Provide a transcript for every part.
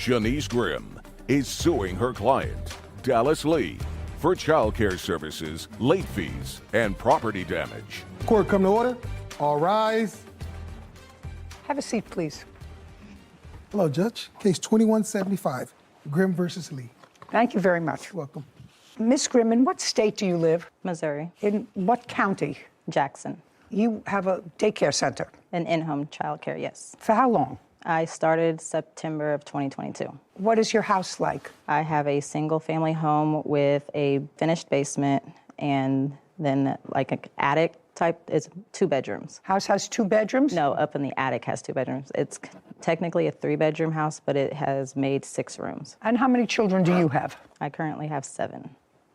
Shanice Grimm is suing her client, Dallas Lee, for child care services, late fees, and property damage. Court come to order. All rise. Have a seat, please. Hello, Judge. Case 2175, Grimm versus Lee. Thank you very much. Welcome. Miss Grimm, in what state do you live? Missouri. In what county? Jackson. You have a daycare center. An in-home childcare, yes. For how long? I started September of 2022. What is your house like? I have a single-family home with a finished basement and then like an attic type. It's 2 bedrooms. House has 2 bedrooms? No, up in the attic has 2 bedrooms. It's technically a 3-bedroom house, but it has made 6 rooms. And how many children do you have? I currently have 7.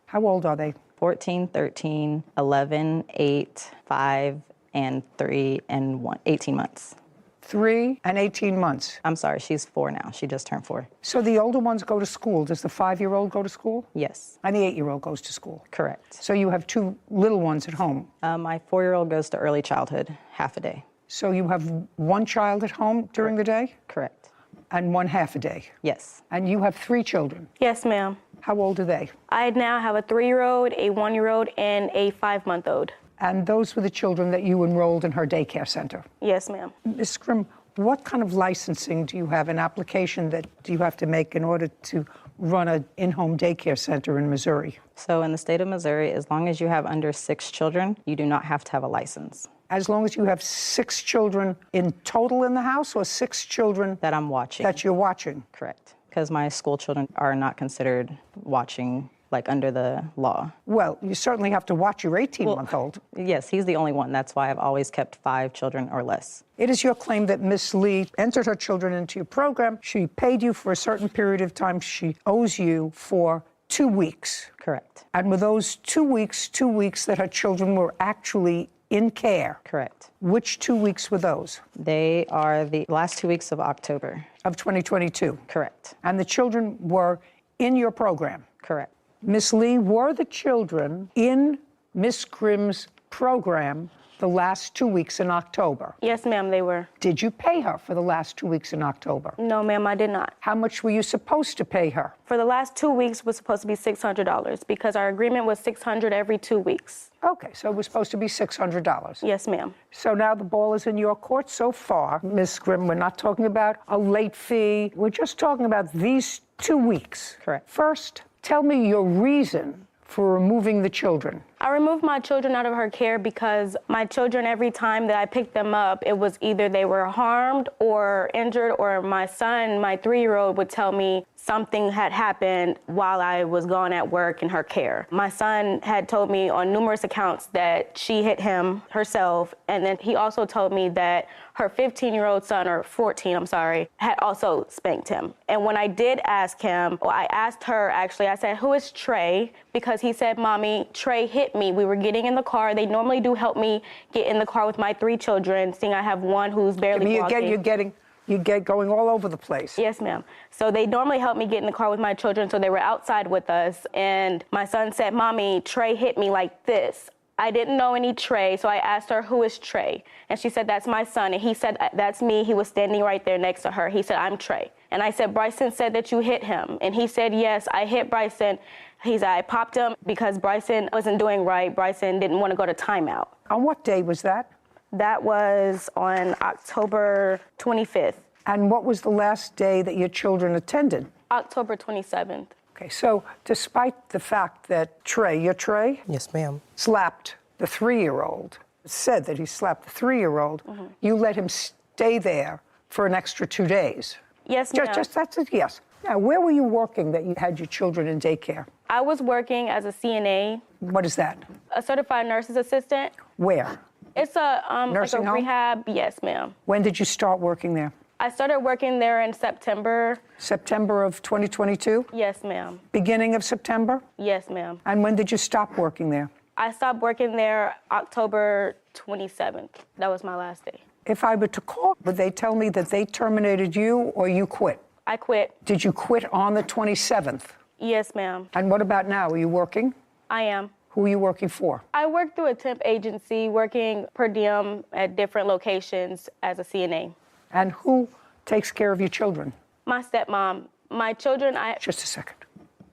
How old are they? 14, 13, 11, 8, 5, and 3, and 1, 18 months. 3 and 18 months. I'm sorry, she's 4 now. She just turned 4. So the older ones go to school. Does the 5-year-old go to school? Yes. And the 8-year-old goes to school? Correct. So you have 2 little ones at home? My 4-year-old goes to early childhood, half a day. So you have 1 child at home during the day? Correct. And 1 half a day? Yes. And you have 3 children? Yes, ma'am. How old are they? I now have a 3-year-old, a 1-year-old, and a 5-month-old. And those were the children that you enrolled in her daycare center? Yes, ma'am. Ms. Grimm, what kind of licensing do you have, an application that you have to make in order to run an in-home daycare center in Missouri? So in the state of Missouri, as long as you have under 6 children, you do not have to have a license. As long as you have 6 children in total in the house, or 6 children That I'm watching. that you're watching? Correct. Because my school children are not considered watching, like under the law. Well, you certainly have to watch your 18-month-old. Yes, he's the only one. That's why I've always kept 5 children or less. It is your claim that Miss Lee entered her children into your program. She paid you for a certain period of time. She owes you for 2 weeks. Correct. And were those 2 weeks that her children were actually in care? Correct. Which 2 weeks were those? They are the last 2 weeks of October. Of 2022? Correct. And the children were in your program? Correct. Miss Lee, were the children in Miss Grimm's program the last 2 weeks in October? Yes, ma'am, they were. Did you pay her for the last 2 weeks in October? No, ma'am, I did not. How much were you supposed to pay her? For the last 2 weeks was supposed to be $600 because our agreement was $600 every 2 weeks. Okay, so it was supposed to be $600. Yes, ma'am. So now the ball is in your court so far. Ms. Grimm, we're not talking about a late fee. We're just talking about these 2 weeks. Correct. First, tell me your reason for removing the children. I removed my children out of her care because my children, every time that I picked them up, it was either they were harmed or injured, or my son, my 3-year-old, would tell me something had happened while I was gone at work in her care. My son had told me on numerous accounts that she hit him herself, and then he also told me that her 15-year-old son, or 14, I'm sorry, had also spanked him. And when I did ask him, well, I asked her, actually, I said, who is Trey? Because he said, Mommy, Trey hit me. We were getting in the car. They normally do help me get in the car with my 3 children, seeing I have one who's barely walking. You get going all over the place. Yes, ma'am. So they normally help me get in the car with my children, so they were outside with us. And my son said, Mommy, Trey hit me like this. I didn't know any Trey, so I asked her, who is Trey? And she said, that's my son. And he said, that's me. He was standing right there next to her. He said, I'm Trey. And I said, Bryson said that you hit him. And he said, yes, I hit Bryson. He said, I popped him because Bryson wasn't doing right. Bryson didn't want to go to timeout. On what day was that? That was on October 25th. And what was the last day that your children attended? October 27th. Okay, so despite the fact that Trey, your Trey? Yes, ma'am. Slapped the 3-year-old, said that he slapped the 3-year-old, you let him stay there for an extra 2 days. Yes, ma'am. Just that's it, yes. Now, where were you working that you had your children in daycare? I was working as a CNA. What is that? A certified nurse's assistant. Where? It's a Nursing home? rehab. Yes, ma'am. When did you start working there? I started working there in September. September of 2022? Yes, ma'am. Beginning of September? Yes, ma'am. And when did you stop working there? I stopped working there October 27th. That was my last day. If I were to call, would they tell me that they terminated you or you quit? I quit. Did you quit on the 27th? Yes, ma'am. And what about now? Are you working? I am. Who are you working for? I work through a temp agency, working per diem at different locations as a CNA. And who takes care of your children? My stepmom, My children, Just a second.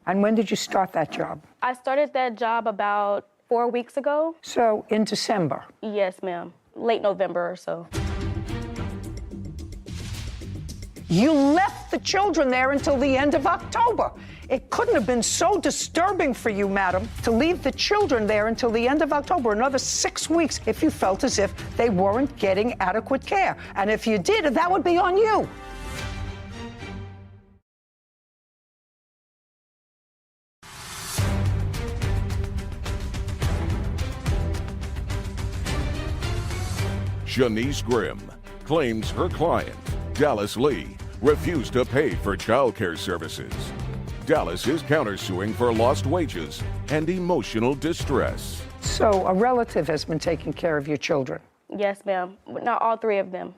And when did you start that job? I started that job about 4 weeks ago. So in December. Yes, ma'am. Late November or so. You left the children there until the end of October. It couldn't have been so disturbing for you, madam, to leave the children there until the end of October, another 6 weeks, if you felt as if they weren't getting adequate care. And if you did, that would be on you. Shanice Grimm claims her client, Dallas Lee, refused to pay for child care services. Dallas is countersuing for lost wages and emotional distress. So a relative has been taking care of your children? Yes, ma'am. Not all 3 of them.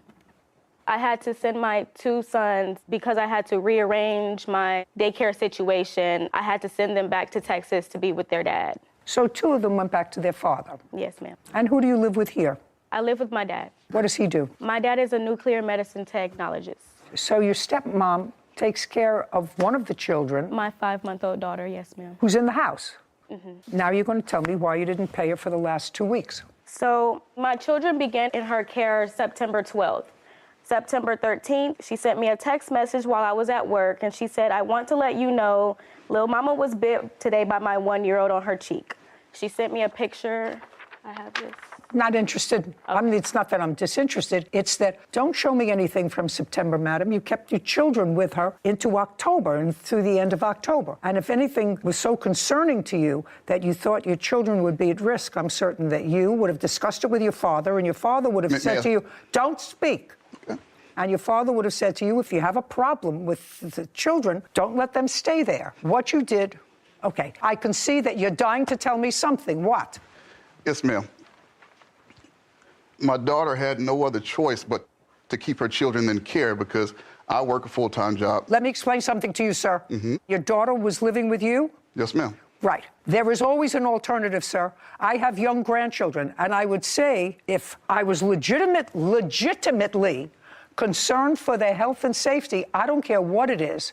I had to send my 2 sons because I had to rearrange my daycare situation. I had to send them back to Texas to be with their dad. So 2 of them went back to their father? Yes, ma'am. And who do you live with here? I live with my dad. What does he do? My dad is a nuclear medicine technologist. So your stepmom takes care of one of the children. My 5-month-old daughter, yes, ma'am. Who's in the house. Now you're going to tell me why you didn't pay her for the last 2 weeks. So my children began in her care September 12th. September 13th, she sent me a text message while I was at work, and she said, I want to let you know, Lil Mama was bit today by my 1-year-old on her cheek. She sent me a picture. I have this. Not interested. I mean, it's not that I'm disinterested. It's that don't show me anything from September, madam. You kept your children with her into October and through the end of October. And if anything was so concerning to you that you thought your children would be at risk, I'm certain that you would have discussed it with your father, and your father would have said to you, don't speak. Okay. And your father would have said to you, if you have a problem with the children, don't let them stay there. What you did, okay, I can see that you're dying to tell me something. What? Yes, ma'am. My daughter had no other choice but to keep her children in care because I work a full-time job. Let me explain something to you, sir. Your daughter was living with you? Yes, ma'am. Right. There is always an alternative, sir. I have young grandchildren, and I would say if I was legitimately concerned for their health and safety, I don't care what it is,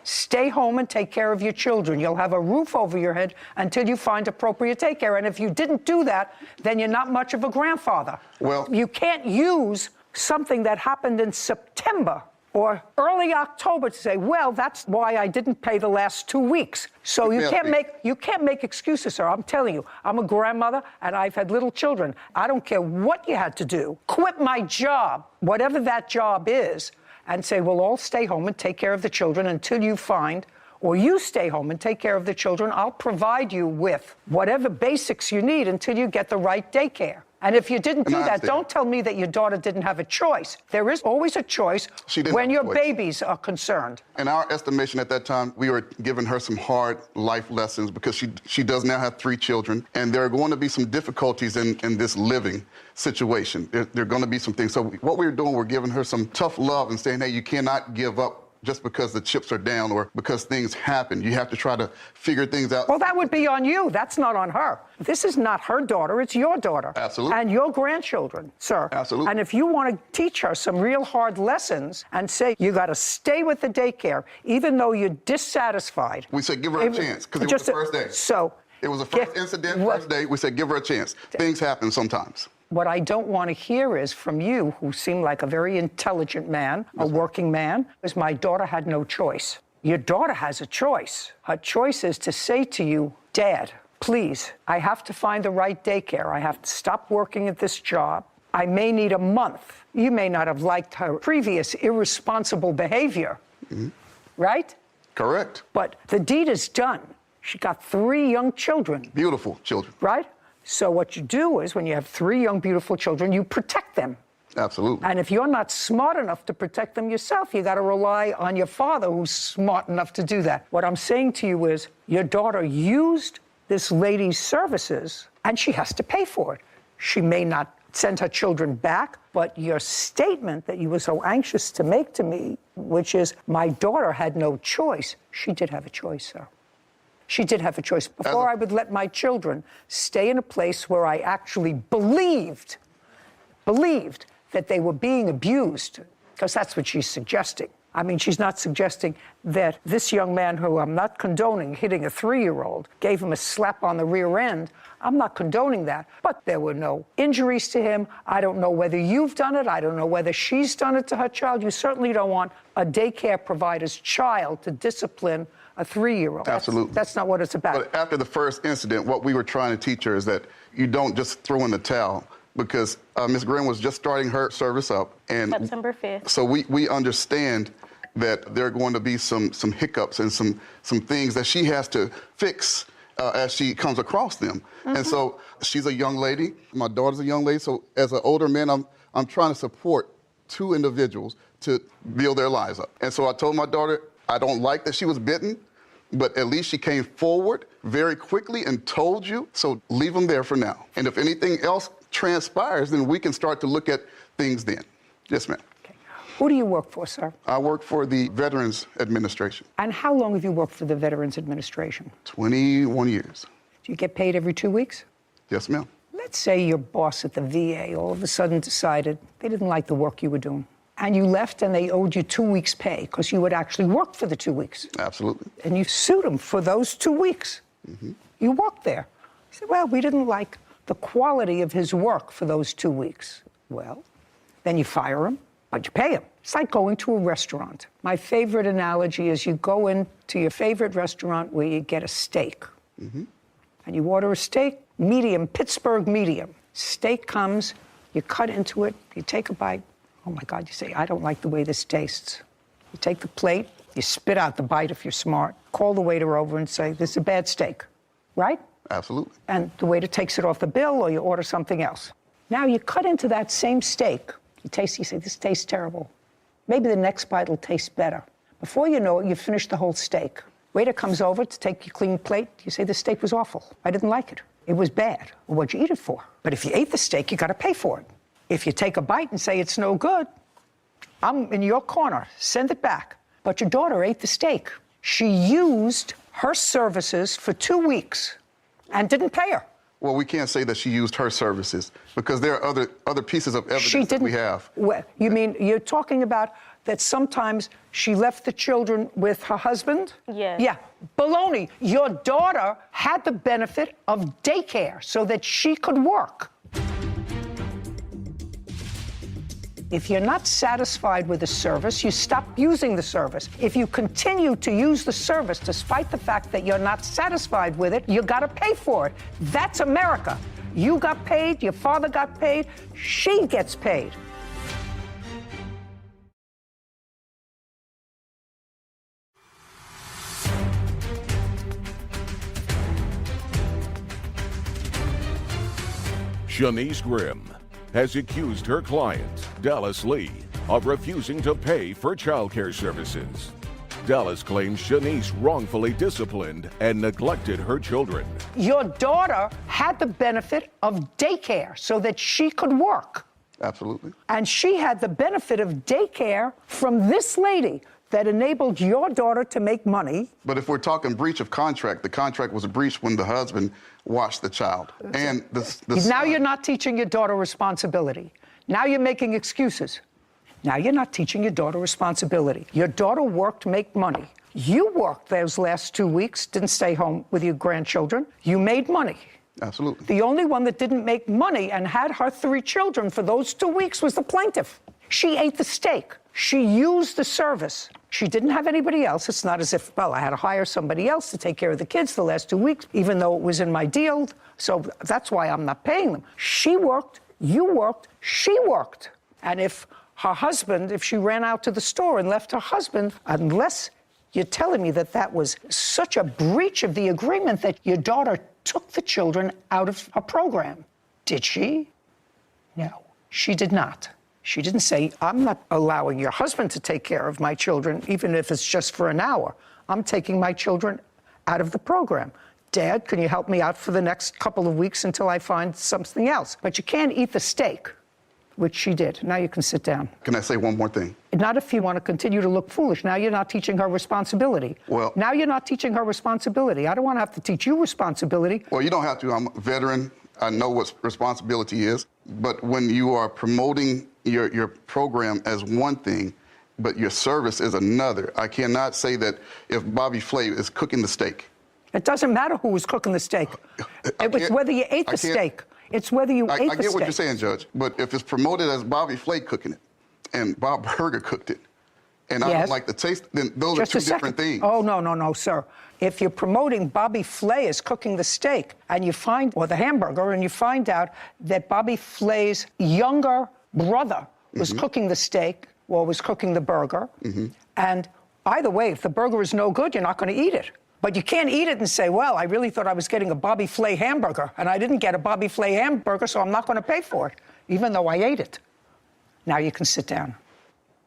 stay home and take care of your children. You'll have a roof over your head until you find appropriate daycare. And if you didn't do that, then you're not much of a grandfather. Well, you can't use something that happened in September or early October to say, well, that's why I didn't pay the last 2 weeks. So you can't make excuses, sir. I'm telling you, I'm a grandmother and I've had little children. I don't care what you had to do. Quit my job, whatever that job is, and say, we'll all stay home and take care of the children until you find, or you stay home and take care of the children. I'll provide you with whatever basics you need until you get the right daycare. And if you didn't do that, don't tell me that your daughter didn't have a choice. There is always a choice when your babies are concerned. In our estimation at that time, we were giving her some hard life lessons because she does now have 3 children, and there are going to be some difficulties in this living situation. There are going to be some things. So what we're doing, we're giving her some tough love and saying, hey, you cannot give up just because the chips are down or because things happen. You have to try to figure things out. Well, that would be on you. That's not on her. This is not her daughter. It's your daughter. Absolutely. And your grandchildren, sir. Absolutely. And if you want to teach her some real hard lessons and say, you got to stay with the daycare, even though you're dissatisfied. We said give her a chance because it was the first day. So. It was the first incident, first day. We said give her a chance. Things happen sometimes. What I don't want to hear is from you, who seem like a very intelligent man, a working man, is my daughter had no choice. Your daughter has a choice. Her choice is to say to you, Dad, please, I have to find the right daycare. I have to stop working at this job. I may need a month. You may not have liked her previous irresponsible behavior, right? Correct. But the deed is done. She got 3 young children. Beautiful children. Right? So what you do is when you have 3 young, beautiful children, you protect them. Absolutely. And if you're not smart enough to protect them yourself, you got to rely on your father who's smart enough to do that. What I'm saying to you is your daughter used this lady's services and she has to pay for it. She may not send her children back, but your statement that you were so anxious to make to me, which is my daughter had no choice, she did have a choice, sir. She did have a choice. Before I would let my children stay in a place where I actually believed that they were being abused, because that's what she's suggesting. I mean, she's not suggesting that this young man, who I'm not condoning hitting a 3-year-old, gave him a slap on the rear end. I'm not condoning that. But there were no injuries to him. I don't know whether you've done it. I don't know whether she's done it to her child. You certainly don't want a daycare provider's child to discipline a 3-year-old. Absolutely. That's not what it's about. But after the first incident, what we were trying to teach her is that you don't just throw in the towel, because Ms. Grimm was just starting her service up. And September 5th. So we understand that there are going to be some hiccups and some things that she has to fix as she comes across them. And so she's a young lady. My daughter's a young lady. So as an older man, I'm trying to support 2 individuals to build their lives up. And so I told my daughter, I don't like that she was bitten, but at least she came forward very quickly and told you. So leave them there for now. And if anything else transpires, then we can start to look at things then. Yes, ma'am. Okay. Who do you work for, sir? I work for the Veterans Administration. And how long have you worked for the Veterans Administration? 21 years. Do you get paid every 2 weeks? Yes, ma'am. Let's say your boss at the VA all of a sudden decided they didn't like the work you were doing, and you left and they owed you 2 weeks' pay because you had actually worked for the 2 weeks. Absolutely. And you sued them for those 2 weeks. You worked there. You said, well, we didn't like the quality of his work for those 2 weeks. Well, then you fire him, but you pay him. It's like going to a restaurant. My favorite analogy is you go into your favorite restaurant where you get a steak. And you order a steak, medium, Pittsburgh medium. Steak comes, you cut into it, you take a bite. Oh my God, you say, I don't like the way this tastes. You take the plate, you spit out the bite if you're smart. Call the waiter over and say, this is a bad steak, right? Absolutely. And the waiter takes it off the bill, or you order something else. Now you cut into that same steak. You taste, you say, this tastes terrible. Maybe the next bite will taste better. Before you know it, you've finished the whole steak. Waiter comes over to take your clean plate. You say, the steak was awful. I didn't like it. It was bad. Well, what'd you eat it for? But if you ate the steak, you got to pay for it. If you take a bite and say it's no good, I'm in your corner. Send it back. But your daughter ate the steak. She used her services for 2 weeks and didn't pay her. Well, we can't say that she used her services because there are other pieces of evidence that we have. Well, you mean you're talking about that sometimes she left the children with her husband? Yes. Yeah. Baloney. Your daughter had the benefit of daycare so that she could work. If you're not satisfied with the service, you stop using the service. If you continue to use the service despite the fact that you're not satisfied with it, you gotta pay for it. That's America. You got paid, your father got paid, she gets paid. Shanice Grimm has accused her client, Dallas Lee, of refusing to pay for child care services. Dallas claims Shanice wrongfully disciplined and neglected her children. Your daughter had the benefit of daycare so that she could work. Absolutely. And she had the benefit of daycare from this lady that enabled your daughter to make money. But if we're talking breach of contract, the contract was breached when the husband watched the child. And Now you're not teaching your daughter responsibility. Now you're making excuses. Now you're not teaching your daughter responsibility. Your daughter worked to make money. You worked those last 2 weeks, didn't stay home with your grandchildren. You made money. Absolutely. The only one that didn't make money and had her 3 children for those 2 weeks was the plaintiff. She ate the steak. She used the service. She didn't have anybody else. It's not as if, well, I had to hire somebody else to take care of the kids the last 2 weeks, even though it was in my deal. So that's why I'm not paying them. She worked, you worked, she worked. And if her husband, if she ran out to the store and left her husband, unless you're telling me that that was such a breach of the agreement that your daughter took the children out of her program. Did she? No, she did not. She didn't say, I'm not allowing your husband to take care of my children, even if it's just for an hour. I'm taking my children out of the program. Dad, can you help me out for the next couple of weeks until I find something else? But you can't eat the steak, which she did. Now you can sit down. Can I say one more thing? Not if you want to continue to look foolish. Now you're not teaching her responsibility. Well, now you're not teaching her responsibility. I don't want to have to teach you responsibility. Well, you don't have to. I'm a veteran. I know what responsibility is. But when you are promoting your program as one thing but your service is another. I cannot say that if Bobby Flay is cooking the steak. It doesn't matter who was cooking the steak. It was whether you ate the steak. It's whether you ate the steak. I get what you're saying, Judge, but if it's promoted as Bobby Flay cooking it and Bob Berger cooked it, and I don't like the taste, then those are two different things. Oh, no, sir. If you're promoting Bobby Flay as cooking the steak and you find, or the hamburger, and you find out that Bobby Flay's younger brother was cooking the steak or was cooking the burger, and either way, if the burger is no good, you're not going to eat it. But you can't eat it and say, well, I really thought I was getting a Bobby Flay hamburger, and I didn't get a Bobby Flay hamburger, so I'm not going to pay for it, even though I ate it. Now you can sit down.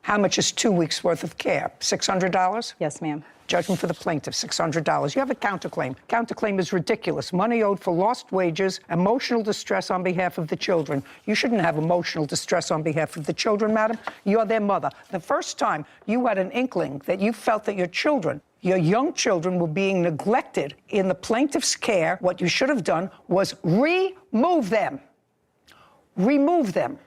How much is 2 weeks' worth of care? $600? Yes, ma'am. Judgment for the plaintiff, $600. You have a counterclaim. Counterclaim is ridiculous. Money owed for lost wages, emotional distress on behalf of the children. You shouldn't have emotional distress on behalf of the children, madam. You're their mother. The first time you had an inkling that you felt that your children, your young children, were being neglected in the plaintiff's care, what you should have done was remove them. Remove them.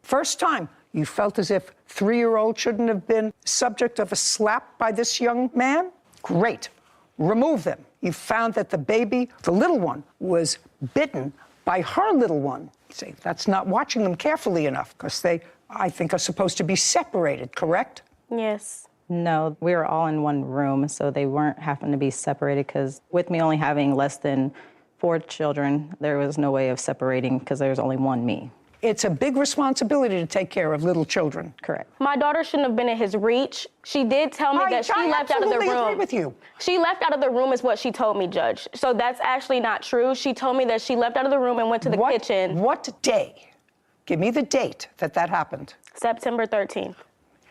First time you felt as if 3-year-old shouldn't have been subject of a slap by this young man? Great. Remove them. You found that the baby, the little one, was bitten by her little one. You say, that's not watching them carefully enough, because they, I think, are supposed to be separated, correct? Yes. No, we were all in one room, so they weren't having to be separated, because with me only having less than 4 children, there was no way of separating because there was only one me. It's a big responsibility to take care of little children. Correct. My daughter shouldn't have been in his reach. She did tell me that she left out of the room. I agree with you. She left out of the room is what she told me, Judge. So that's actually not true. She told me that she left out of the room and went to the kitchen. What day? Give me the date that happened. September 13th.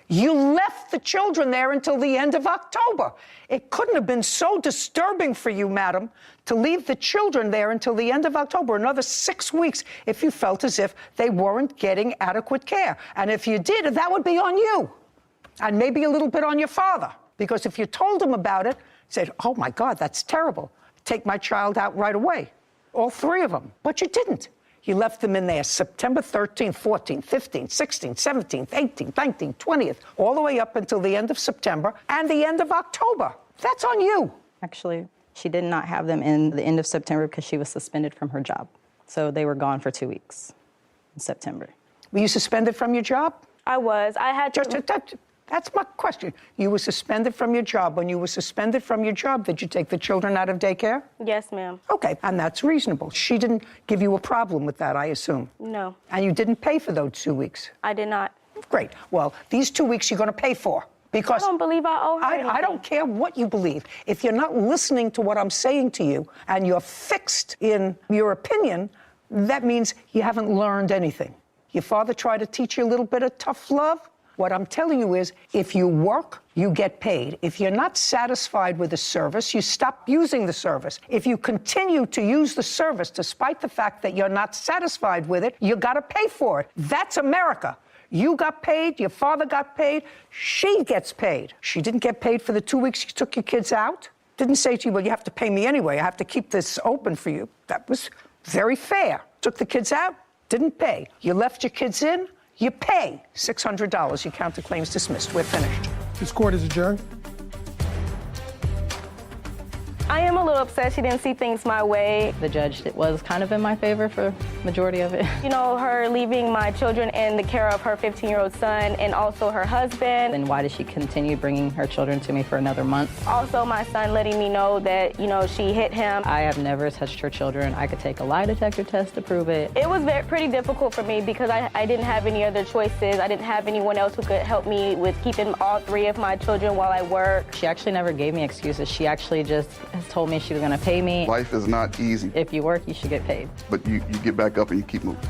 You left the children there until the end of October. It couldn't have been so disturbing for you, madam, to leave the children there until the end of October, another 6 weeks, if you felt as if they weren't getting adequate care. And if you did, that would be on you. And maybe a little bit on your father. Because if you told him about it, said, oh my God, that's terrible. Take my child out right away. All 3 of them. But you didn't. You left them in there September 13th, 14th, 15th, 16th, 17th, 18th, 19th, 20th, all the way up until the end of September and the end of October. That's on you. Actually, she did not have them in the end of September because she was suspended from her job. So they were gone for 2 weeks in September. Were you suspended from your job? I was. I had to... That's my question. You were suspended from your job. When you were suspended from your job, did you take the children out of daycare? Yes, ma'am. Okay, and that's reasonable. She didn't give you a problem with that, I assume. No. And you didn't pay for those 2 weeks? I did not. Great. Well, these 2 weeks you're going to pay for. Because I don't believe I owe her anything. I don't care what you believe. If you're not listening to what I'm saying to you and you're fixed in your opinion, that means you haven't learned anything. Your father tried to teach you a little bit of tough love? What I'm telling you is, if you work, you get paid. If you're not satisfied with the service, you stop using the service. If you continue to use the service despite the fact that you're not satisfied with it, you gotta pay for it. That's America. You got paid, your father got paid, she gets paid. She didn't get paid for the 2 weeks you took your kids out. Didn't say to you, well, you have to pay me anyway. I have to keep this open for you. That was very fair. Took the kids out, didn't pay. You left your kids in, you pay $600. Your counterclaim's dismissed. We're finished. This court is adjourned. I am a little upset she didn't see things my way. The judge was kind of in my favor for the majority of it. You know, her leaving my children in the care of her 15-year-old son and also her husband. Then why did she continue bringing her children to me for another month? Also, my son letting me know that, you know, she hit him. I have never touched her children. I could take a lie detector test to prove it. It was pretty difficult for me because I didn't have any other choices. I didn't have anyone else who could help me with keeping all 3 of my children while I work. She actually never gave me excuses. She actually just told me she was going to pay me. Life is not easy. If you work, you should get paid. But you get back up and you keep moving.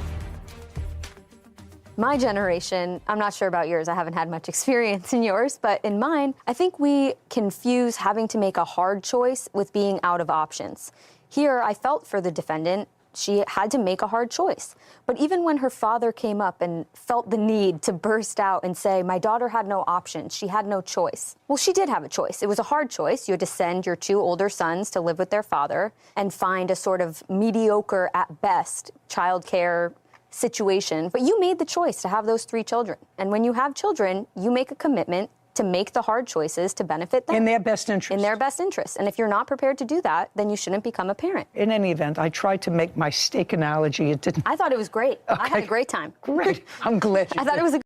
My generation, I'm not sure about yours, I haven't had much experience in yours, but in mine, I think we confuse having to make a hard choice with being out of options. Here, I felt for the defendant. She had to make a hard choice. But even when her father came up and felt the need to burst out and say, my daughter had no options, she had no choice. Well, she did have a choice. It was a hard choice. You had to send your 2 older sons to live with their father and find a sort of mediocre, at best, childcare situation, but you made the choice to have those 3 children. And when you have children, you make a commitment to make the hard choices to benefit them. In their best interest. In their best interest. And if you're not prepared to do that, then you shouldn't become a parent. In any event, I tried to make my steak analogy. It didn't. I thought it was great. Okay. I had a great time. Great. I'm glad you I thought did. it was a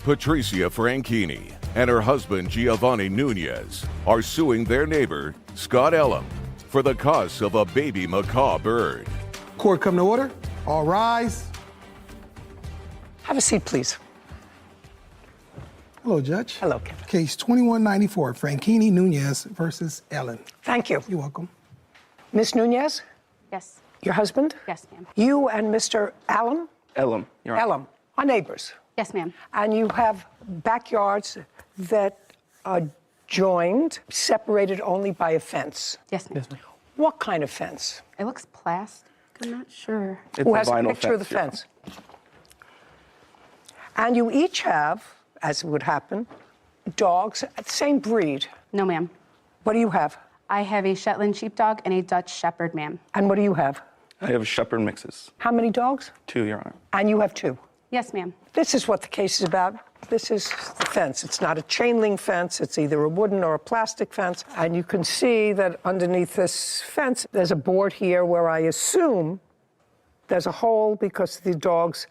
Patricia Franchini and her husband Giovanni Nunez are suing their neighbor, Scott Elam, for the cost of a baby macaw bird. Court come to order. All rise. Have a seat, please. Hello, Judge. Hello, Kevin. Case 2194, Franchini Nunez versus Ellen. Thank you. You're welcome. Miss Nunez, Yes. your husband? Yes, ma'am. You and Mr. Elam? Elam, Your Honor. Elam are neighbors. Yes, ma'am. And you have backyards that are joined, separated only by a fence. Yes, ma'am. What kind of fence? It looks plastic. I'm not sure. It's Who a has a vinyl picture of the Your Honor. fence? And you each have, as would happen, dogs, same breed. No, ma'am. What do you have? I have a Shetland sheepdog and a Dutch shepherd, ma'am. And what do you have? I have shepherd mixes. How many dogs? 2, Your Honor. And you have 2. Yes, ma'am. This is what the case is about. This is the fence. It's not a chain link fence. It's either a wooden or a plastic fence. And you can see that underneath this fence, there's a board here where I assume there's a hole because the dogs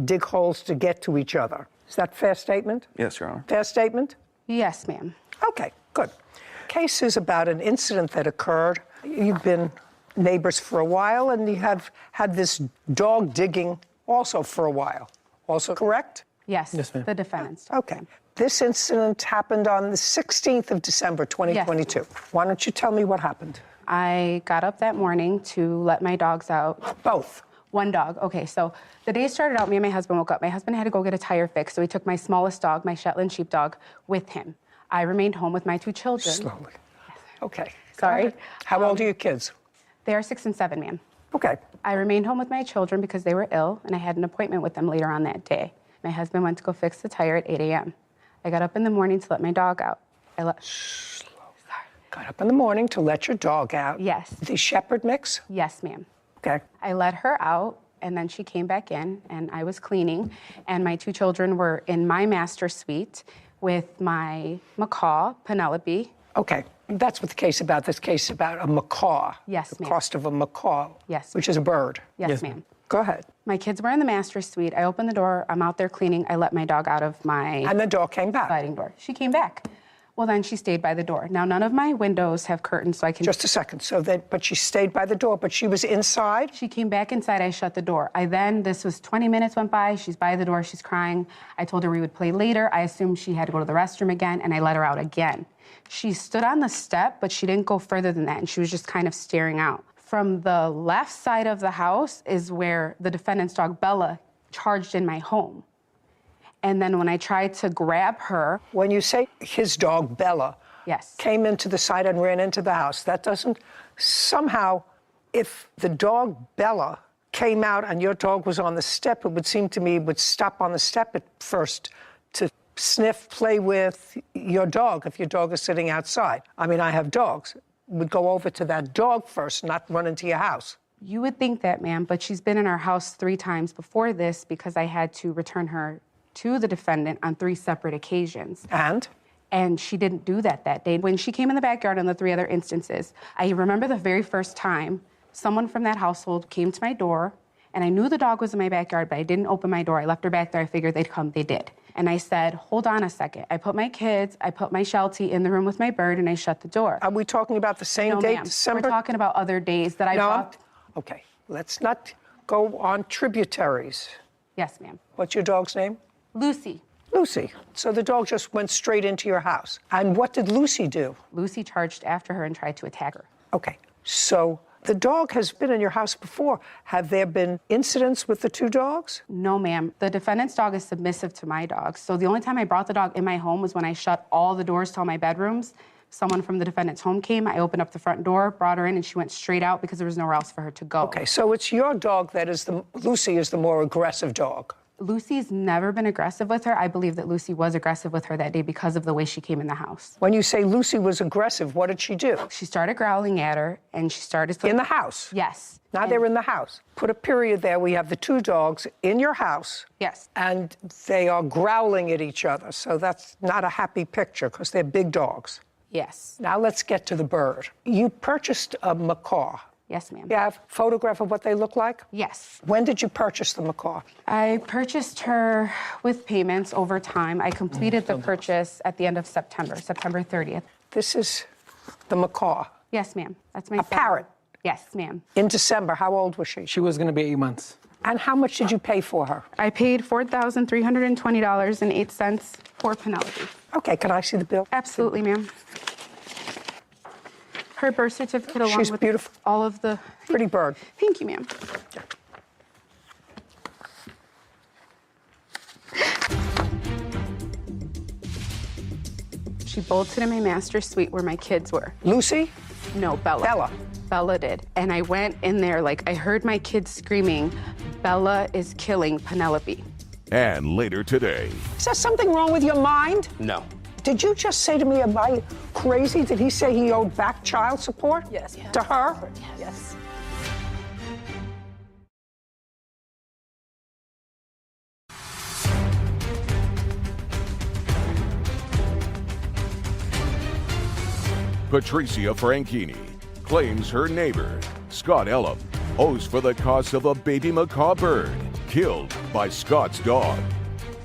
dig holes to get to each other. Is that a fair statement? Yes, Your Honor. Fair statement? Yes, ma'am. Okay, good. Case is about an incident that occurred. You've been neighbors for a while, and you have had this dog digging also for a while. Also correct? Yes, Yes, ma'am. the defendant's. Okay. This incident happened on the 16th of December, 2022. Why don't you tell me what happened? I got up that morning to let my dogs out. Both. One dog. Okay, so the day started out, me and my husband woke up. My husband had to go get a tire fixed, so he took my smallest dog, my Shetland sheepdog, with him. I remained home with my 2 children. Slowly. Okay. Sorry. Go ahead. How old are your kids? They are 6 and 7, ma'am. Okay. I remained home with my children because they were ill, and I had an appointment with them later on that day. My husband went to go fix the tire at 8 a.m. I got up in the morning to let my dog out. Got up in the morning to let your dog out. Yes. The shepherd mix? Yes, ma'am. Okay. I let her out, and then she came back in, and I was cleaning, and my 2 children were in my master suite with my macaw, Penelope. Okay. That's what the case about. This case is about a macaw. Yes, The ma'am. cost of a macaw. Yes, Which is a bird. Yes, ma'am. Go ahead. My kids were in the master suite. I opened the door. I'm out there cleaning. I let my dog out of my And the dog came back. sliding door. She came back. Well, then she stayed by the door. Now, none of my windows have curtains, so I can... Just a second. So then, but she stayed by the door, but she was inside? She came back inside. I shut the door. This was 20 minutes went by. She's by the door. She's crying. I told her we would play later. I assumed she had to go to the restroom again, and I let her out again. She stood on the step, but she didn't go further than that, and she was just kind of staring out. From the left side of the house is where the defendant's dog, Bella, charged in my home. And then when I tried to grab her... When you say his dog, Bella, Yes. came into the side and ran into the house, that doesn't... Somehow, if the dog, Bella, came out and your dog was on the step, it would seem to me would stop on the step at first to sniff, play with your dog if your dog is sitting outside. I mean, I have dogs. Would go over to that dog first, not run into your house. You would think that, ma'am, but she's been in our house 3 times before this because I had to return her to the defendant on 3 separate occasions. And she didn't do that day. When she came in the backyard on the 3 other instances, I remember the very first time someone from that household came to my door, and I knew the dog was in my backyard, but I didn't open my door. I left her back there. I figured they'd come. They did. And I said, hold on a second. I put my kids, I put my Sheltie in the room with my bird, and I shut the door. Are we talking about the same No, date, ma'am. December? We're talking about other days that I brought. Okay, let's not go on tributaries. Yes, ma'am. What's your dog's name? Lucy. Lucy. So the dog just went straight into your house. And what did Lucy do? Lucy charged after her and tried to attack her. Okay, so the dog has been in your house before. Have there been incidents with the 2 dogs? No, ma'am. The defendant's dog is submissive to my dog. So the only time I brought the dog in my home was when I shut all the doors to all my bedrooms. Someone from the defendant's home came. I opened up the front door, brought her in, and she went straight out because there was nowhere else for her to go. Okay, so it's your dog that is Lucy is the more aggressive dog. Lucy's never been aggressive with her. I believe that Lucy was aggressive with her that day because of the way she came in the house. When you say Lucy was aggressive, what did she do? She started growling at her, and she started... In the house? Yes. Now they're in the house. Put a period there. We have the two dogs in your house. Yes. And they are growling at each other. So that's not a happy picture because they're big dogs. Yes. Now let's get to the bird. You purchased a macaw. Yes, ma'am. You have a photograph of what they look like? Yes. When did you purchase the macaw? I purchased her with payments over time. I completed the purchase at the end of September 30th. This is the macaw. Yes, ma'am. That's my A parrot. Yes, ma'am. In December, how old was she? She was going to be 8 months. And how much did you pay for her? I paid $4,320.08 for Penelope. Okay, can I see the bill? Absolutely, ma'am. Her birth certificate along She's with beautiful. all of the... Pretty bird. Thank you, ma'am. She bolted in my master suite where my kids were. Lucy? No, Bella. Bella. Bella did. And I went in there, like, I heard my kids screaming, Bella is killing Penelope. And later today. Is there something wrong with your mind? No. Did you just say to me, am I crazy? Did he say he owed back child support? Yes. To her? Yes. Patricia Franchini claims her neighbor, Scott Ellum, owes for the cost of a baby macaw bird killed by Scott's dog.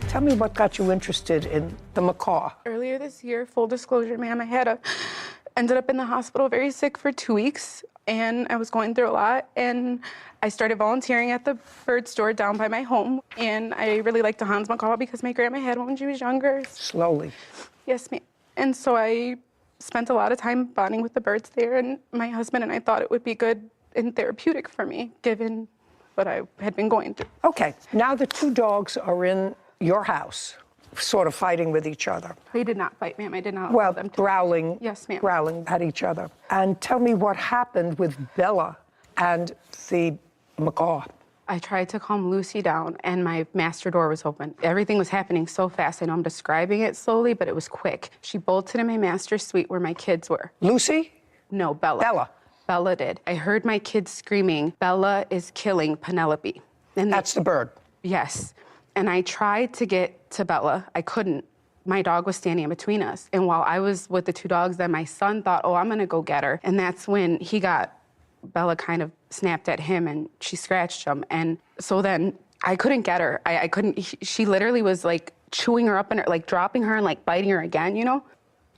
Tell me what got you interested in the macaw. Earlier this year, full disclosure, ma'am, ended up in the hospital very sick for 2 weeks, and I was going through a lot, and I started volunteering at the bird store down by my home, and I really liked the Hans macaw because my grandma had one when she was younger. Slowly. Yes, ma'am. And so I spent a lot of time bonding with the birds there, and my husband and I thought it would be good and therapeutic for me, given what I had been going through. Okay, now the two dogs are in your house, sort of fighting with each other. They did not fight, ma'am. I did not allow Well, them to. growling. Yes, ma'am. Growling at each other. And tell me what happened with Bella and the macaw. I tried to calm Lucy down, and my master door was open. Everything was happening so fast. I know I'm describing it slowly, but it was quick. She bolted in my master suite where my kids were. Lucy? No, Bella. Bella. Bella did. I heard my kids screaming, Bella is killing Penelope. And That's the bird. Yes. And I tried to get to Bella. I couldn't. My dog was standing in between us. And while I was with the two dogs, then my son thought, oh, I'm going to go get her. And that's when Bella kind of snapped at him and she scratched him. And so then I couldn't get her. I couldn't. She literally was like chewing her up and like dropping her and like biting her again, you know?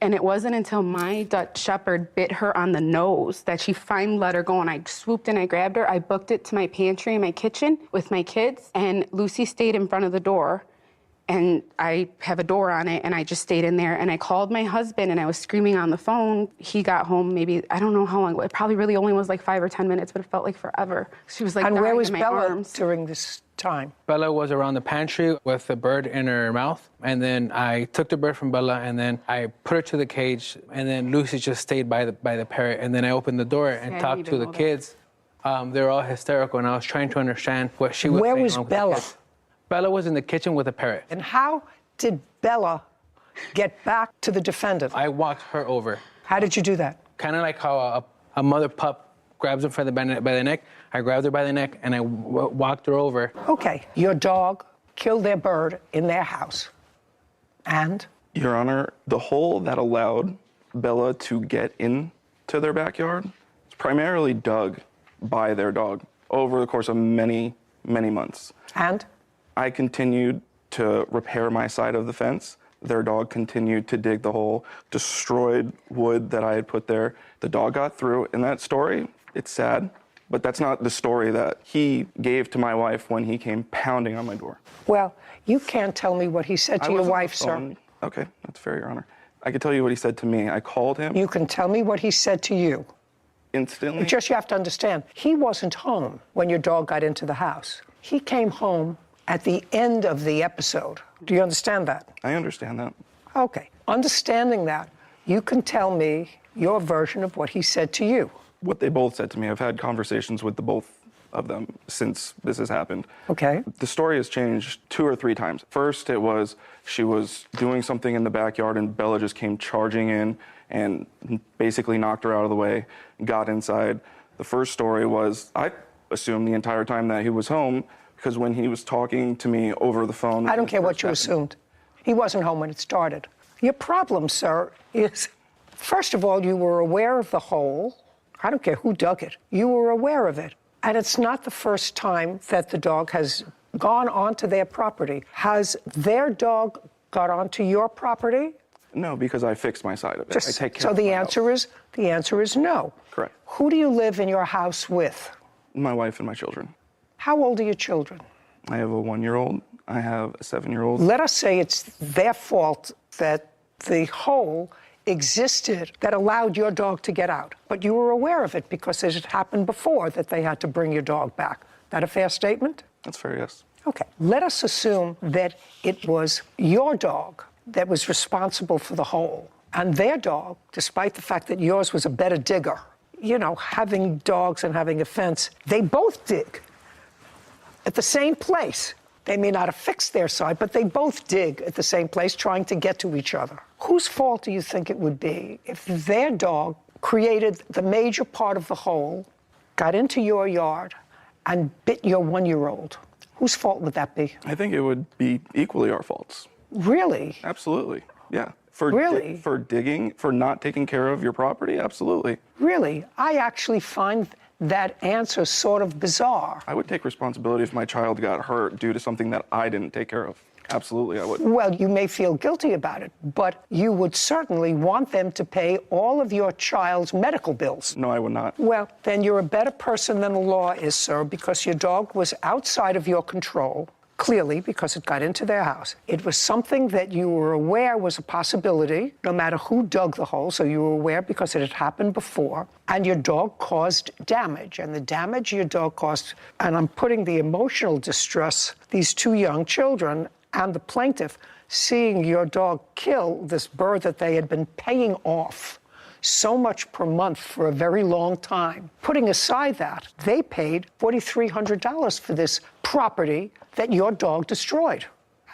And it wasn't until my Dutch Shepherd bit her on the nose that she finally let her go. And I swooped and I grabbed her. I booked it to my pantry in my kitchen with my kids. And Lucy stayed in front of the door. And I have a door on it, and I just stayed in there. And I called my husband, and I was screaming on the phone. He got home maybe, I don't know how long. It probably really only was like 5 or 10 minutes, but it felt like forever. She was like And where dying was in my Bella arms. during this time? Bella was around the pantry with the bird in her mouth. And then I took the bird from Bella, and then I put her to the cage. And then Lucy just stayed by the parrot. And then I opened the door and talked to the kids. They were all hysterical, and I was trying to understand what she was saying. Where was Bella? Bella was in the kitchen with a parrot. And how did Bella get back to the defendant? I walked her over. How did you do that? Kind of like how a mother pup grabs her by the neck. I grabbed her by the neck, and I walked her over. Okay, your dog killed their bird in their house. And? Your Honor, the hole that allowed Bella to get into their backyard is primarily dug by their dog over the course of many, many months. And? I continued to repair my side of the fence. Their dog continued to dig the hole, destroyed wood that I had put there. The dog got through. In that story, it's sad, but that's not the story that he gave to my wife when he came pounding on my door. Well, you can't tell me what he said to your wife, sir. Okay, that's fair, Your Honor. I can tell you what he said to me. I called him. You can tell me what he said to you. Instantly? Just you have to understand, he wasn't home when your dog got into the house. He came home at the end of the episode. Do you understand that? I understand that. Okay. Understanding that, you can tell me your version of what he said to you. What they both said to me. I've had conversations with the both of them since this has happened. Okay. The story has changed 2 or 3 times. First, it was she was doing something in the backyard and Bella just came charging in and basically knocked her out of the way, got inside. The first story was, I assumed the entire time that he was home because when he was talking to me over the phone. I don't care what you assumed. He wasn't home when it started. Your problem, sir, is, first of all, you were aware of the hole. I don't care who dug it. You were aware of it. And it's not the first time that the dog has gone onto their property. Has their dog got onto your property? No, because I fixed my side of it. I take care so of the my answer house. the answer is no. Correct. Who do you live in your house with? My wife and my children. How old are your children? I have a 1-year-old. I have a 7-year-old. Let us say it's their fault that the hole existed that allowed your dog to get out. But you were aware of it because it had happened before that they had to bring your dog back. That a fair statement? That's fair, yes. Okay. Let us assume that it was your dog that was responsible for the hole. And their dog, despite the fact that yours was a better digger, you know, having dogs and having a fence, they both dig at the same place. They may not have fixed their side, but they both dig at the same place trying to get to each other. Whose fault do you think it would be if their dog created the major part of the hole, got into your yard, and bit your 1-year-old? Whose fault would that be? I think it would be equally our faults. Really? Absolutely, yeah. Really? For digging, for not taking care of your property, absolutely. Really? I actually find that answer sort of bizarre. I would take responsibility if my child got hurt due to something that I didn't take care of. Absolutely, I would. Well, you may feel guilty about it, but you would certainly want them to pay all of your child's medical bills. No, I would not. Well, then you're a better person than the law is, sir, because your dog was outside of your control, clearly, because it got into their house. It was something that you were aware was a possibility, no matter who dug the hole, so you were aware because it had happened before, and your dog caused damage, and the damage your dog caused, and I'm putting the emotional distress, these 2 young children, and the plaintiff seeing your dog kill this bird that they had been paying off so much per month for a very long time. Putting aside that, they paid $4,300 for this property that your dog destroyed.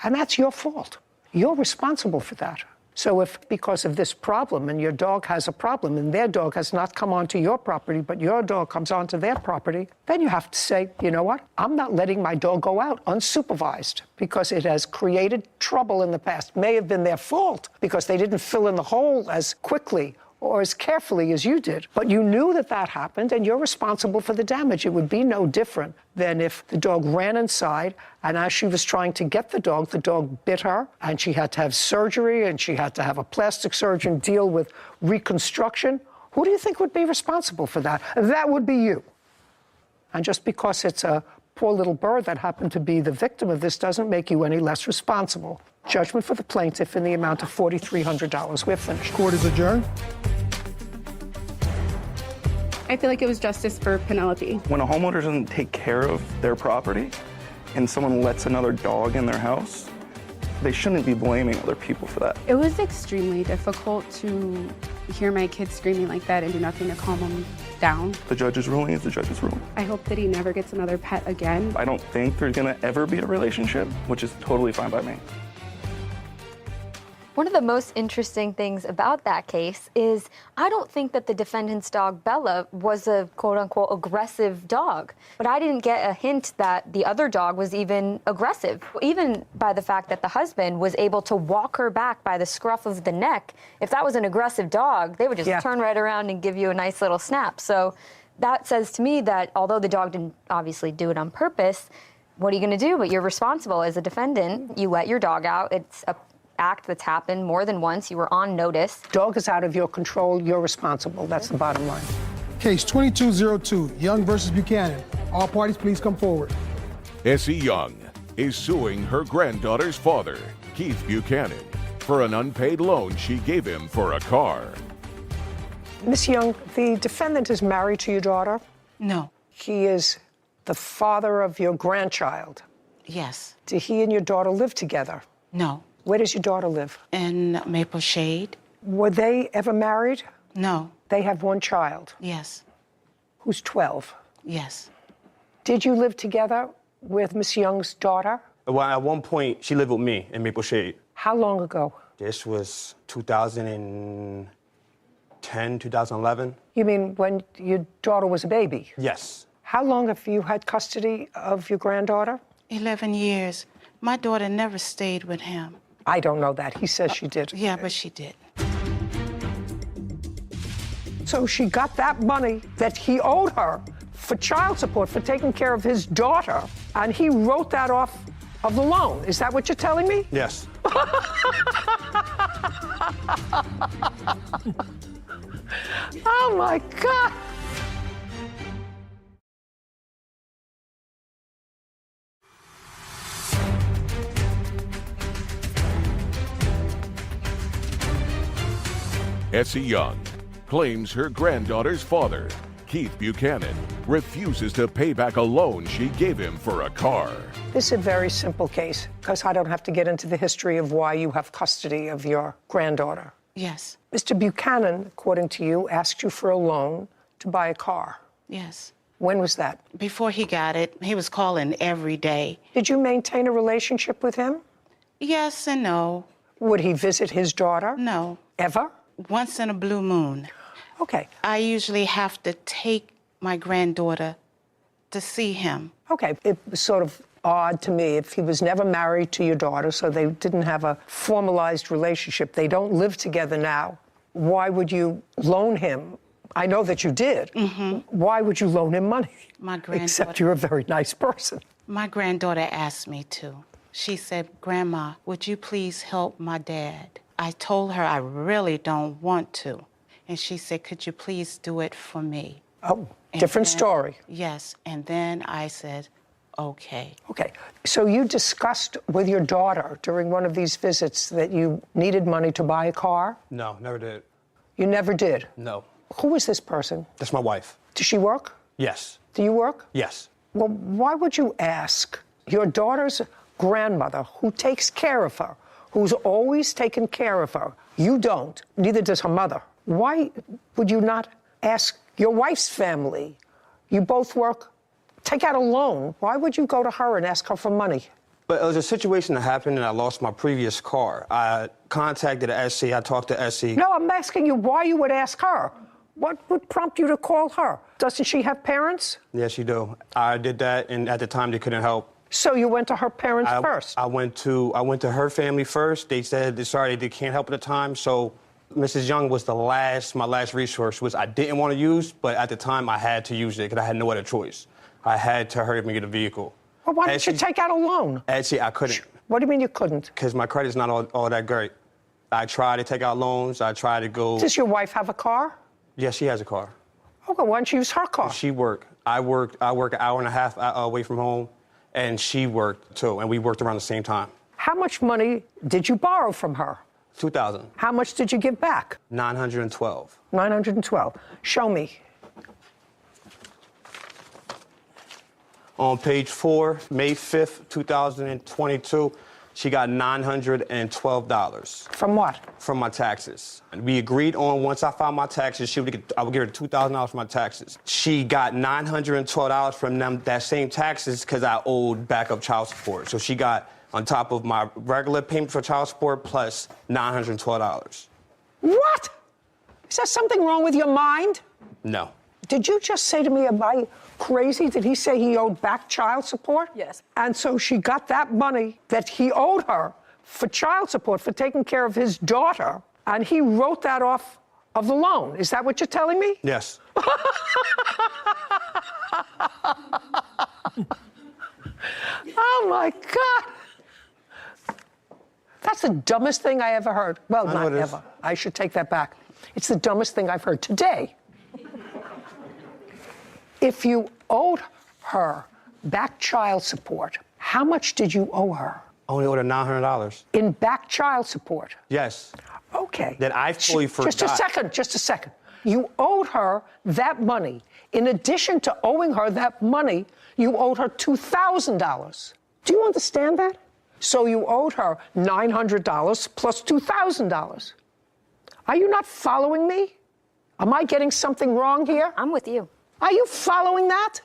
And that's your fault. You're responsible for that. So if, because of this problem, and your dog has a problem, and their dog has not come onto your property, but your dog comes onto their property, then you have to say, you know what? I'm not letting my dog go out unsupervised because it has created trouble in the past. May have been their fault because they didn't fill in the hole as quickly or as carefully as you did. But you knew that that happened, and you're responsible for the damage. It would be no different than if the dog ran inside, and as she was trying to get the dog bit her, and she had to have surgery, and she had to have a plastic surgeon deal with reconstruction. Who do you think would be responsible for that? That would be you. And just because it's a poor little bird that happened to be the victim of this doesn't make you any less responsible. Judgment for the plaintiff in the amount of $4,300. We're finished. Court is adjourned. I feel like it was justice for Penelope. When a homeowner doesn't take care of their property and someone lets another dog in their house, they shouldn't be blaming other people for that. It was extremely difficult to hear my kids screaming like that and do nothing to calm them down. The judge's ruling is the judge's ruling. I hope that he never gets another pet again. I don't think there's gonna ever be a relationship, which is totally fine by me. One of the most interesting things about that case is I don't think that the defendant's dog, Bella, was a quote-unquote aggressive dog. But I didn't get a hint that the other dog was even aggressive. Even by the fact that the husband was able to walk her back by the scruff of the neck. If that was an aggressive dog, they would just turn right around and give you a nice little snap. So that says to me that although the dog didn't obviously do it on purpose, what are you going to do? But you're responsible as a defendant. You let your dog out. It's a act that's happened more than once. You were on notice. Dog is out of your control. You're responsible. That's the bottom line. Case 2202, Young versus Buchanan. All parties, please come forward. Essie Young is suing her granddaughter's father, Keith Buchanan, for an unpaid loan she gave him for a car. Miss Young, the defendant is married to your daughter? No. He is the father of your grandchild? Yes. Do he and your daughter live together? No. Where does your daughter live? In Maple Shade. Were they ever married? No. They have one child? Yes. Who's 12? Yes. Did you live together with Miss Young's daughter? Well, at one point, she lived with me in Maple Shade. How long ago? This was 2010, 2011. You mean when your daughter was a baby? Yes. How long have you had custody of your granddaughter? 11 years. My daughter never stayed with him. I don't know that. He says she did. Yeah, but she did. So she got that money that he owed her for child support, for taking care of his daughter, and he wrote that off of the loan. Is that what you're telling me? Yes. Oh, my God. Essie Young claims her granddaughter's father, Keith Buchanan, refuses to pay back a loan she gave him for a car. This is a very simple case, because I don't have to get into the history of why you have custody of your granddaughter. Yes. Mr. Buchanan, according to you, asked you for a loan to buy a car. Yes. When was that? Before he got it, he was calling every day. Did you maintain a relationship with him? Yes and no. Would he visit his daughter? No. Ever? Once in a blue moon. Okay. I usually have to take my granddaughter to see him. Okay. It was sort of odd to me if he was never married to your daughter, so they didn't have a formalized relationship. They don't live together now. Why would you loan him? I know that you did. Mm-hmm. Why would you loan him money? My granddaughter. Except you're a very nice person. My granddaughter asked me to. She said, "Grandma, would you please help my dad?" I told her I really don't want to. And she said, "Could you please do it for me?" Oh, different story. Yes, and then I said, okay. Okay, so you discussed with your daughter during one of these visits that you needed money to buy a car? No, never did. You never did? No. Who is this person? That's my wife. Does she work? Yes. Do you work? Yes. Well, why would you ask your daughter's grandmother, who takes care of her, who's always taken care of her? You don't, neither does her mother. Why would you not ask your wife's family? You both work, take out a loan. Why would you go to her and ask her for money? But it was a situation that happened and I lost my previous car. I contacted Essie, I talked to Essie. No, I'm asking you why you would ask her. What would prompt you to call her? Doesn't she have parents? Yes, she do. I did that, and at the time they couldn't help. So you went to her parents first? I went to her family first. They said they're sorry, they can't help at the time. So Mrs. Young was my last resource, which I didn't want to use, but at the time I had to use it because I had no other choice. I had to hurry up and get a vehicle. Well, why didn't you take out a loan? Actually, I couldn't. What do you mean you couldn't? Because my credit's not all that great. I tried to take out loans. I tried to go. Does your wife have a car? Yes, she has a car. Okay, why don't you use her car? She worked. I work an hour and a half away from home, and she worked too, and we worked around the same time. How much money did you borrow from her? $2,000. How much did you give back? $912. $912. Show me. On page 4, May 5th, 2022, she got $912. From what? From my taxes. And we agreed on once I filed my taxes, I would give her $2,000 for my taxes. She got $912 from them, that same taxes, because I owed backup child support. So she got on top of my regular payment for child support plus $912. What? Is there something wrong with your mind? No. Did you just say to me, am I crazy? Did he say he owed back child support? Yes. And so she got that money that he owed her for child support, for taking care of his daughter, and he wrote that off of the loan. Is that what you're telling me? Yes. Oh, my God. That's the dumbest thing I ever heard. Well, not ever. I should take that back. It's the dumbest thing I've heard today. If you owed her back child support, how much did you owe her? I only owed her $900. In back child support? Yes. Okay. That I fully forgot. Just a second. You owed her that money. In addition to owing her that money, you owed her $2,000. Do you understand that? So you owed her $900 plus $2,000. Are you not following me? Am I getting something wrong here? I'm with you. Are you following that?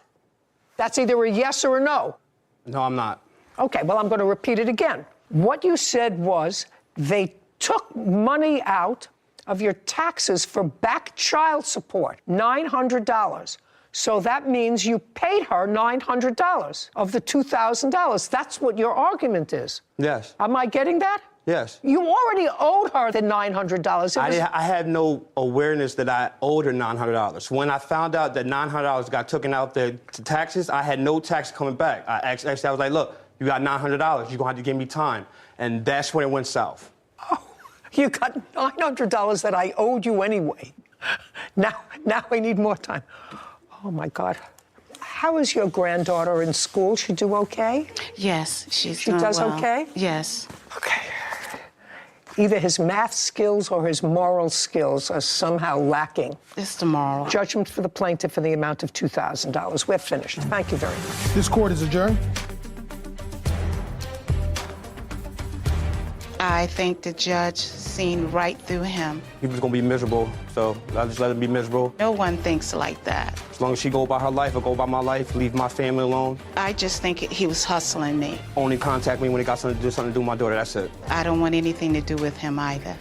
That's either a yes or a no. No, I'm not. Okay, well, I'm going to repeat it again. What you said was they took money out of your taxes for back child support, $900. So that means you paid her $900 of the $2,000. That's what your argument is. Yes. Am I getting that? Yes. You already owed her the $900. I had no awareness that I owed her $900. When I found out that $900 got taken out the taxes, I had no tax coming back. I was like, look, you got $900. You're going to have to give me time. And that's when it went south. Oh, you got $900 that I owed you anyway. Now I need more time. Oh, my God. How is your granddaughter in school? She do okay? Yes, she does well. Okay? Yes. Okay. Either his math skills or his moral skills are somehow lacking. It's the moral. Judgment for the plaintiff in the amount of $2,000. We're finished. Thank you very much. This court is adjourned. I think the judge seen right through him. He was going to be miserable, so I just let him be miserable. No one thinks like that. As long as she go about her life, I go about my life, leave my family alone. I just think he was hustling me. Only contact me when he got something to do with my daughter, that's it. I don't want anything to do with him either.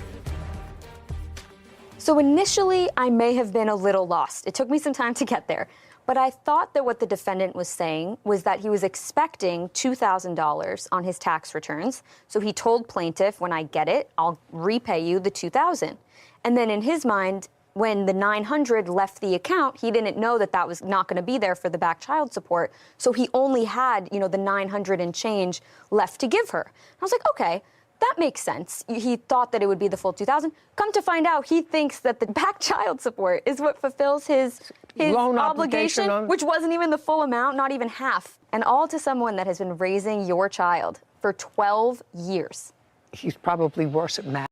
So initially, I may have been a little lost. It took me some time to get there. But I thought that what the defendant was saying was that he was expecting $2,000 on his tax returns. So he told plaintiff, when I get it, I'll repay you the $2,000. And then in his mind, when the $900 left the account, he didn't know that that was not going to be there for the back child support. So he only had, the $900 and change left to give her. I was like, okay, that makes sense. He thought that it would be the full $2,000. Come to find out, he thinks that the back child support is what fulfills his loan obligation, which wasn't even the full amount, not even half. And all to someone that has been raising your child for 12 years. He's probably worse at math.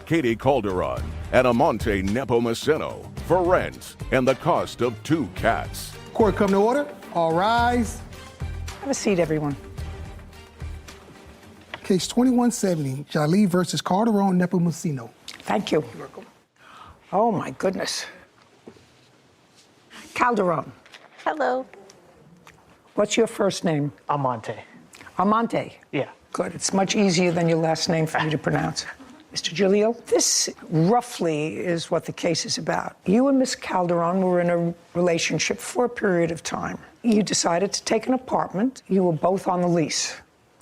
Katie Calderon and Amante Nepomuceno for rent and the cost of 2 cats. Court come to order. All rise. Have a seat, everyone. Case 2170, Judy versus Calderon Nepomuceno. Thank you. You're welcome. Oh, my goodness. Calderon. Hello. What's your first name? Amante. Amante. Yeah. Good. It's much easier than your last name for me to pronounce. Mr. Giglio, this roughly is what the case is about. You and Miss Calderon were in a relationship for a period of time. You decided to take an apartment. You were both on the lease.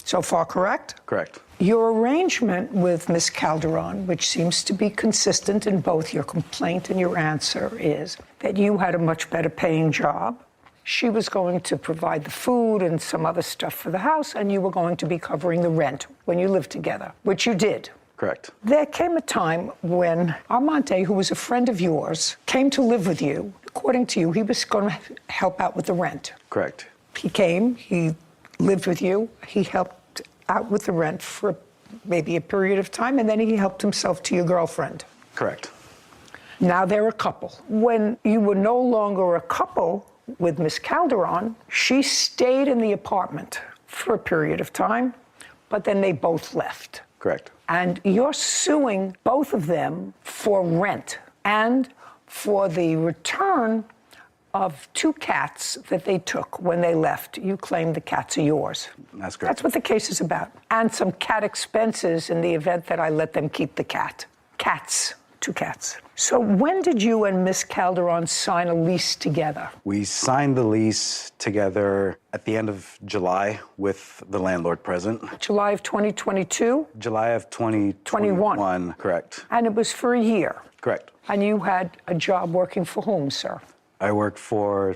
So far, correct? Correct. Your arrangement with Miss Calderon, which seems to be consistent in both your complaint and your answer, is that you had a much better paying job. She was going to provide the food and some other stuff for the house, and you were going to be covering the rent when you lived together, which you did. Correct. There came a time when Amante, who was a friend of yours, came to live with you. According to you, he was going to help out with the rent. Correct. He came, he lived with you, he helped out with the rent for maybe a period of time, and then he helped himself to your girlfriend. Correct. Now they're a couple. When you were no longer a couple with Miss Calderon, she stayed in the apartment for a period of time, but then they both left. Correct. And you're suing both of them for rent and for the return of 2 cats that they took when they left. You claim the cats are yours. That's correct. That's what the case is about. And some cat expenses in the event that I let them keep the cat. Cats. 2 cats. So when did you and Miss Calderon sign a lease together? We signed the lease together at the end of July with the landlord present. July of 2022? July of 2021. Correct. And it was for a year? Correct. And you had a job working for whom, sir? I worked for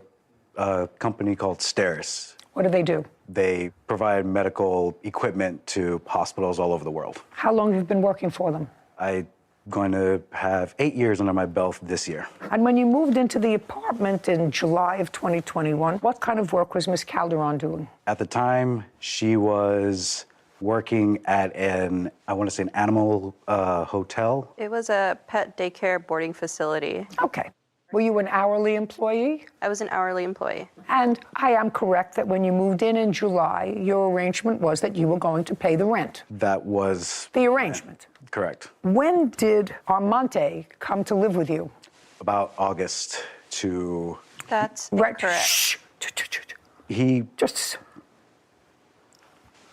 a company called Steris. What do they do? They provide medical equipment to hospitals all over the world. How long have you been working for them? I'm going to have 8 years under my belt this year. And when you moved into the apartment in July of 2021, what kind of work was Miss Calderon doing? At the time, she was working at an animal hotel. It was a pet daycare boarding facility. Okay. Were you an hourly employee? I was an hourly employee. And I am correct that when you moved in July, your arrangement was that you were going to pay the rent. That was the arrangement. Correct. When did Armante come to live with you? About August to... That's right. correct. Shh.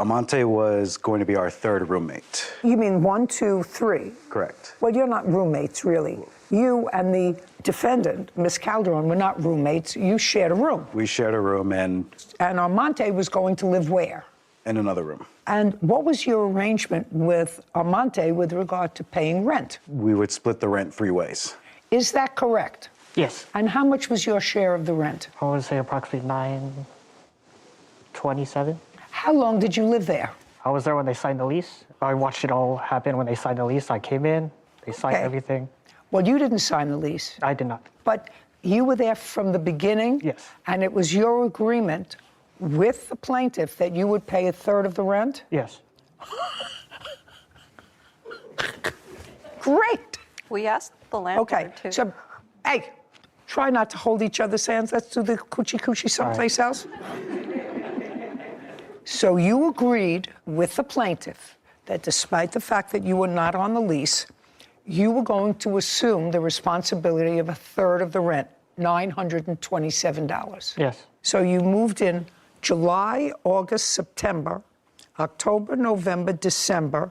Amante was going to be our third roommate. You mean 1, 2, 3? Correct. Well, you're not roommates, really. You and the defendant, Miss Calderon, were not roommates. You shared a room. We shared a room and Amante was going to live where? in another room. And what was your arrangement with Amante with regard to paying rent? We would split the rent 3 ways. Is that correct? Yes. And how much was your share of the rent? I would say approximately $927. How long did you live there? I was there when they signed the lease. I watched it all happen when they signed the lease. I came in, they signed everything. Well, you didn't sign the lease. I did not. But you were there from the beginning? Yes. And it was your agreement with the plaintiff that you would pay 1/3 of the rent? Yes. Great. We asked the landlord Okay, to. so, hey, try not to hold each other's hands. Let's do the coochie someplace else. So you agreed with the plaintiff that despite the fact that you were not on the lease, you were going to assume the responsibility of 1/3 of the rent, $927. Yes. So you moved in July, August, September, October, November, December,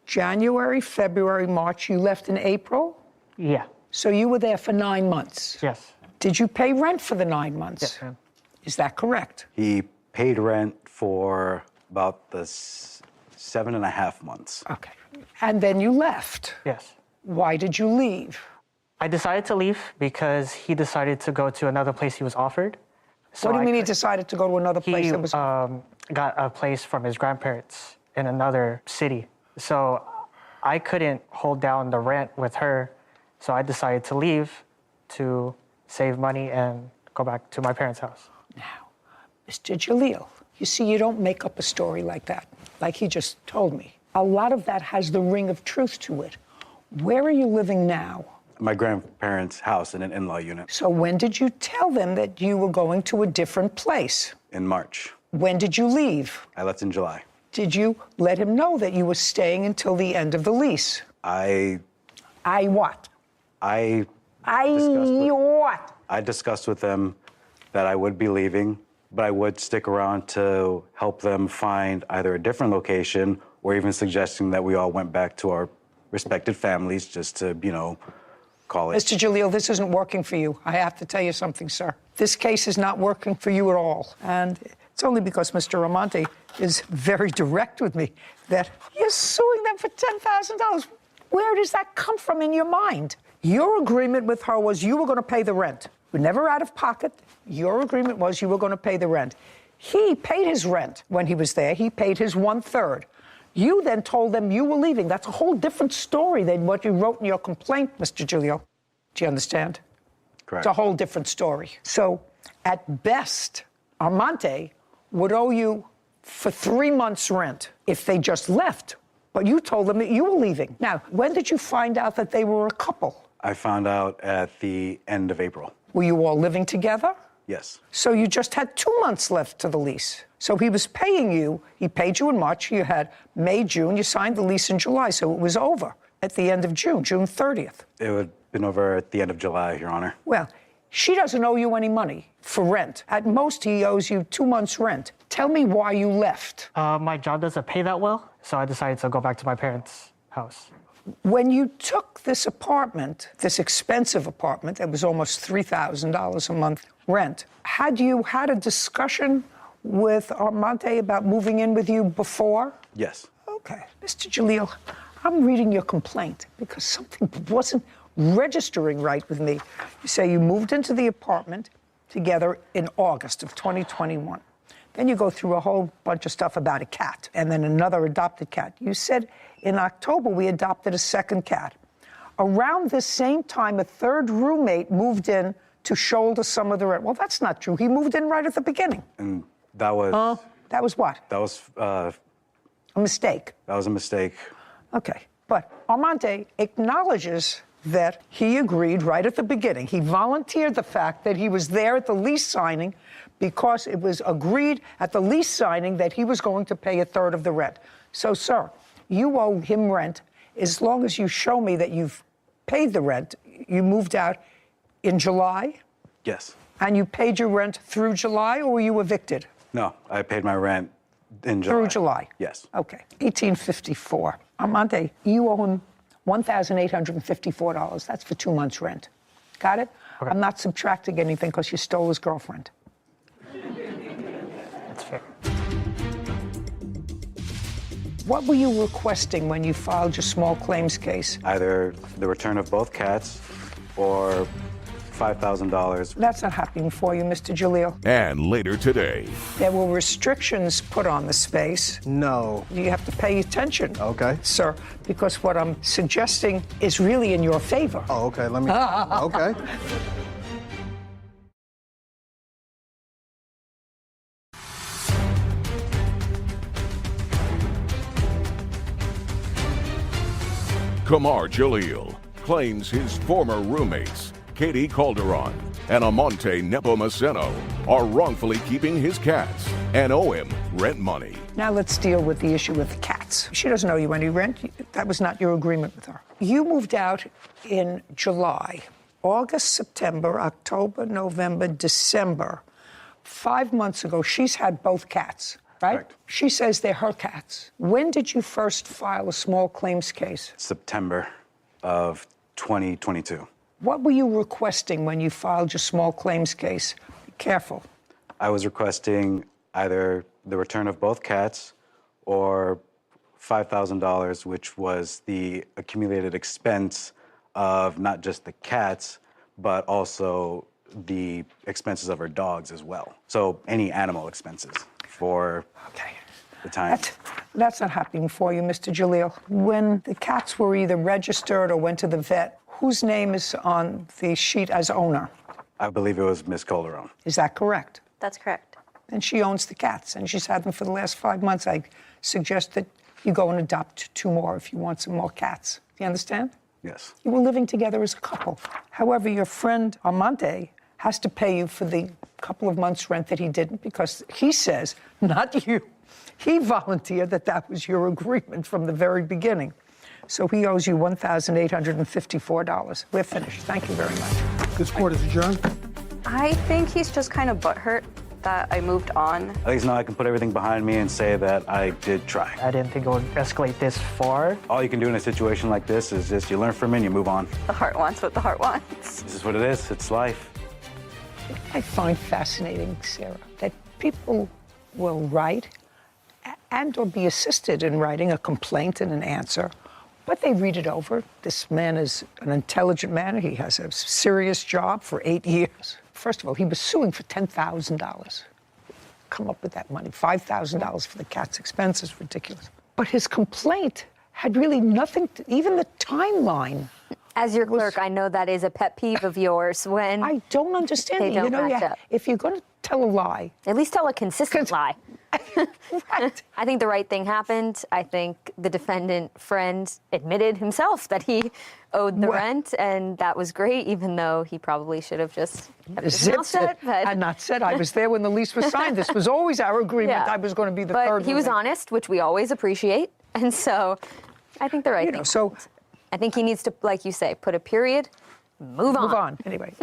January, February, March. You left in April? Yeah. So you were there for 9 months? Yes. Did you pay rent for the 9 months? Yes, ma'am. Is that correct? He paid rent for about the 7.5 months. Okay. And then you left? Yes. Why did you leave? I decided to leave because he decided to go to another place he was offered. So what do you mean he decided to go to another place? He got a place from his grandparents in another city. So I couldn't hold down the rent with her. So I decided to leave to save money and go back to my parents' house. Now, Mr. Jalil, you see, you don't make up a story like that, like he just told me. A lot of that has the ring of truth to it. Where are you living now? My grandparents' house in an in-law unit. So when did you tell them that you were going to a different place? In March. When did you leave? I left in July. Did you let him know that you were staying until the end of the lease? I what? I discussed with them that I would be leaving, but I would stick around to help them find either a different location or even suggesting that we all went back to our respected families just to, call it. Mr. Jalil, this isn't working for you. I have to tell you something, sir. This case is not working for you at all. And it's only because Mr. Amante is very direct with me that you're suing them for $10,000. Where does that come from in your mind? Your agreement with her was you were going to pay the rent. You were never out of pocket. Your agreement was you were going to pay the rent. He paid his rent when he was there. He paid his 1/3. You then told them you were leaving. That's a whole different story than what you wrote in your complaint, Mr. Giulio. Do you understand? Correct. It's a whole different story. So, at best, Armante would owe you for 3 months' rent if they just left. But you told them that you were leaving. Now, when did you find out that they were a couple? I found out at the end of April. Were you all living together? Yes. So you just had 2 months left to the lease. So he was paying you, he paid you in March, you had May, June, you signed the lease in July, so it was over at the end of June, June 30th. It would have been over at the end of July, Your Honor. Well, she doesn't owe you any money for rent. At most, he owes you 2 months' rent. Tell me why you left. My job doesn't pay that well, so I decided to go back to my parents' house. When you took this apartment, this expensive apartment that was almost $3,000 a month rent, had you had a discussion with Armante about moving in with you before? Yes. Okay. Mr. Jalil, I'm reading your complaint because something wasn't registering right with me. You say you moved into the apartment together in August of 2021. Then you go through a whole bunch of stuff about a cat and then another adopted cat. You said in October we adopted a second cat. Around this same time, a third roommate moved in to shoulder some of the rent. Well, that's not true. He moved in right at the beginning. And that was... That was what? That was... a mistake. That was a mistake. Okay. But Armante acknowledges that he agreed right at the beginning. He volunteered the fact that he was there at the lease signing because it was agreed at the lease signing that he was going to pay 1/3 of the rent. So, sir, you owe him rent as long as you show me that you've paid the rent. You moved out in July? Yes. And you paid your rent through July, or were you evicted? No, I paid my rent in July. Through July? Yes. Okay. $1,854. Armante, you owe him $1,854. That's for 2 months' rent. Got it? Okay. I'm not subtracting anything because you stole his girlfriend. That's fair. What were you requesting when you filed your small claims case? Either the return of both cats or $5,000. That's not happening for you, Mr. Jalil. And later today, There were restrictions put on the space. No. You have to pay attention. Okay. Sir, because what I'm suggesting is really in your favor. Oh, okay. Let me. Okay. Kamar Jalil claims his former roommates, Katie Calderon and Amante Nepomuceno, are wrongfully keeping his cats and owe him rent money. Now let's deal with the issue with the cats. She doesn't owe you any rent. That was not your agreement with her. You moved out in July. August, September, October, November, December. 5 months ago, she's had both cats, right? Correct. She says they're her cats. When did you first file a small claims case? September of 2022. What were you requesting when you filed your small claims case? Be careful. I was requesting either the return of both cats or $5,000, which was the accumulated expense of not just the cats, but also the expenses of her dogs as well. So any animal expenses for the time. That's not happening for you, Mr. Jalil. When the cats were either registered or went to the vet, whose name is on the sheet as owner? I believe it was Miss Calderon. Is that correct? That's correct. And she owns the cats, and she's had them for the last 5 months. I suggest that you go and adopt 2 more if you want some more cats. Do you understand? Yes. You were living together as a couple. However, your friend Amante has to pay you for the couple of months' rent that he didn't, because he says, not you, he volunteered that was your agreement from the very beginning. So he owes you $1,854. We're finished. Thank you very much. This court is adjourned. I think he's just kind of butthurt that I moved on. At least now I can put everything behind me and say that I did try. I didn't think it would escalate this far. All you can do in a situation like this is just you learn from it and you move on. The heart wants what the heart wants. This is what it is. It's life. I find fascinating, Sarah, that people will write and or be assisted in writing a complaint and an answer, but they read it over. This man is an intelligent man. He has a serious job for 8 years. First of all, he was suing for $10,000. Come up with that money. $5,000 for the cat's expenses, ridiculous. But his complaint had really nothing to, even the timeline. As your clerk, I know that is a pet peeve of yours when I don't understand they it. don't You know, match up. if you're going to tell a lie, at least tell a consistent lie. Right. I think the right thing happened. I think the defendant friend admitted himself that he owed the rent, and that was great, even though he probably should have just kept his mouth shut. And not said, I was there when the lease was signed. This was always our agreement. Yeah. I was going to be the but third he was roommate. honest, which we always appreciate, and so I think the right thing. So I think he needs to, like you say, put a period, move on. Move on. Anyway,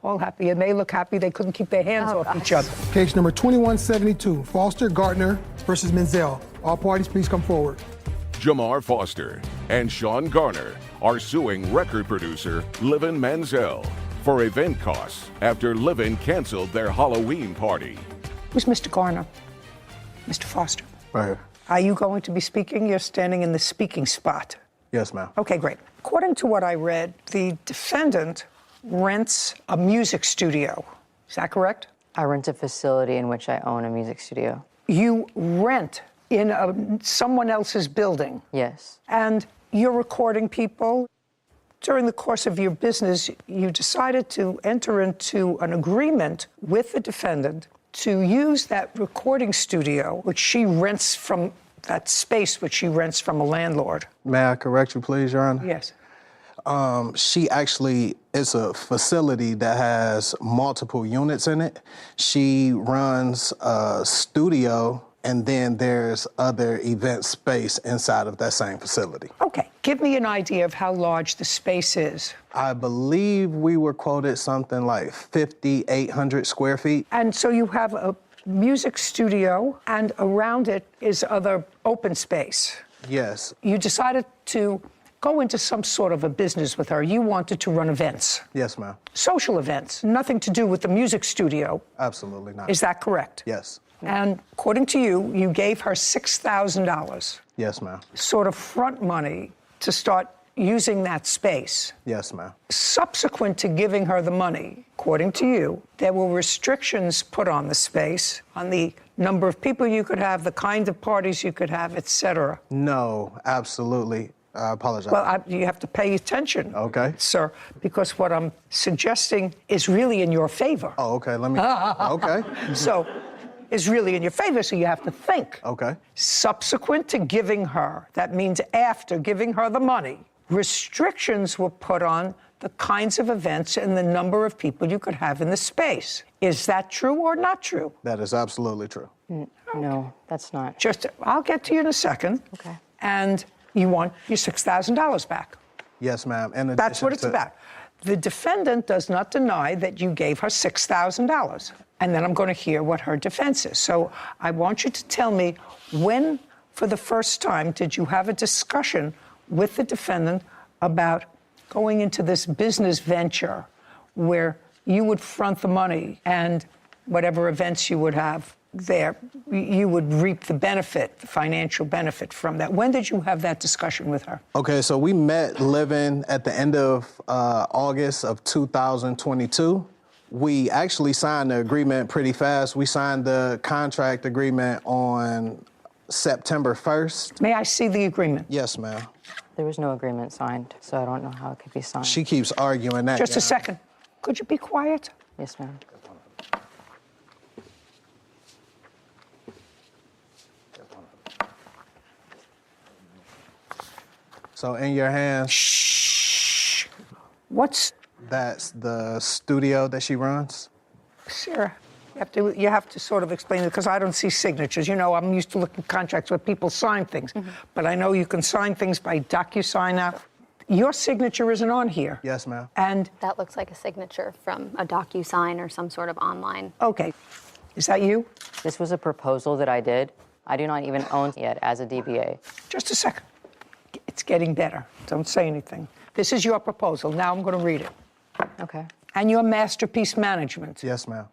all happy, and they look happy. They couldn't keep their hands off each other. Case number 2172, Foster Gardner versus Menzel. All parties, please come forward. Jamar Foster and Sean Garner are suing record producer Livin Menzel for event costs after Livin canceled their Halloween party. Who's Mr. Garner? Mr. Foster. Right here. Are you going to be speaking? You're standing in the speaking spot. Yes, ma'am. Okay, great. According to what I read, the defendant rents a music studio. Is that correct? I rent a facility in which I own a music studio. You rent in someone else's building. Yes. And you're recording people. During the course of your business, you decided to enter into an agreement with the defendant to use that recording studio, which she rents from that space, which she rents from a landlord. May I correct you, please, Your Honor? Yes. She actually is a facility that has multiple units in it. She runs a studio, and then there's other event space inside of that same facility. Okay, Give me an idea of how large the space is. I believe we were quoted something like 5,800 square feet. And so you have a music studio, and around it is other open space. Yes. You decided to go into some sort of a business with her. You wanted to run events. Yes, ma'am. Social events, nothing to do with the music studio. Absolutely not. Is that correct? Yes. And according to you, you gave her $6,000. Yes, ma'am. Sort of front money to start using that space. Yes, ma'am. Subsequent to giving her the money, according to you, there were restrictions put on the space, on the number of people you could have, the kind of parties you could have, etc. No, absolutely. I apologize. Well, you have to pay attention, okay, sir, because what I'm suggesting is really in your favor. Oh, okay. Let me. Okay. So, is really in your favor, so you have to think. Okay. Subsequent to giving her, that means after giving her the money, restrictions were put on the kinds of events and the number of people you could have in the space. Is that true or not true? That is absolutely true. No, that's not. I'll get to you in a second. Okay. And you want your $6,000 back. Yes, ma'am. And that's what it's about. The defendant does not deny that you gave her $6,000. And then I'm going to hear what her defense is. So I want you to tell me when, for the first time, did you have a discussion with the defendant about going into this business venture where you would front the money and whatever events you would have there, you would reap the benefit, the financial benefit from that. When did you have that discussion with her? Okay, so we met living at the end of August of 2022. We actually signed the agreement pretty fast. We signed the contract agreement on September 1st. May I see the agreement? Yes, ma'am. There was no agreement signed, so I don't know how it could be signed. She keeps arguing that. Just a second. Could you be quiet? Yes, ma'am. So in your hands. Shh. What's? That's the studio that she runs. Sarah, you have to sort of explain it because I don't see signatures. You know, I'm used to looking at contracts where people sign things, but I know you can sign things by DocuSign now. Your signature isn't on here. Yes, ma'am. And that looks like a signature from a DocuSign or some sort of online. Okay. Is that you? This was a proposal that I did. I do not even own it yet as a DBA. Just a second. It's getting better. Don't say anything. This is your proposal. Now I'm going to read it. Okay. And your masterpiece management. Yes, ma'am.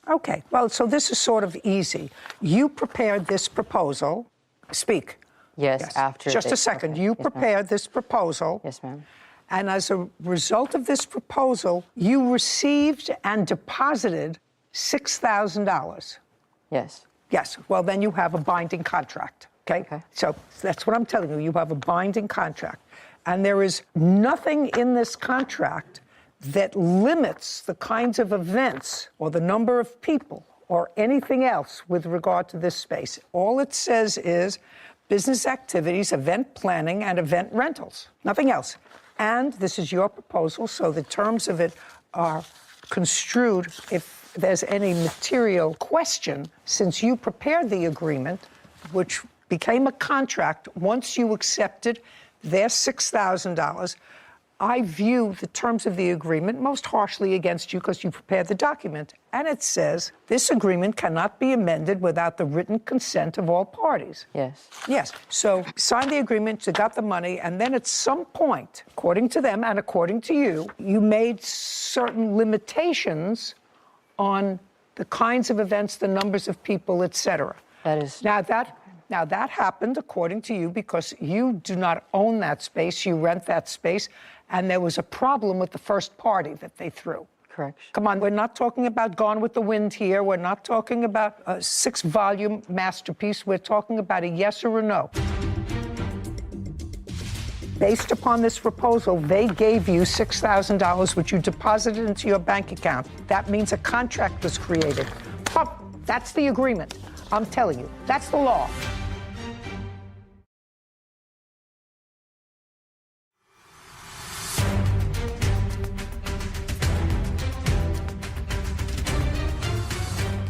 Okay. Well, so this is sort of easy. You prepared this proposal. Speak. Yes, after. Just a second. You prepared this proposal. Yes, ma'am. And as a result of this proposal, you received and deposited $6,000. Yes. Yes. Well, then you have a binding contract. Okay? So that's what I'm telling you. You have a binding contract. And there is nothing in this contract that limits the kinds of events or the number of people or anything else with regard to this space. All it says is business activities, event planning, and event rentals. Nothing else. And this is your proposal, so the terms of it are construed if there's any material question, since you prepared the agreement, which became a contract once you accepted their $6,000. I view the terms of the agreement most harshly against you because you prepared the document. And it says this agreement cannot be amended without the written consent of all parties. Yes. Yes. So signed the agreement, you got the money, and then at some point, according to them and according to you, you made certain limitations on the kinds of events, the numbers of people, etc. That is. Now, that happened, according to you, because you do not own that space, you rent that space, and there was a problem with the first party that they threw. Correct. Come on, we're not talking about Gone with the Wind here. We're not talking about a 6-volume masterpiece. We're talking about a yes or a no. Based upon this proposal, they gave you $6,000, which you deposited into your bank account. That means a contract was created. That's the agreement. I'm telling you, that's the law.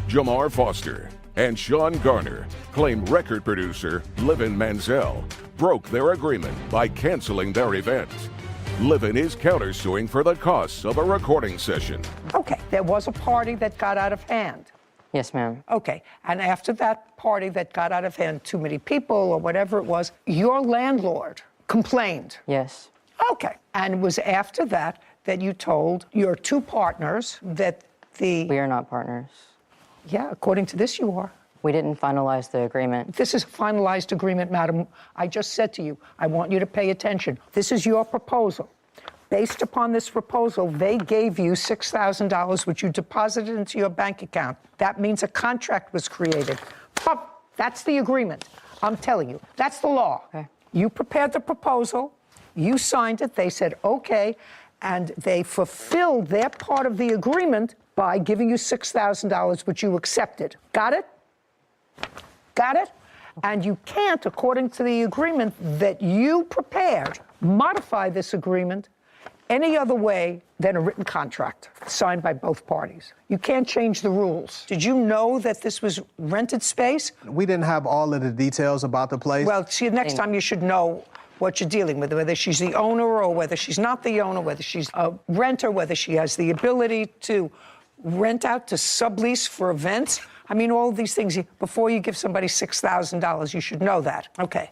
Jamar Foster, and Sean Garner claim record producer Livin Manziel broke their agreement by canceling their event. Livin is countersuing for the costs of a recording session. Okay, there was a party that got out of hand. Yes, ma'am. Okay, and after that party that got out of hand, too many people or whatever it was, your landlord complained. Yes. Okay, and it was after that that you told your two partners that We are not partners. Yeah, according to this, you are. We didn't finalize the agreement. This is a finalized agreement, madam. I just said to you, I want you to pay attention. This is your proposal. Based upon this proposal, they gave you $6,000, which you deposited into your bank account. That means a contract was created. That's the agreement. I'm telling you, that's the law. Okay. You prepared the proposal, you signed it, they said, okay, and they fulfilled their part of the agreement by giving you $6,000, which you accepted. Got it? Got it? And you can't, according to the agreement that you prepared, modify this agreement any other way than a written contract signed by both parties. You can't change the rules. Did you know that this was rented space? We didn't have all of the details about the place. Well, see, next time you should know what you're dealing with, whether she's the owner or whether she's not the owner, whether she's a renter, whether she has the ability to rent out to sublease for events. I mean, all of these things, before you give somebody $6,000, you should know that. Okay.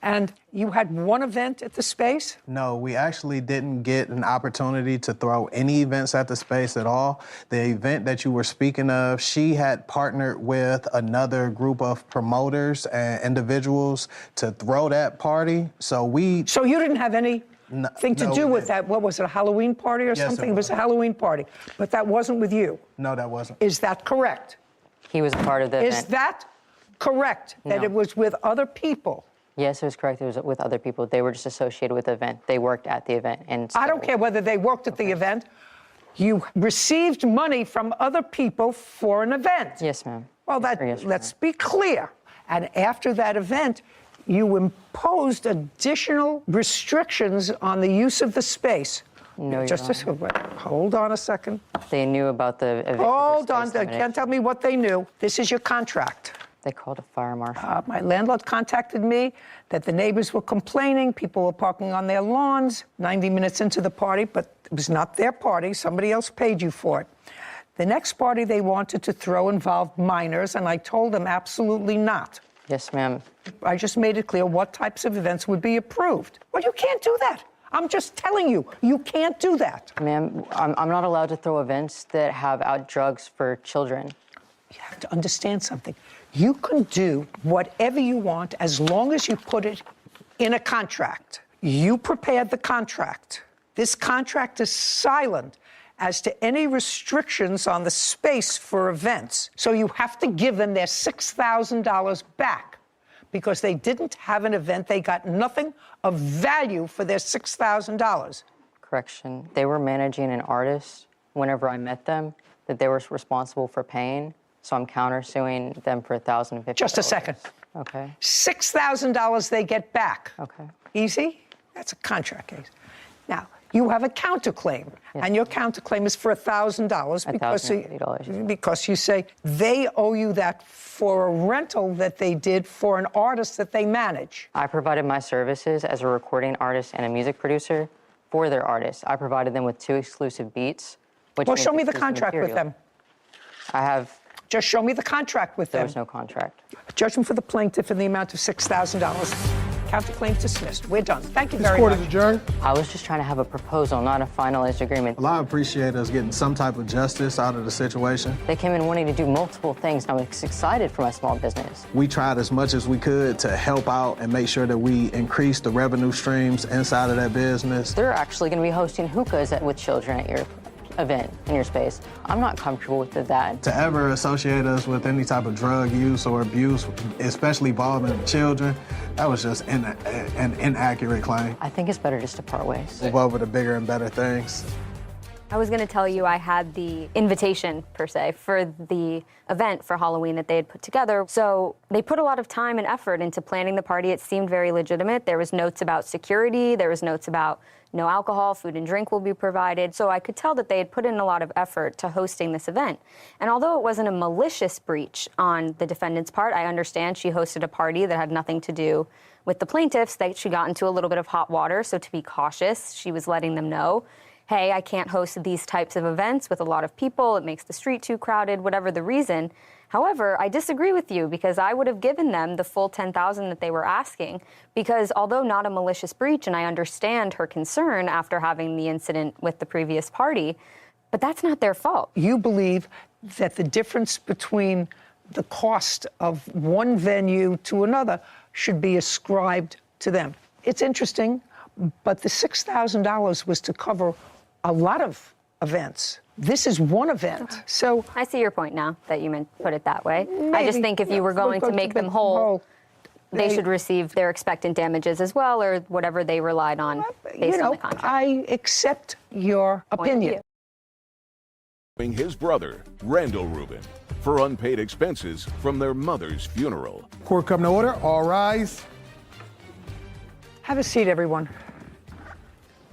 And you had one event at the space? No, we actually didn't get an opportunity to throw any events at the space at all. The event that you were speaking of, she had partnered with another group of promoters and individuals to throw that party. So you didn't have anything to do with that? What was it, a Halloween party or something? It was a Halloween party, but that wasn't with you? No, that wasn't. Is that correct? He was a part of the event. Is that correct, that No. it was with other people? Yes, it was correct. It was with other people. They were just associated with the event. They worked at the event. And I don't care whether they worked at the event. You received money from other people for an event. Yes, ma'am. Well, let's be clear. And after that event, you imposed additional restrictions on the use of the space. No, hold on a second. They knew about the event. Hold on. You can't tell me what they knew. This is your contract. They called a fire marshal. My landlord contacted me that the neighbors were complaining. People were parking on their lawns 90 minutes into the party, but it was not their party. Somebody else paid you for it. The next party they wanted to throw involved minors, and I told them absolutely not. Yes, ma'am. I just made it clear what types of events would be approved. Well, you can't do that. I'm just telling you, you can't do that. Ma'am, I'm not allowed to throw events that have out drugs for children. You have to understand something. You can do whatever you want as long as you put it in a contract. You prepared the contract. This contract is silent as to any restrictions on the space for events. So you have to give them their $6,000 back because they didn't have an event. They got nothing of value for their $6,000. Correction. They were managing an artist whenever I met them that they were responsible for paying. So I'm countersuing them for $1,050. Just a second. Okay. $6,000 they get back. Okay. Easy? That's a contract case. Now, you have a counterclaim, and your counterclaim is for $1,000 because you say they owe you that for a rental that they did for an artist that they manage. I provided my services as a recording artist and a music producer for their artists. I provided them with 2 exclusive beats. Well, show me the contract with them. I have. Just show me the contract with them. There was no contract. Judgment for the plaintiff in the amount of $6,000. Counterclaim dismissed. We're done. Thank you very Court much. is adjourned. I was just trying to have a proposal, not a finalized agreement. Well, I appreciate us getting some type of justice out of the situation. They came in wanting to do multiple things, and I was excited for my small business. We tried as much as we could to help out and make sure that we increase the revenue streams inside of that business. They're actually going to be hosting hookahs with children at your event in your space. I'm not comfortable with that. To ever associate us with any type of drug use or abuse, especially involving children, that was just an inaccurate claim. I think it's better just to part ways. Move over to bigger and better things. I was going to tell you I had the invitation, per se, for the event for Halloween that they had put together. So they put a lot of time and effort into planning the party. It seemed very legitimate. There was notes about security. There was notes about no alcohol, food and drink will be provided. So I could tell that they had put in a lot of effort to hosting this event. And although it wasn't a malicious breach on the defendant's part, I understand she hosted a party that had nothing to do with the plaintiffs, that she got into a little bit of hot water. So to be cautious, she was letting them know, hey, I can't host these types of events with a lot of people. It makes the street too crowded, whatever the reason. However, I disagree with you because I would have given them the full $10,000 that they were asking, because although not a malicious breach, and I understand her concern after having the incident with the previous party, but that's not their fault. You believe that the difference between the cost of one venue to another should be ascribed to them. It's interesting, but the $6,000 was to cover a lot of events. This is one event. So I see your point now that you put it that way. Maybe. I just think if you were going to make them whole, they should receive their expectant damages as well, or whatever they relied on based on the contract. I accept your opinion. His brother, Randall Rubin, for unpaid expenses from their mother's funeral. Court come to order. All rise. Have a seat, everyone.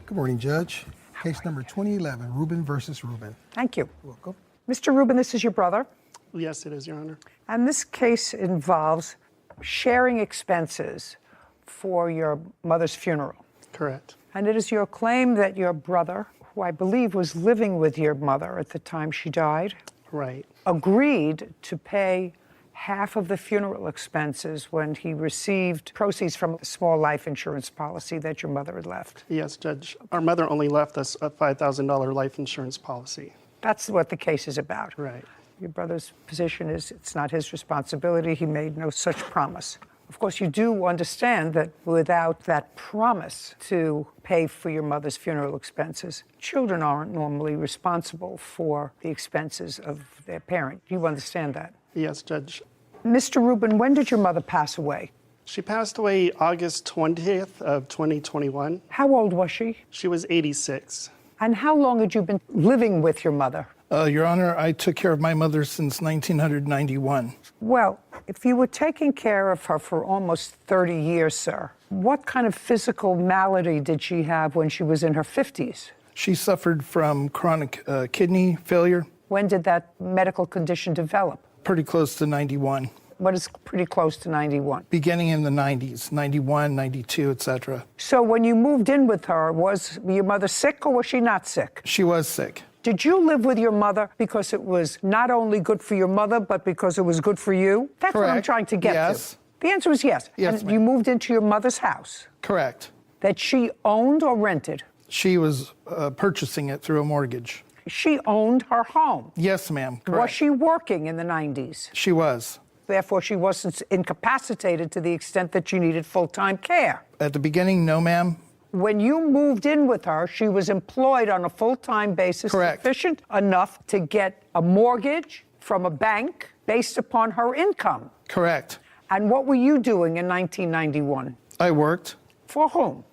Good morning, Judge. Case number 2011, Rubin versus Rubin. Thank you. Welcome. Mr. Rubin, this is your brother. Yes, it is, Your Honor. And this case involves sharing expenses for your mother's funeral. Correct. And it is your claim that your brother, who I believe was living with your mother at the time she died, right, agreed to pay half of the funeral expenses when he received proceeds from a small life insurance policy that your mother had left. Yes, Judge. Our mother only left us a $5,000 life insurance policy. That's what the case is about. Right. Your brother's position is it's not his responsibility. He made no such promise. Of course, you do understand that without that promise to pay for your mother's funeral expenses, children aren't normally responsible for the expenses of their parent. You understand that? Yes, Judge. Mr. Rubin, when did your mother pass away? She passed away August 20th of 2021. How old was she? She was 86. And how long had you been living with your mother? Your Honor, I took care of my mother since 1991. Well, if you were taking care of her for almost 30 years, sir, what kind of physical malady did she have when she was in her 50s? She suffered from chronic kidney failure. When did that medical condition develop? Pretty close to 91. What is pretty close to 91? Beginning in the 90s, 91, 92, etc. So when you moved in with her, was your mother sick or was she not sick? She was sick. Did you live with your mother because it was not only good for your mother, but because it was good for you? That's Correct. what I'm trying to get to. The answer is yes. Yes, and you moved into your mother's house? Correct. That she owned or rented? She was purchasing it through a mortgage. She owned her home? Yes, ma'am. Correct. Was she working in the 90s? She was. Therefore, she wasn't incapacitated to the extent that she needed full-time care. At the beginning, no, ma'am. When you moved in with her, she was employed on a full-time basis, correct, sufficient enough to get a mortgage from a bank based upon her income. Correct. And what were you doing in 1991? I worked. For whom?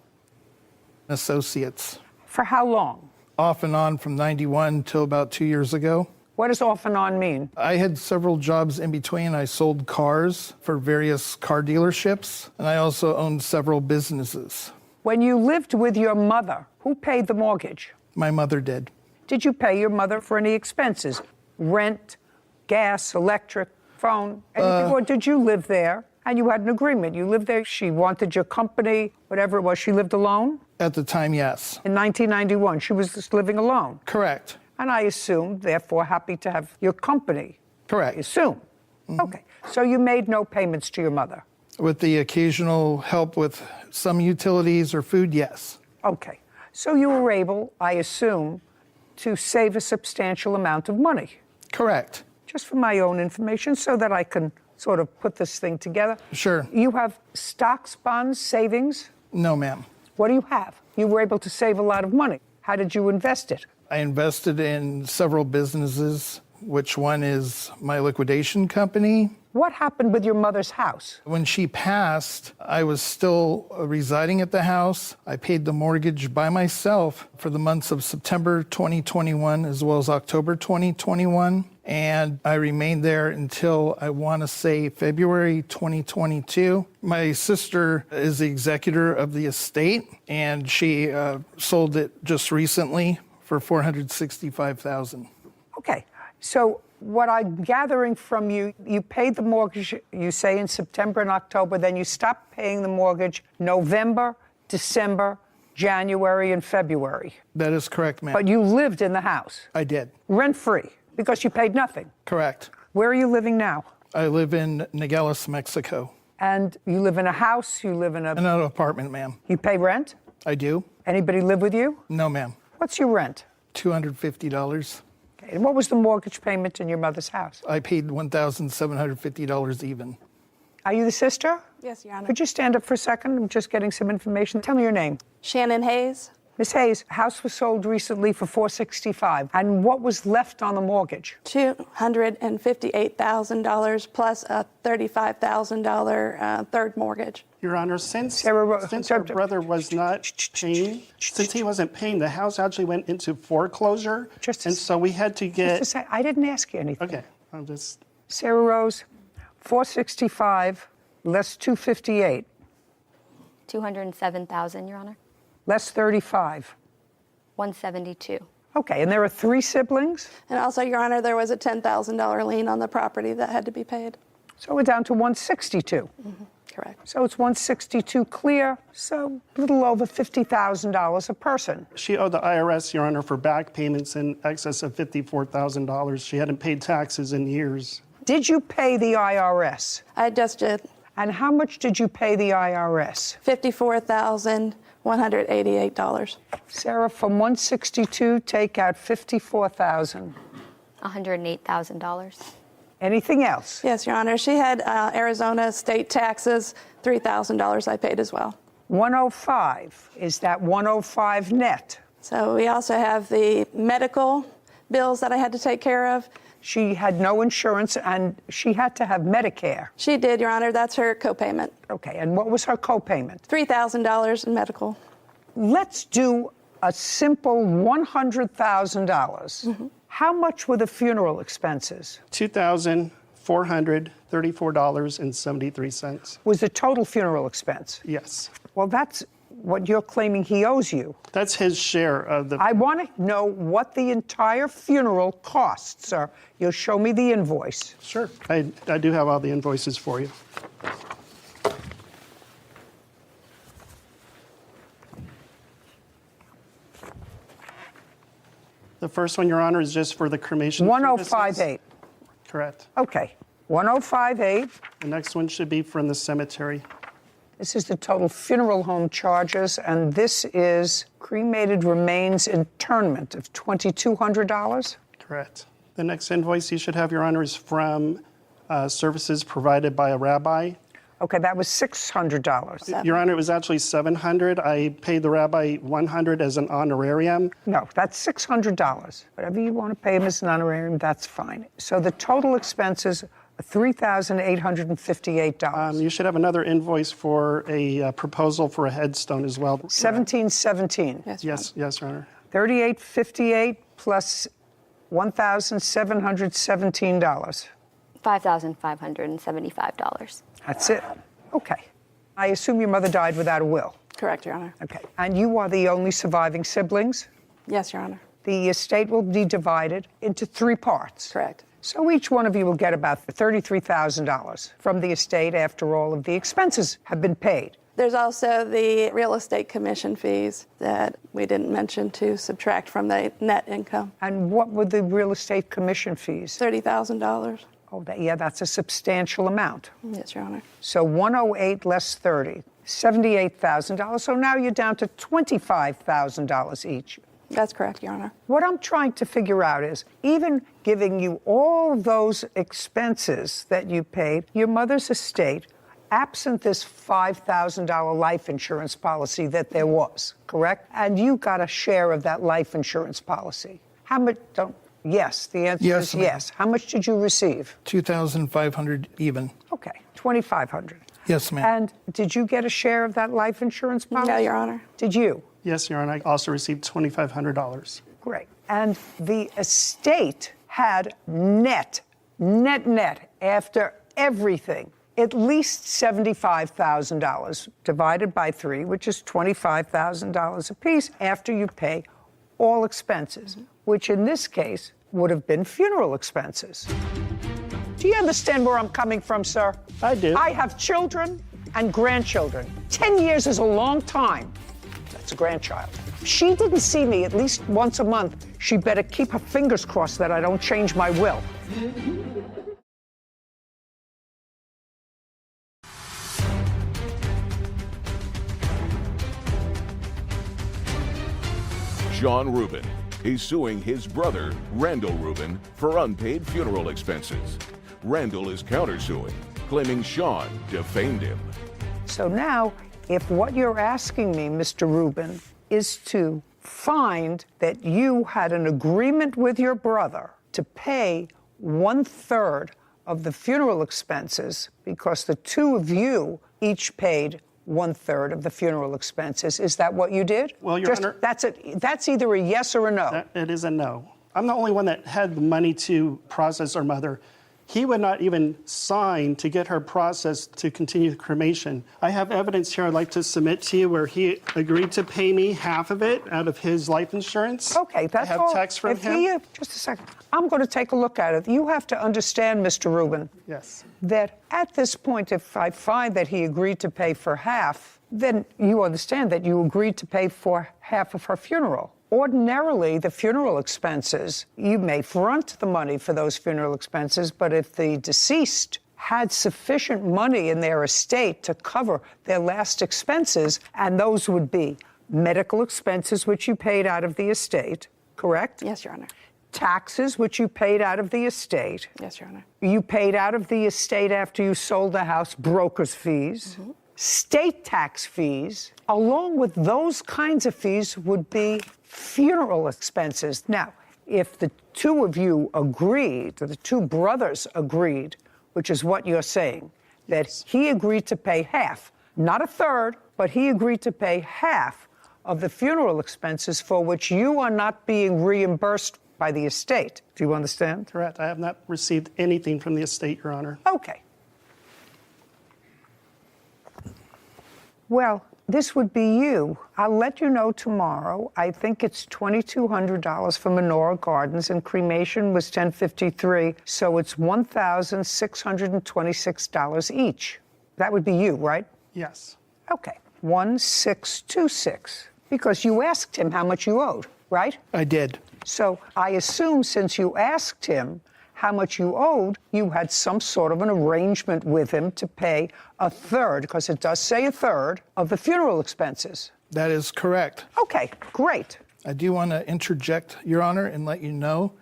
Associates. For how long? Off and on from 91 till about 2 years ago. What does off and on mean? I had several jobs in between. I sold cars for various car dealerships, and I also owned several businesses. When you lived with your mother, who paid the mortgage? My mother did. Did you pay your mother for any expenses? Rent, gas, electric, phone, anything? Or did you live there and you had an agreement? You lived there, she wanted your company, whatever it was. She lived alone? At the time, yes. In 1991, she was just living alone? Correct. And I assume, therefore, happy to have your company? Correct. I assume. Mm-hmm. Okay. So you made no payments to your mother? With the occasional help with some utilities or food, yes. Okay. So you were able, I assume, to save a substantial amount of money? Correct. Just for my own information, so that I can sort of put this thing together. Sure. You have stocks, bonds, savings? No, ma'am. What do you have? You were able to save a lot of money. How did you invest it? I invested in several businesses, which one is my liquidation company. What happened with your mother's house? When she passed, I was still residing at the house. I paid the mortgage by myself for the months of September 2021 as well as October 2021. and I remained there until I want to say February 2022. My sister is the executor of the estate, and she sold it just recently for $465,000. Okay, so what I'm gathering from you, you paid the mortgage, you say in September and October, then you stopped paying the mortgage November, December, January, and February. That is correct, ma'am. But you lived in the house? I did. Rent-free, because you paid nothing? Correct. Where are you living now? I live in Nogales, Mexico. And you live in a house, you live in an apartment, ma'am. You pay rent? I do. Anybody live with you? No, ma'am. What's your rent? $250. Okay. And what was the mortgage payment in your mother's house? I paid $1,750 even. Are you the sister? Yes, Your Honor. Could you stand up for a second? I'm just getting some information. Tell me your name. Shannon Hayes. Ms. Hayes, house was sold recently for $465,000. And what was left on the mortgage? $258,000 plus a $35,000 third mortgage. Your Honor, since her brother was not paying, since he wasn't paying, the house actually went into foreclosure, and so we had to get... Just a sec, I didn't ask you anything. Okay, I'm just... Sarah Rose, $465,000 less $258,000. $207,000, Your Honor. Less $35,000. $172,000. Okay, and there are 3 siblings? And also, Your Honor, there was a $10,000 lien on the property that had to be paid. So we're down to $162,000. Correct. So it's $162,000 clear, so a little over $50,000 a person. She owed the IRS, Your Honor, for back payments in excess of $54,000. She hadn't paid taxes in years. Did you pay the IRS? I just did. And how much did you pay the IRS? $54,188. Sarah, from $162,000, take out $54,000. $108,000. Anything else? Yes, Your Honor. She had Arizona state taxes, $3,000 I paid as well. 105. Is that 105 net? So we also have the medical bills that I had to take care of. She had no insurance, and she had to have Medicare. She did, Your Honor. That's her copayment. Okay, and what was her copayment? $3,000 in medical. Let's do a simple $100,000. How much were the funeral expenses? $2,434.73. Was the total funeral expense? Yes. Well, that's what you're claiming he owes you. That's his share of the... I want to know what the entire funeral cost, sir. You'll show me the invoice. Sure. I do have all the invoices for you. The first one, Your Honor, is just for the cremation services. 1058. Correct. Okay. 1058. The next one should be from the cemetery. This is the total funeral home charges, and this is cremated remains internment of $2,200. Correct. The next invoice you should have, Your Honor, is from services provided by a rabbi. Okay, that was $600. Your Honor, it was actually $700. I paid the rabbi $100 as an honorarium. No, that's $600. Whatever you want to pay him as an honorarium, that's fine. So the total expenses are $3,858. You should have another invoice for a proposal for a headstone as well. 1717. Yes, Your Honor. 3858 plus $1,717. $5,575. That's it. Okay. I assume your mother died without a will. Correct, Your Honor. Okay. And you are the only surviving siblings? Yes, Your Honor. The estate will be divided into 3 parts. Correct. So each one of you will get about $33,000 from the estate after all of the expenses have been paid. There's also the real estate commission fees that we didn't mention to subtract from the net income. And what were the real estate commission fees? $30,000. Oh, yeah, that's a substantial amount. Yes, Your Honor. So 108 less 30, $78,000. So now you're down to $25,000 each. That's correct, Your Honor. What I'm trying to figure out is, even giving you all those expenses that you paid, your mother's estate, absent this $5,000 life insurance policy that there was, correct? And you got a share of that life insurance policy. How much? Yes, the answer is yes. How much did you receive? $2,500 even. Okay, $2,500. Yes, ma'am. And did you get a share of that life insurance policy? No, Your Honor. Did you? Yes, Your Honor. I also received $2,500. Great. And the estate had net, after everything, at least $75,000 divided by 3, which is $25,000 apiece after you pay all expenses, which in this case would have been funeral expenses. Do you understand where I'm coming from, sir? I do. I have children and grandchildren. 10 years is a long time. That's a grandchild. If she didn't see me at least once a month, she better keep her fingers crossed that I don't change my will. Sean Rubin. He's suing his brother, Randall Rubin, for unpaid funeral expenses. Randall is countersuing, claiming Sean defamed him. So now, if what you're asking me, Mr. Rubin, is to find that you had an agreement with your brother to pay 1/3 of the funeral expenses because the two of you each paid 1/3 of the funeral expenses. Is that what you did? Well, Your Honor, that's either a yes or a no. It is a no. I'm the only one that had the money to process our mother. He would not even sign to get her processed to continue the cremation. I have evidence here I'd like to submit to you where he agreed to pay me half of it out of his life insurance. Okay, that's all. I have text from him. Just a second. I'm going to take a look at it. You have to understand, Mr. Rubin, Yes. that at this point, if I find that he agreed to pay for half, then you understand that you agreed to pay for half of her funeral. Ordinarily, the funeral expenses, you may front the money for those funeral expenses, but if the deceased had sufficient money in their estate to cover their last expenses, and those would be medical expenses, which you paid out of the estate, correct? Yes, Your Honor. Taxes, which you paid out of the estate. Yes, Your Honor. You paid out of the estate after you sold the house, broker's fees. State tax fees, along with those kinds of fees, would be funeral expenses. Now, if the two of you agreed, or the two brothers agreed, which is what you're saying, that he agreed to pay half, not 1/3, but he agreed to pay half of the funeral expenses for which you are not being reimbursed by the estate. Do you understand? Correct. I have not received anything from the estate, Your Honor. Okay. Well, this would be you. I'll let you know tomorrow. I think it's $2,200 for Menorah Gardens, and cremation was $1,053, so it's $1,626 each. That would be you, right? Yes. Okay. 1,626. Because you asked him how much you owed, right? I did. So I assume since you asked him how much you owed, you had some sort of an arrangement with him to pay 1/3, because it does say 1/3 of the funeral expenses. That is correct. Okay, great. I do want to interject, Your Honor, and let you know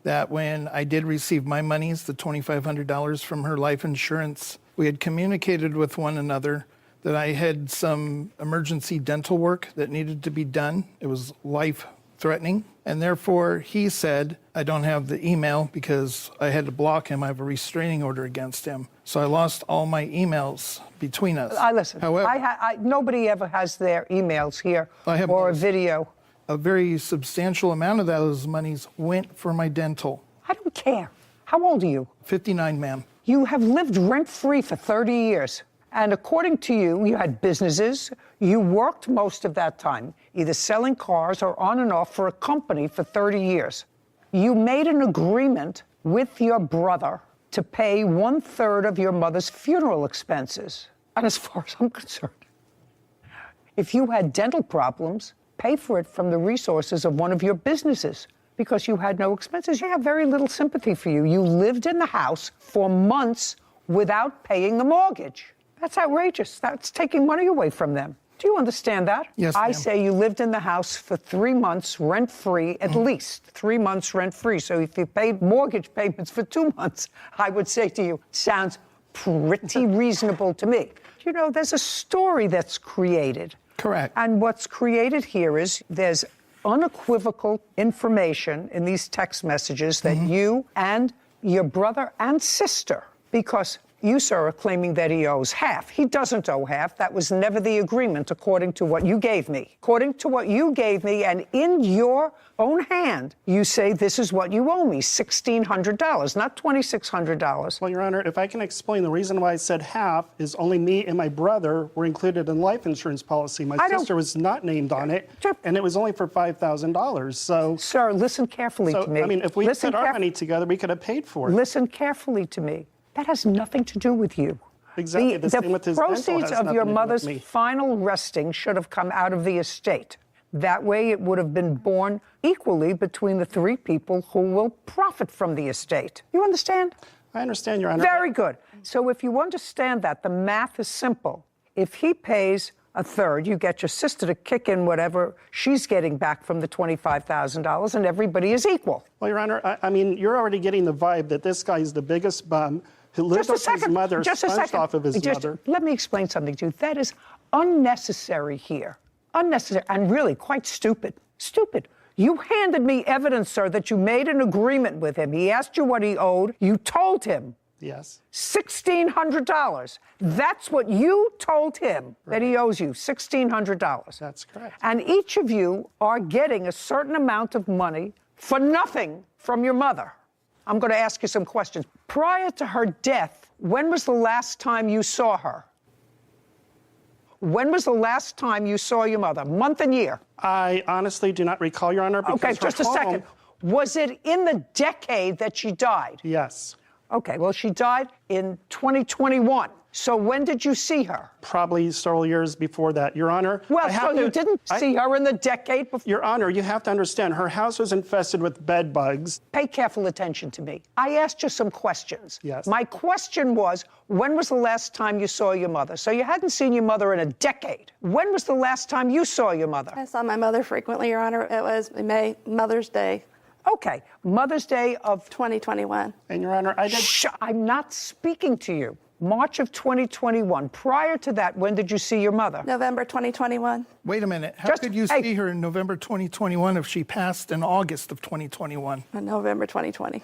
that when I did receive my monies, the $2,500 from her life insurance, we had communicated with one another that I had some emergency dental work that needed to be done. It was life-threatening. And therefore, he said, I don't have the email because I had to block him. I have a restraining order against him. So I lost all my emails between us. Listen, However, nobody ever has their emails here or a video. A very substantial amount of those monies went for my dental. I don't care. How old are you? 59, ma'am. You have lived rent-free for 30 years. And according to you, you had businesses. You worked most of that time, either selling cars or on and off for a company for 30 years. You made an agreement with your brother to pay 1/3 of your mother's funeral expenses. And as far as I'm concerned, if you had dental problems, pay for it from the resources of one of your businesses, because you had no expenses. You have very little sympathy for you. You lived in the house for months without paying the mortgage. That's outrageous. That's taking money away from them. Do you understand that? Yes, I ma'am. say you lived in the house for 3 months rent-free, at least 3 months rent-free. So if you paid mortgage payments for 2 months, I would say to you, sounds pretty reasonable to me. You know, there's a story that's created. Correct. And what's created here is there's unequivocal information in these text messages that you and your brother and sister, because You, sir, are claiming that he owes half. He doesn't owe half. That was never the agreement, according to what you gave me. According to what you gave me, and in your own hand, you say this is what you owe me, $1,600, not $2,600. Well, Your Honor, if I can explain, the reason why I said half is only me and my brother were included in the life insurance policy. My sister was not named on it, and it was only for $5,000. So, sir, listen carefully to me. I mean, if we put our money together, we could have paid for it. Listen carefully to me. That has nothing to do with you. Exactly. The same with his mental has proceeds of nothing your to do with mother's me. final resting should have come out of the estate. That way, it would have been borne equally between the three people who will profit from the estate. You understand? I understand, Your Honor. Very good. So if you understand that, the math is simple. If he pays a third, you get your sister to kick in whatever she's getting back from the $25,000, and everybody is equal. Well, Your Honor, I mean, you're already getting the vibe that this guy is the biggest bum who lived off his mother, sponged off of his mother. Let me explain something to you. That is unnecessary here. Unnecessary and really quite stupid. Stupid. You handed me evidence, sir, that you made an agreement with him. He asked you what he owed. You told him. Yes. $1,600. That's what you told him, that he owes you, $1,600. That's correct. And each of you are getting a certain amount of money for nothing from your mother. I'm going to ask you some questions. Prior to her death, when was the last time you saw her? When was the last time you saw your mother? Month and year? I honestly do not recall, Your Honor. Okay, just a second. Was it in the decade that she died? Yes. Okay, well, she died in 2021. So when did you see her? Probably several years before that, Your Honor. Well, so you didn't see her in the decade before? Your Honor, you have to understand, her house was infested with bed bugs. Pay careful attention to me. I asked you some questions. Yes. My question was, when was the last time you saw your mother? So you hadn't seen your mother in a decade. When was the last time you saw your mother? I saw my mother frequently, Your Honor. It was in May, Mother's Day. Okay, Mother's Day of 2021. And Your Honor, I did... Shh, I'm not speaking to you. March of 2021. Prior to that, when did you see your mother? November 2021. Wait a minute. How could you see her in November 2021 if she passed in August of 2021? November 2020.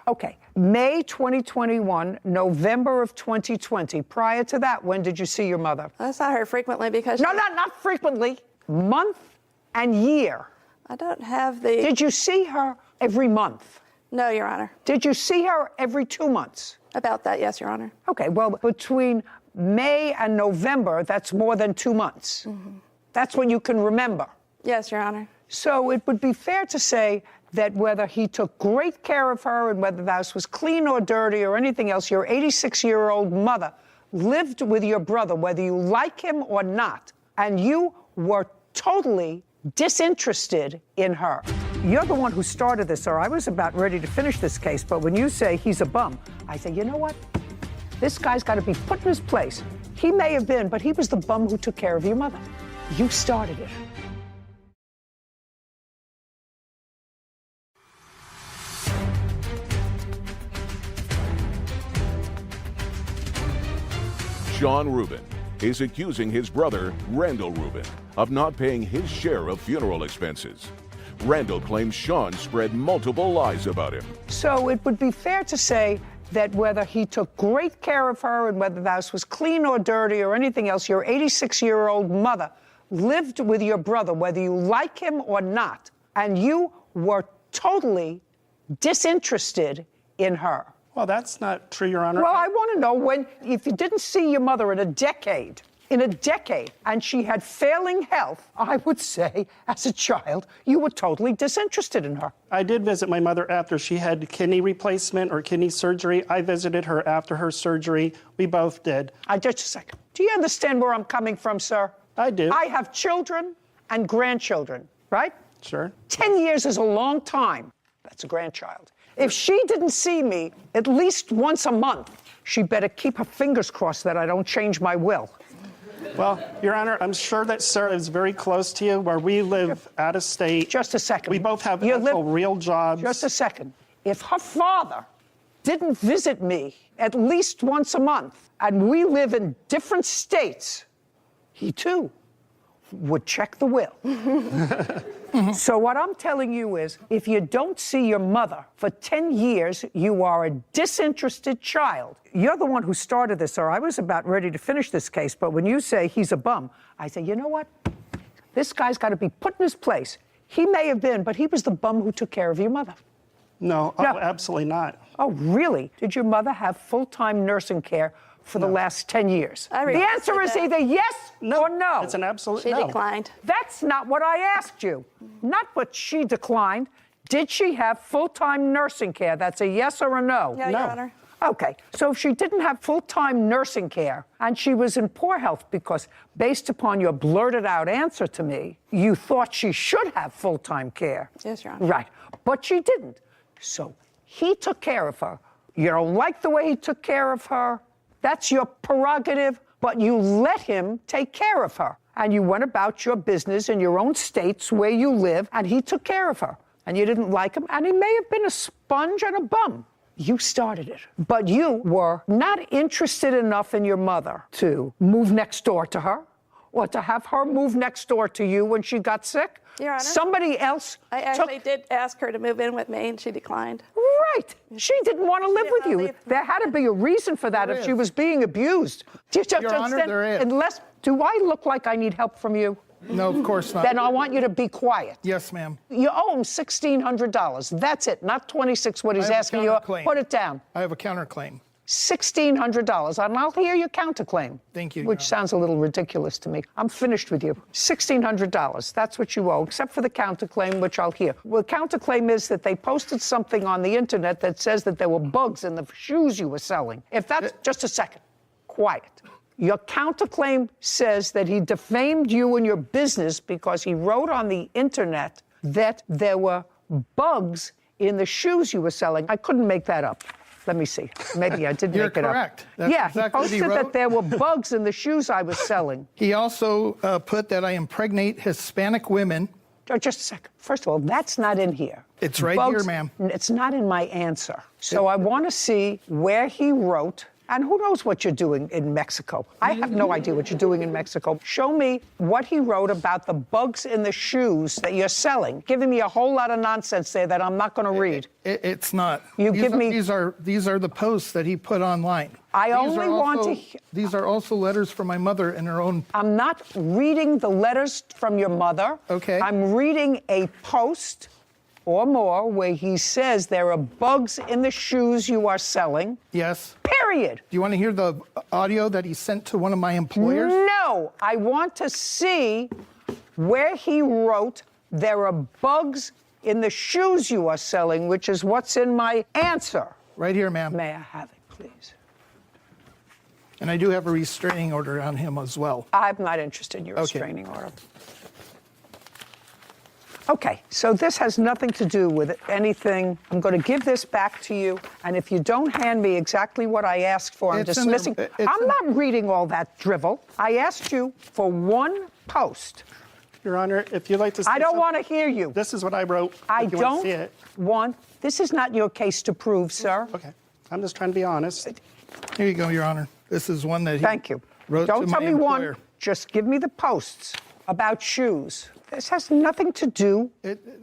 Okay, May 2021, November of 2020. Prior to that, when did you see your mother? I saw her frequently because... No, not frequently. Month and year. I don't have the... Did you see her every month? No, Your Honor. Did you see her every 2 months? About that, yes, Your Honor. Okay, well, between May and November, that's more than 2 months. Mm-hmm. That's when you can remember. Yes, Your Honor. So it would be fair to say that whether he took great care of her and whether the house was clean or dirty or anything else, your 86-year-old mother lived with your brother, whether you like him or not, and you were totally disinterested in her. You're the one who started this, sir. I was about ready to finish this case, but when you say he's a bum, I say, you know what? This guy's got to be put in his place. He may have been, but he was the bum who took care of your mother. You started it. Sean Rubin is accusing his brother, Randall Rubin, of not paying his share of funeral expenses. Randall claims Sean spread multiple lies about him. So it would be fair to say that whether he took great care of her and whether the house was clean or dirty or anything else, your 86-year-old mother lived with your brother, whether you like him or not, and you were totally disinterested in her. Well, that's not true, Your Honor. Well, I want to know if you didn't see your mother in a decade, and she had failing health, I would say, as a child, you were totally disinterested in her. I did visit my mother after she had kidney replacement or kidney surgery. I visited her after her surgery. We both did. Just a second. Do you understand where I'm coming from, sir? I do. I have children and grandchildren, right? Sure. 10 years is a long time. That's a grandchild. If she didn't see me at least once a month, she better keep her fingers crossed that I don't change my will. Well, Your Honor, I'm sure that Sarah is very close to you, where we live out of state. Just a second. We both have real jobs. Just a second. If her father didn't visit me at least once a month, and we live in different states, he too would check the will. So what I'm telling you is, if you don't see your mother for 10 years, you are a disinterested child. You're the one who started this, or I was about ready to finish this case, but when you say he's a bum, I say, you know what? This guy's got to be put in his place. He may have been, but he was the bum who took care of your mother. No, oh, absolutely not. Oh, really? Did your mother have full-time nursing care for the last 10 years? The answer is either yes or no. It's an absolute She no. declined. That's not what I asked you. Not what she declined. Did she have full-time nursing care? That's a yes or a no? Yeah, Your Honor. Okay, so if she didn't have full-time nursing care and she was in poor health because, based upon your blurted-out answer to me, you thought she should have full-time care. Yes, Your Honor. Right, but she didn't. So he took care of her. You don't like the way he took care of her. That's your prerogative, but you let him take care of her. And you went about your business in your own states where you live, and he took care of her. And you didn't like him, and he may have been a sponge and a bum. You started it. But you were not interested enough in your mother to move next door to her or to have her move next door to you when she got sick. Your Honor. Somebody else I actually did ask her to move in with me, and she declined. Right. She didn't want to live with you. There had to be a reason for that if she was being abused. Your Honor, there is. Unless, do I look like I need help from you? No, of course not. Then I want you to be quiet. Yes, ma'am. You owe him $1,600. That's it, not $26. What he's asking you. Put it down. I have a counterclaim. $1,600, and I'll hear your counterclaim. Thank you. Which sounds a little ridiculous to me. I'm finished with you. $1,600. That's what you owe, except for the counterclaim, which I'll hear. Well, the counterclaim is that they posted something on the internet that says that there were bugs in the shoes you were selling. If that's just a second, quiet. Your counterclaim says that he defamed you and your business because he wrote on the internet that there were bugs in the shoes you were selling. I couldn't make that up. Let me see. Maybe I did make it up. You're correct. That's exactly he posted what he wrote. that there were bugs in the shoes I was selling. He also put that I impregnate Hispanic women. Just a second. First of all, that's not in here. It's right here, ma'am. It's not in my answer. So I want to see where he wrote. And who knows what you're doing in Mexico? I have no idea what you're doing in Mexico. Show me what he wrote about the bugs in the shoes that you're selling. Giving me a whole lot of nonsense there that I'm not going to read. It's not. These are the posts that he put online. These are also letters from my mother in her own. I'm not reading the letters from your mother. Okay. I'm reading a post or more where he says there are bugs in the shoes you are selling. Yes. Period. Do you want to hear the audio that he sent to one of my employers? No. I want to see where he wrote there are bugs in the shoes you are selling, which is what's in my answer. Right here, ma'am. May I have it, please? And I do have a restraining order on him as well. I'm not interested in your restraining order. Okay, so this has nothing to do with anything. I'm going to give this back to you, and if you don't hand me exactly what I asked for, I'm dismissing. I'm not reading all that drivel. I asked you for one post. Your Honor, if you'd like to say I don't want to hear you. This is what I wrote. I if you want to see don't it. want. This is not your case to prove, sir. Okay, I'm just trying to be honest. Here you go, Your Honor. This is one that he Thank you. wrote Don't to tell my me employer. one. Just give me the posts about shoes. This has nothing to do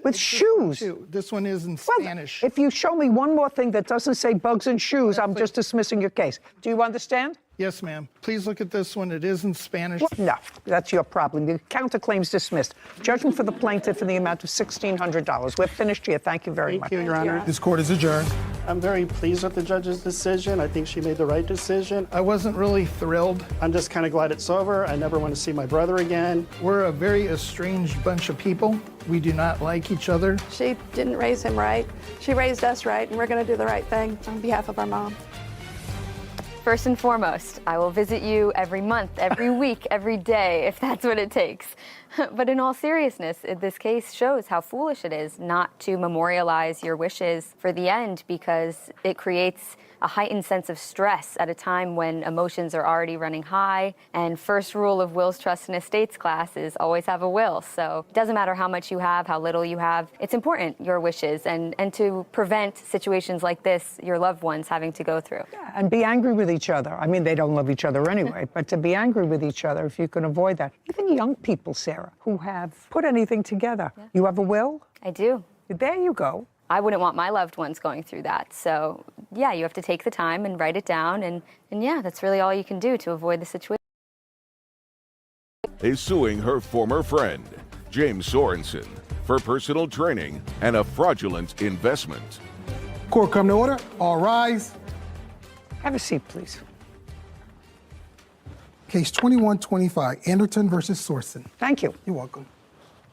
with shoes. This one is in Spanish. If you show me one more thing that doesn't say bugs and shoes, I'm just dismissing your case. Do you understand? Yes, ma'am. Please look at this one. It is in Spanish. No, that's your problem. The counterclaim's dismissed. Judgment for the plaintiff in the amount of $1,600. We're finished here. Thank you very much. Thank you, Your Honor. This court is adjourned. I'm very pleased with the judge's decision. I think she made the right decision. I wasn't really thrilled. I'm just kind of glad it's over. I never want to see my brother again. We're a very estranged bunch of people. We do not like each other. She didn't raise him right. She raised us right, and we're going to do the right thing on behalf of our mom. First and foremost, I will visit you every month, every week, every day, if that's what it takes. But in all seriousness, this case shows how foolish it is not to memorialize your wishes for the end, because it creates a heightened sense of stress at a time when emotions are already running high. And first rule of wills, trusts, and estates class is always have a will. So it doesn't matter how much you have, how little you have. It's important, your wishes, and to prevent situations like this, your loved ones having to go through. Yeah, and be angry with each other. I mean, they don't love each other anyway, but to be angry with each other, if you can avoid that. Even young people, Sarah. here who have put anything together. Yeah. You have a will? I do. There you go. I wouldn't want my loved ones going through that. So, yeah, you have to take the time and write it down. And yeah, that's really all you can do to avoid the situation. Is suing her former friend, James Sorensen, for personal training and a fraudulent investment. Court come to order. All rise. Have a seat, please. Case 2125, Anderton versus Sorensen. Thank you. You're welcome.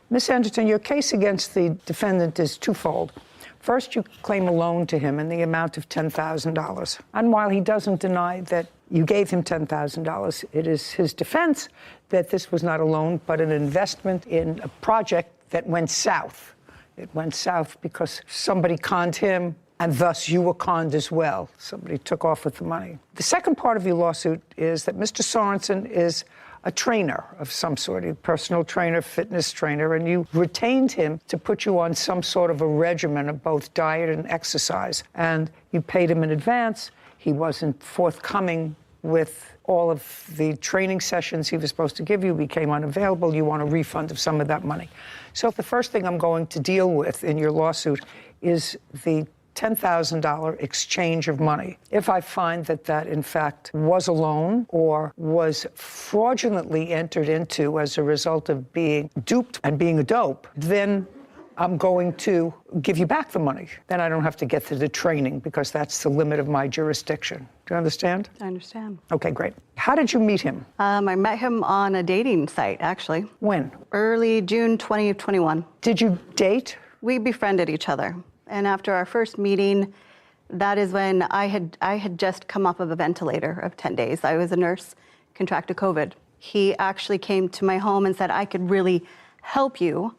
Ms. Anderton, your case against the defendant is twofold. First, you claim a loan to him in the amount of $10,000. And while he doesn't deny that you gave him $10,000, it is his defense that this was not a loan, but an investment in a project that went south. It went south because somebody conned him, and thus you were conned as well. Somebody took off with the money. The second part of your lawsuit is that Mr. Sorensen is a trainer of some sort, a personal trainer, fitness trainer, and you retained him to put you on some sort of a regimen of both diet and exercise. And you paid him in advance. He wasn't forthcoming with all of the training sessions he was supposed to give you, became unavailable. You want a refund of some of that money. So the first thing I'm going to deal with in your lawsuit is the $10,000 exchange of money. If I find that that, in fact, was a loan or was fraudulently entered into as a result of being duped and being a dope, then I'm going to give you back the money. Then I don't have to get to the training because that's the limit of my jurisdiction. Do you understand? I understand. Okay, great. How did you meet him? I met him on a dating site, actually. When? Early June 2021. Did you date? We befriended each other. And after our first meeting, that is when I had just come off of a ventilator of 10 days. I was a nurse, contracted COVID. He actually came to my home and said, I could really help you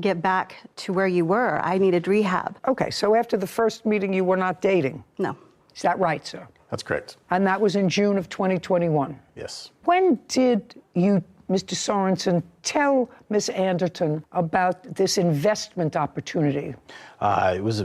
get back to where you were. I needed rehab. Okay, so after the first meeting, you were not dating? No. Is that right, sir? That's correct. And that was in June of 2021? Yes. When did you, Mr. Sorensen, tell Ms. Anderton about this investment opportunity? It was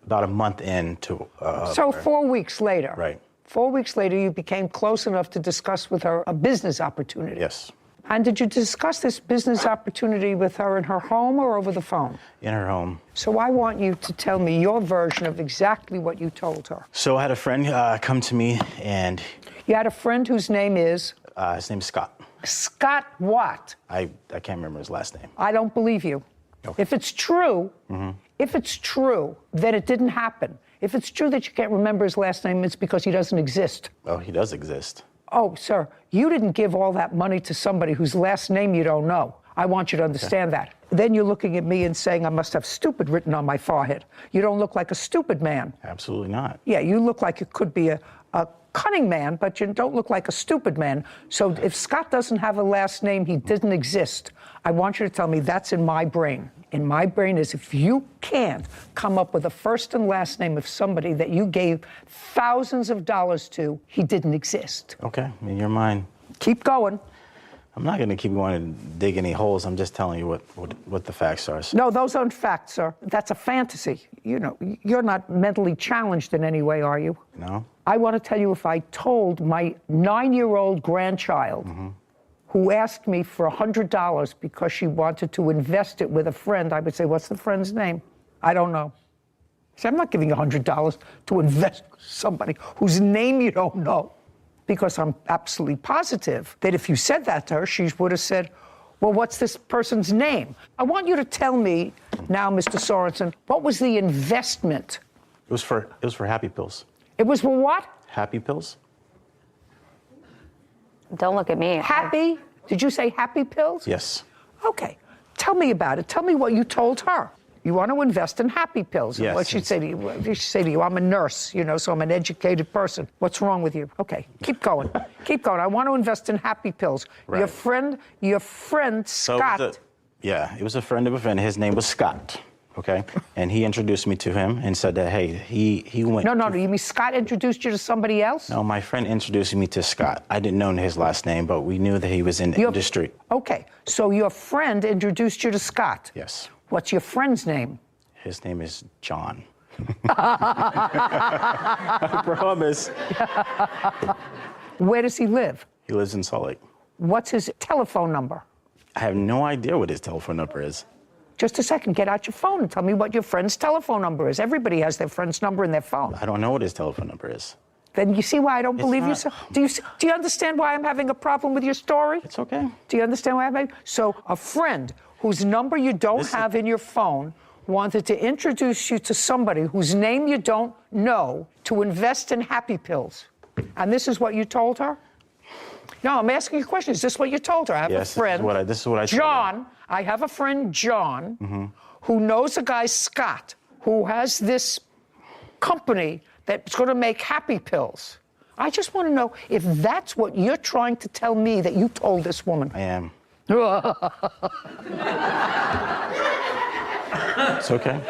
about a month into... So 4 weeks later? Right. 4 weeks later, you became close enough to discuss with her a business opportunity? Yes. And did you discuss this business opportunity with her in her home or over the phone? In her home. So I want you to tell me your version of exactly what you told her. So I had a friend come to me and... You had a friend whose name is? His name's Scott. Scott what? I can't remember his last name. I don't believe you. Okay. If it's true, then it didn't happen. If it's true that you can't remember his last name, it's because he doesn't exist. Oh, he does exist. Oh, sir, you didn't give all that money to somebody whose last name you don't know. I want you to understand that. Then you're looking at me and saying I must have stupid written on my forehead. You don't look like a stupid man. Absolutely not. Yeah, you look like you could be a cunning man, but you don't look like a stupid man. So if Scott doesn't have a last name, he didn't exist. I want you to tell me that's in my brain. In my brain is if you can't come up with a first and last name of somebody that you gave thousands of dollars to, he didn't exist. Okay, in your mind. Keep going. I'm not going to keep going and dig any holes. I'm just telling you what the facts are. No, those aren't facts, sir. That's a fantasy. You know, you're not mentally challenged in any way, are you? No. I want to tell you, if I told my 9-year-old grandchild who asked me for $100 because she wanted to invest it with a friend, I would say, what's the friend's name? I don't know. See, I'm not giving you $100 to invest with somebody whose name you don't know, because I'm absolutely positive that if you said that to her, she would have said, well, what's this person's name? I want you to tell me now, Mr. Sorensen, what was the investment? It was for Happy Pills. It was for what? Happy Pills. Don't look at me. Happy? Did you say Happy Pills? Yes. Okay. Tell me about it. Tell me what you told her. You want to invest in Happy Pills. Yes. What she'd say to you? She'd say to you, I'm a nurse, you know, so I'm an educated person. What's wrong with you? Okay, keep going. Keep going. I want to invest in Happy Pills. Right. Your friend Scott. It was a friend of a friend. His name was Scott. Okay, and he introduced me to him and said that, hey, he went. No, you mean Scott introduced you to somebody else? No, my friend introduced me to Scott. I didn't know his last name, but we knew that he was in the industry. Okay, so your friend introduced you to Scott. Yes. What's your friend's name? His name is John. I promise. Where does he live? He lives in Salt Lake. What's his telephone number? I have no idea what his telephone number is. Just a second, get out your phone and tell me what your friend's telephone number is. Everybody has their friend's number in their phone. I don't know what his telephone number is. Then you see why I don't believe you? Do you understand why I'm having a problem with your story? It's okay. Do you understand why I'm having? So a friend whose number you don't have in your phone wanted to introduce you to somebody whose name you don't know to invest in happy pills. And this is what you told her? No, I'm asking you a question. Is this what you told her? I have a friend. This is what I told her. John, I have a friend, John, who knows a guy, Scott, who has this company that's going to make happy pills. I just want to know if that's what you're trying to tell me that you told this woman. I am. It's okay.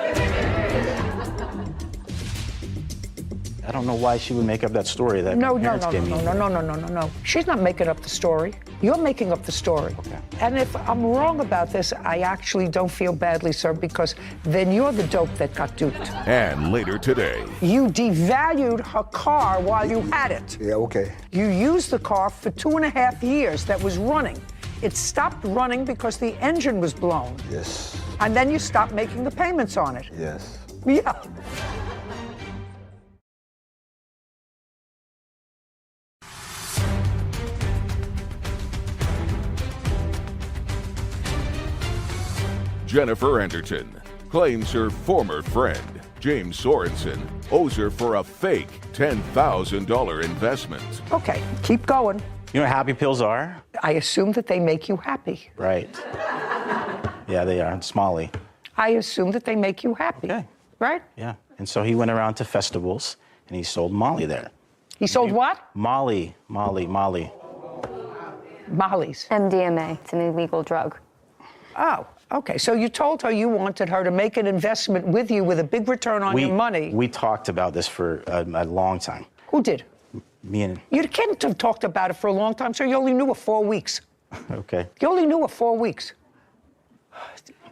I don't know why she would make up that story that No. She's not making up the story. You're making up the story. Okay. And if I'm wrong about this, I actually don't feel badly, sir, because then you're the dope that got duped. And later today. You devalued her car while you had it. Yeah, okay. You used the car for 2.5 years that was running. It stopped running because the engine was blown. Yes. And then you stopped making the payments on it. Yes. Yeah. Jennifer Anderton claims her former friend, James Sorensen, owes her for a fake $10,000 investment. Okay, keep going. You know what happy pills are? I assume that they make you happy. Right. Yeah, they are. It's Molly. I assume that they make you happy. Okay. Right? Yeah. And so he went around to festivals and he sold Molly there. He sold what? Molly. Molly's. MDMA. It's an illegal drug. Oh, okay. So you told her you wanted her to make an investment with you with a big return on your money. We talked about this for a long time. Who did? Me and... You can't have talked about it for a long time, sir. You only knew her 4 weeks. Okay. You only knew her 4 weeks.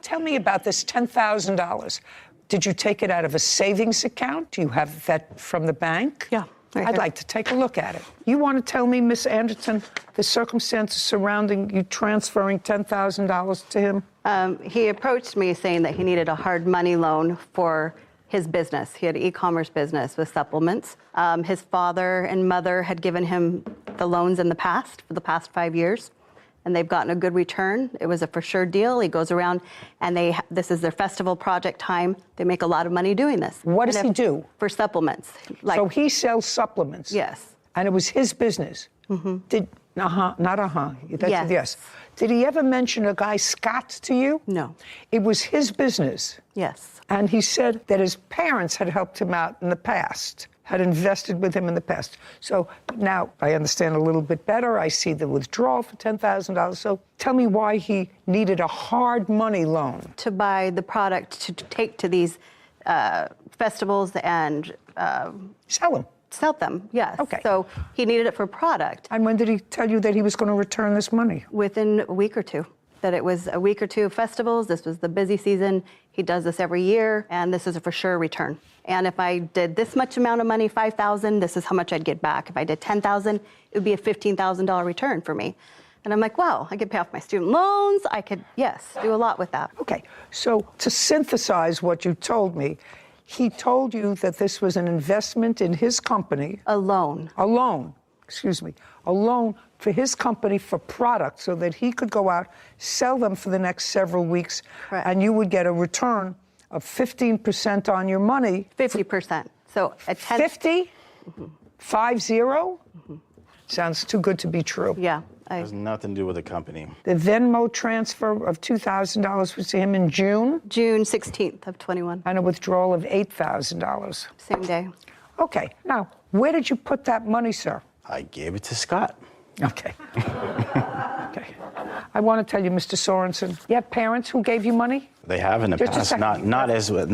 Tell me about this $10,000. Did you take it out of a savings account? Do you have that from the bank? Yeah. Right I'd there. like to take a look at it. You want to tell me, Miss Anderton, the circumstances surrounding you transferring $10,000 to him? He approached me saying that he needed a hard money loan for his business. He had an e-commerce business with supplements. His father and mother had given him the loans in the past, for the past 5 years, and they've gotten a good return. It was a for sure deal. He goes around and this is their festival project time. They make a lot of money doing this. What does he do? For supplements. So he sells supplements? Yes. And it was his business? Mm-hmm. Yes. Yes. Did he ever mention a guy, Scott, to you? No. It was his business? Yes. And he said that his parents had helped him out in the past, had invested with him in the past. So now I understand a little bit better. I see the withdrawal for $10,000. So tell me why he needed a hard money loan. To buy the product to take to these festivals and... Sell them. Sell them, yes. Okay. So he needed it for product. And when did he tell you that he was going to return this money? Within a week or two. That it was a week or two of festivals. This was the busy season. He does this every year, and this is a for sure return. And if I did this much amount of money, $5,000, this is how much I'd get back. If I did $10,000, it would be a $15,000 return for me. And I'm like, wow, I could pay off my student loans. I could, yes, do a lot with that. Okay, so to synthesize what you told me, he told you that this was an investment in his company. A loan. A loan, excuse me. A loan for his company for products so that he could go out, sell them for the next several weeks, Correct. and you would get a return of 15% on your money. 50%. So a 10... 50? 50? Sounds too good to be true. Yeah. It has nothing to do with the company. The Venmo transfer of $2,000 was to him in June? June 16th of 21. And a withdrawal of $8,000. Same day. Okay. Now, where did you put that money, sir? I gave it to Scott. Okay. Okay. I want to tell you, Mr. Sorensen, you have parents who gave you money? They have in the Just a past, second. not as you would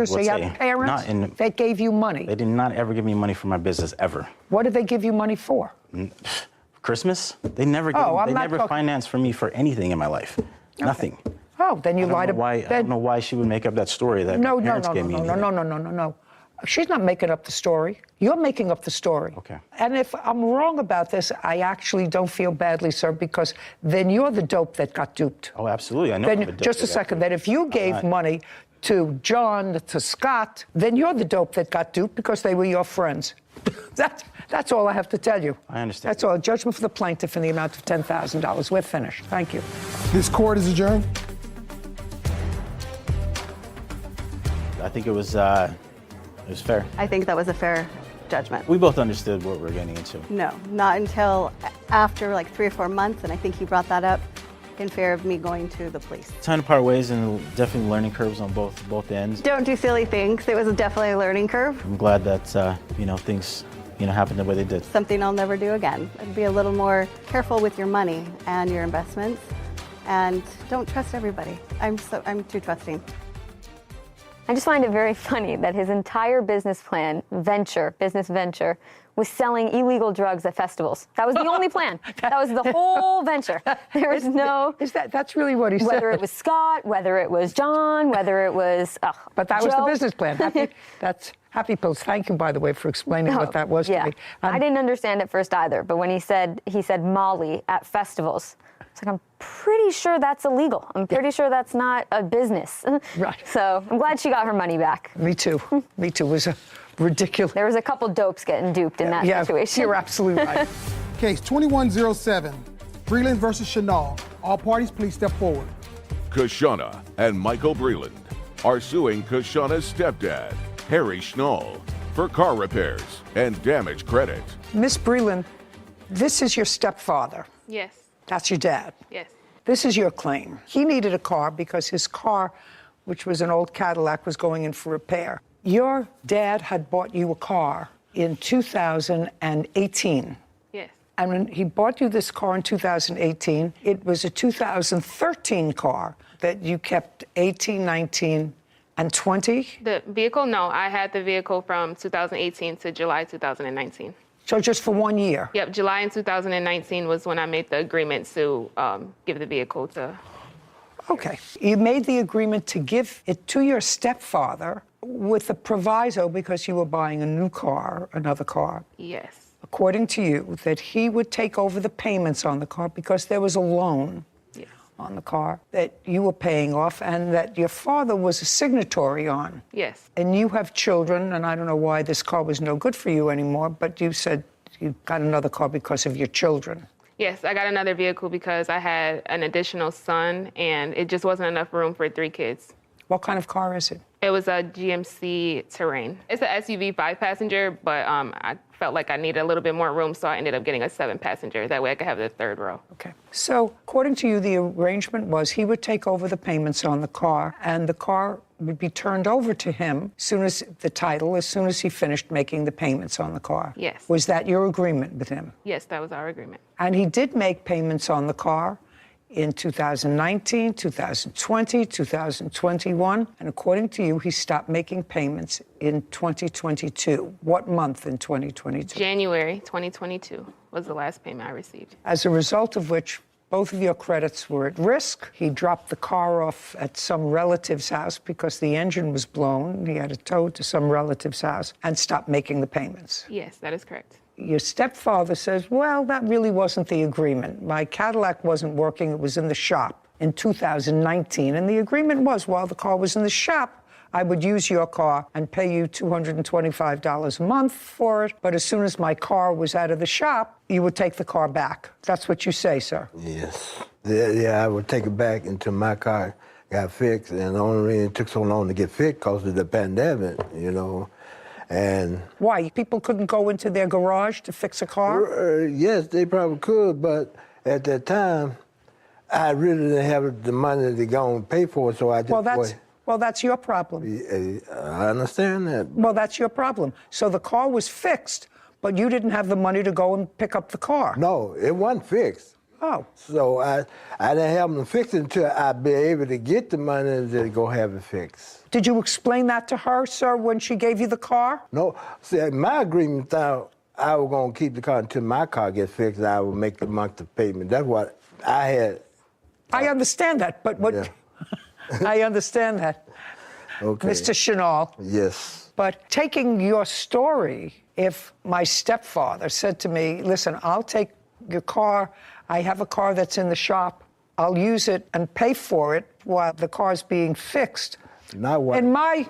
So you say. have parents that gave you money? They did not ever give me money for my business, ever. What did they give you money for? Christmas? They never financed for me for anything in my life. Okay. Nothing. Oh, then you lied about I don't know why she would make up that story that my parents gave me. No. She's not making up the story. You're making up the story. Okay. And if I'm wrong about this, I actually don't feel badly, sir, because then you're the dope that got duped. Oh, absolutely. I know. Then, just a second. Then if you gave money to John, to Scott, then you're the dope that got duped because they were your friends. That's all I have to tell you. I understand. That's all. A judgment for the plaintiff in the amount of $10,000. We're finished. Thank you. This court is adjourned. I think it was fair. I think that was a fair judgment. We both understood what we were getting into. No, not until after like 3 or 4 months, and I think he brought that up in fear of me going to the police. Time to part ways, and definitely learning curves on both ends. Don't do silly things. It was definitely a learning curve. I'm glad that things happened the way they did. Something I'll never do again. And be a little more careful with your money and your investments, and don't trust everybody. I'm too trusting. I just find it very funny that his entire business venture, was selling illegal drugs at festivals. That was the only plan. That was the whole venture. There was no... That's really what he said? Whether it was Scott, whether it was John, whether it was But that Joe. was the business plan. That's Happy Pills. Thank you, by the way, for explaining what that was to me. I didn't understand at first either, but when he said Molly at festivals, it's like, I'm pretty sure that's illegal. I'm pretty sure that's not a business. Right. So I'm glad she got her money back. Me too. Me too. It was ridiculous. There was a couple dopes getting duped in that situation. You're absolutely right. Case 2107, Breland versus Chenal. All parties, please step forward. Kashana and Michael Breland are suing Kashana's stepdad, Harry Schnall, for car repairs and damage credit. Miss Breland, this is your stepfather. Yes. That's your dad. Yes. This is your claim. He needed a car because his car, which was an old Cadillac, was going in for repair. Your dad had bought you a car in 2018. Yes. And when he bought you this car in 2018, it was a 2013 car that you kept 18, 19, and 20? The vehicle? No, I had the vehicle from 2018 to July 2019. So just for 1 year? Yep, July in 2019 was when I made the agreement to give the vehicle to... Okay. You made the agreement to give it to your stepfather with the proviso, because you were buying a new car, another car. Yes. According to you, that he would take over the payments on the car because there was a loan on the car that you were paying off and that your father was a signatory on. Yes. And you have children, and I don't know why this car was no good for you anymore, but you said you got another car because of your children. Yes, I got another vehicle because I had an additional son, and it just wasn't enough room for 3 kids. What kind of car is it? It was a GMC Terrain. It's an SUV 5-passenger, but I felt like I needed a little bit more room, so I ended up getting a 7-passenger. That way I could have the 3rd row. Okay. So according to you, the arrangement was he would take over the payments on the car, and the car would be turned over to him as soon as he finished making the payments on the car. Yes. Was that your agreement with him? Yes, that was our agreement. And he did make payments on the car in 2019, 2020, 2021, and according to you, he stopped making payments in 2022. What month in 2022? January 2022 was the last payment I received. As a result of which, both of your credits were at risk. He dropped the car off at some relative's house because the engine was blown. He had it towed to some relative's house and stopped making the payments. Yes, that is correct. Your stepfather says, well, that really wasn't the agreement. My Cadillac wasn't working. It was in the shop in 2019. And the agreement was, while the car was in the shop, I would use your car and pay you $225 a month for it. But as soon as my car was out of the shop, you would take the car back. That's what you say, sir. Yes. Yeah, I would take it back until my car got fixed. And the only reason it took so long to get fixed because of the pandemic, And why? People couldn't go into their garage to fix a car? Yes, they probably could, but at that time, I really didn't have the money to go and pay for it, so I just... Well, that's your problem. I understand that. Well, that's your problem. So the car was fixed, but you didn't have the money to go and pick up the car. No, it wasn't fixed. Oh. So I didn't have them fixed until I'd be able to get the money to go have it fixed. Did you explain that to her, sir, when she gave you the car? No. See, my agreement thought I was going to keep the car until my car gets fixed and I would make the monthly payment. That's what I had. I understand that, but what... Yeah. I understand that. Okay. Mr. Chenal. Yes. But taking your story, if my stepfather said to me, listen, I'll take your car, I have a car that's in the shop, I'll use it and pay for it while the car's being fixed. Not what? In my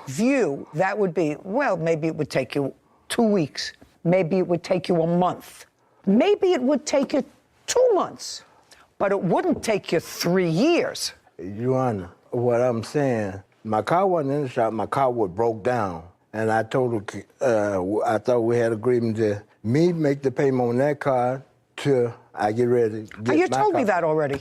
view, that would be, well, maybe it would take you 2 weeks. Maybe it would take you a month. Maybe it would take you 2 months. But it wouldn't take you 3 years. Your Honor, what I'm saying, my car wasn't in the shop, my car was broke down. And I told her, I thought we had agreement to me make the payment on that car till I get ready to get You told me that already.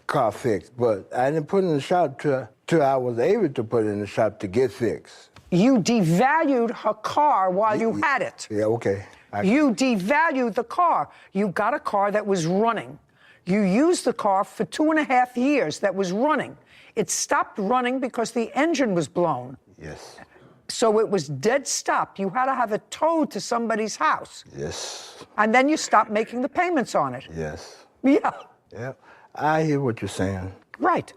Car fixed, but I didn't put it in the shop till I was able to put it in the shop to get fixed. You devalued her car while you had it. Yeah, okay. You devalued the car. You got a car that was running. You used the car for 2.5 years that was running. It stopped running because the engine was blown. Yes. So it was dead stop. You had to have it towed to somebody's house. Yes. And then you stopped making the payments on it. Yes. Yeah. Yeah. I hear what you're saying. Right.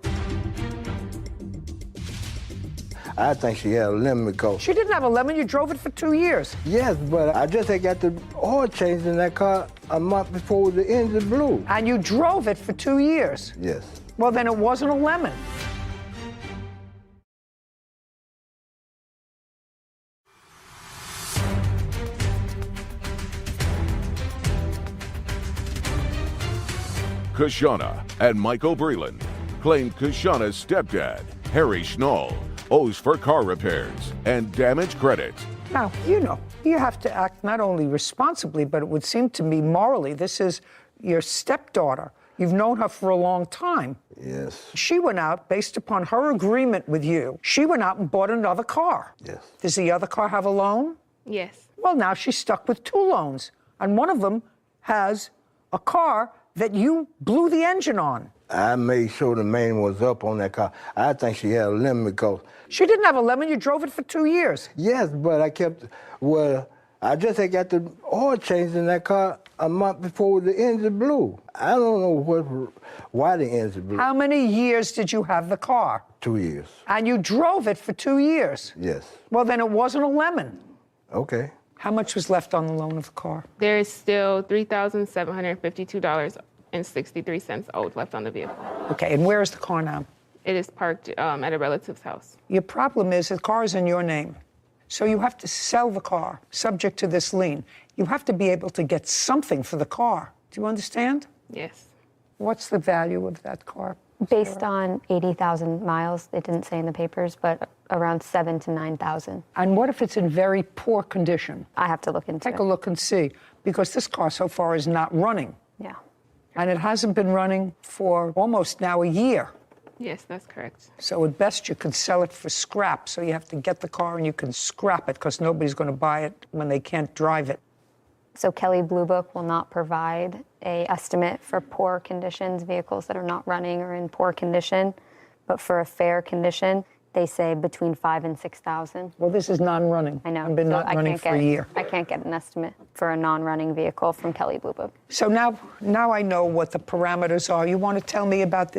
I think she had a lemon because... She didn't have a lemon. You drove it for 2 years. Yes, but I just had got the oil changed in that car a month before the engine blew. And you drove it for 2 years. Yes. Well, then it wasn't a lemon. Kashana and Michael Breland claim Kashana's stepdad, Harry Schnall, owes for car repairs and damage credit. Now, you have to act not only responsibly, but it would seem to me morally. This is your stepdaughter. You've known her for a long time. Yes. She went out, based upon her agreement with you, she went out and bought another car. Yes. Does the other car have a loan? Yes. Well, now she's stuck with 2 loans. And one of them has a car that you blew the engine on. I made sure the main was up on that car. I think she had a lemon because... She didn't have a lemon. You drove it for 2 years. Yes, but I I just had got the oil changed in that car a month before the engine blew. I don't know why the engine blew. How many years did you have the car? 2 years. And you drove it for 2 years. Yes. Well, then it wasn't a lemon. Okay. How much was left on the loan of the car? There is still $3,752.63 owed left on the vehicle. Okay, and where is the car now? It is parked at a relative's house. Your problem is the car is in your name. So you have to sell the car, subject to this lien. You have to be able to get something for the car. Do you understand? Yes. What's the value of that car? Based on 80,000 miles, it didn't say in the papers, but around 7,000 to 9,000. And what if it's in very poor condition? I have to look into it. Take a look and see, because this car so far is not running. Yeah. And it hasn't been running for almost now a year. Yes, that's correct. So at best you can sell it for scrap. So you have to get the car and you can scrap it because nobody's going to buy it when they can't drive it. So Kelley Blue Book will not provide an estimate for poor conditions, vehicles that are not running or in poor condition. But for a fair condition, they say between 5,000 and 6,000. Well, this is non-running. I know. I've been not running for a year. I can't get an estimate for a non-running vehicle from Kelley Blue Book. So now I know what the parameters are. You want to tell me about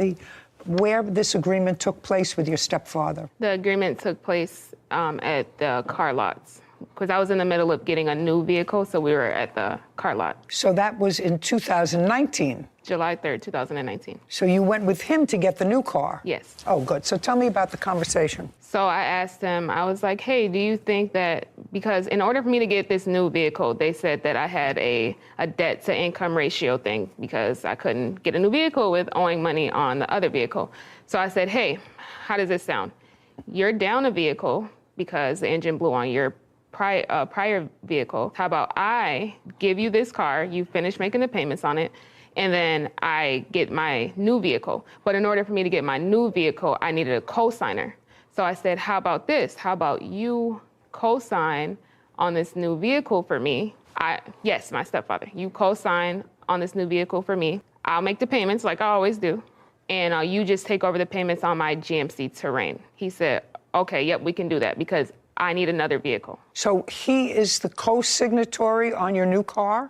where this agreement took place with your stepfather? The agreement took place at the car lots, because I was in the middle of getting a new vehicle, so we were at the car lot. So that was in 2019? July 3rd, 2019. So you went with him to get the new car? Yes. Oh, good. So tell me about the conversation. So I asked him, I was like, hey, do you think that, because in order for me to get this new vehicle, they said that I had a debt to income ratio thing because I couldn't get a new vehicle with owing money on the other vehicle. So I said, hey, how does this sound? You're down a vehicle because the engine blew on your prior vehicle. How about I give you this car, you finish making the payments on it, and then I get my new vehicle. But in order for me to get my new vehicle, I needed a co-signer. So I said, how about this? How about you co-sign on this new vehicle for me? Yes, my stepfather. You co-sign on this new vehicle for me. I'll make the payments like I always do. And you just take over the payments on my GMC Terrain. He said, okay, yep, we can do that because I need another vehicle. So he is the co-signatory on your new car?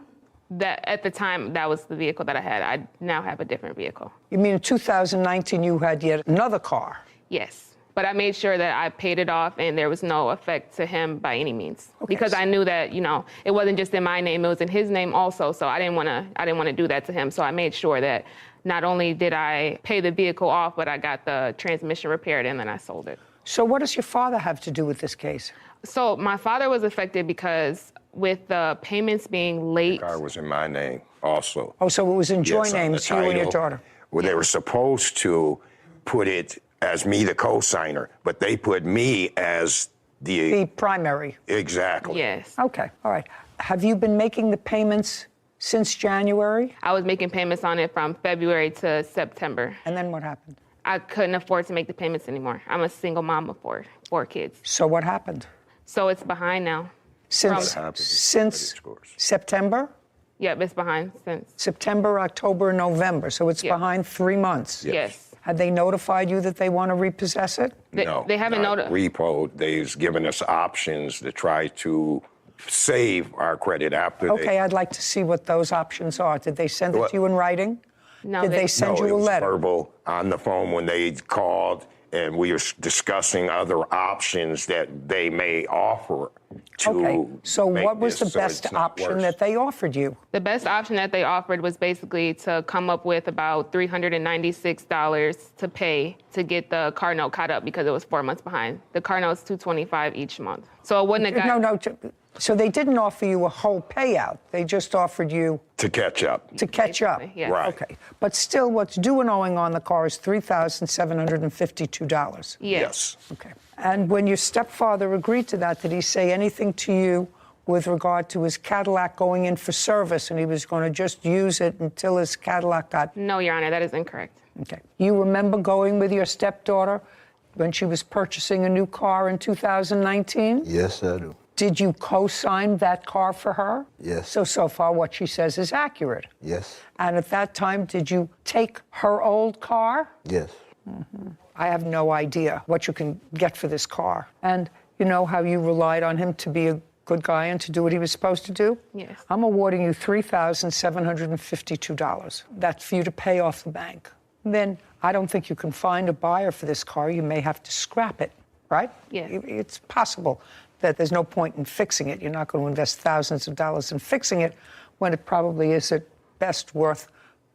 That at the time, that was the vehicle that I had. I now have a different vehicle. You mean in 2019 you had yet another car? Yes. But I made sure that I paid it off and there was no effect to him by any means. Because I knew that, it wasn't just in my name, it was in his name also. So I didn't want to do that to him. So I made sure that not only did I pay the vehicle off, but I got the transmission repaired and then I sold it. So what does your father have to do with this case? So my father was affected because with the payments being late. The car was in my name also. Oh, so it was in joint Yes, on the names, you and your title. daughter. Well, they were supposed to put it as me, the co-signer, but they put me as The primary. Exactly. Yes. Okay, all right. Have you been making the payments since January? I was making payments on it from February to September. And then what happened? I couldn't afford to make the payments anymore. I'm a single mom of four kids. So what happened? So it's behind now. Since September? Yep, it's behind since. September, October, November. So it's behind 3 months. Yes. Have they notified you that they want to repossess it? No, they haven't not repo. They've given us options to try to save our credit after Okay, I'd like to see what those options are. Did they send it to you in writing? No. Did they send no, you it a was letter? verbal on the phone when they called, and we were discussing other options that they may offer to Okay, so make what was this the so best it's not option worse. that they offered you? The best option that they offered was basically to come up with about $396 to pay to get the car note caught up because it was 4 months behind. The car note's $225 each month. So it wouldn't have got... No. So they didn't offer you a whole payout. They just offered you... To catch up. To catch up. Yes. Right. Okay. But still, what's due and owing on the car is $3,752. Yes. Okay. And when your stepfather agreed to that, did he say anything to you with regard to his Cadillac going in for service and he was going to just use it until his Cadillac got... No, Your Honor, that is incorrect. Okay. You remember going with your stepdaughter when she was purchasing a new car in 2019? Yes, I do. Did you co-sign that car for her? Yes. So far what she says is accurate. Yes. And at that time, did you take her old car? Yes. I have no idea what you can get for this car. And you know how you relied on him to be a good guy and to do what he was supposed to do? Yes. I'm awarding you $3,752. That's for you to pay off the bank. Then I don't think you can find a buyer for this car. You may have to scrap it, right? Yes. It's possible that there's no point in fixing it. You're not going to invest thousands of dollars in fixing it when it probably is at best worth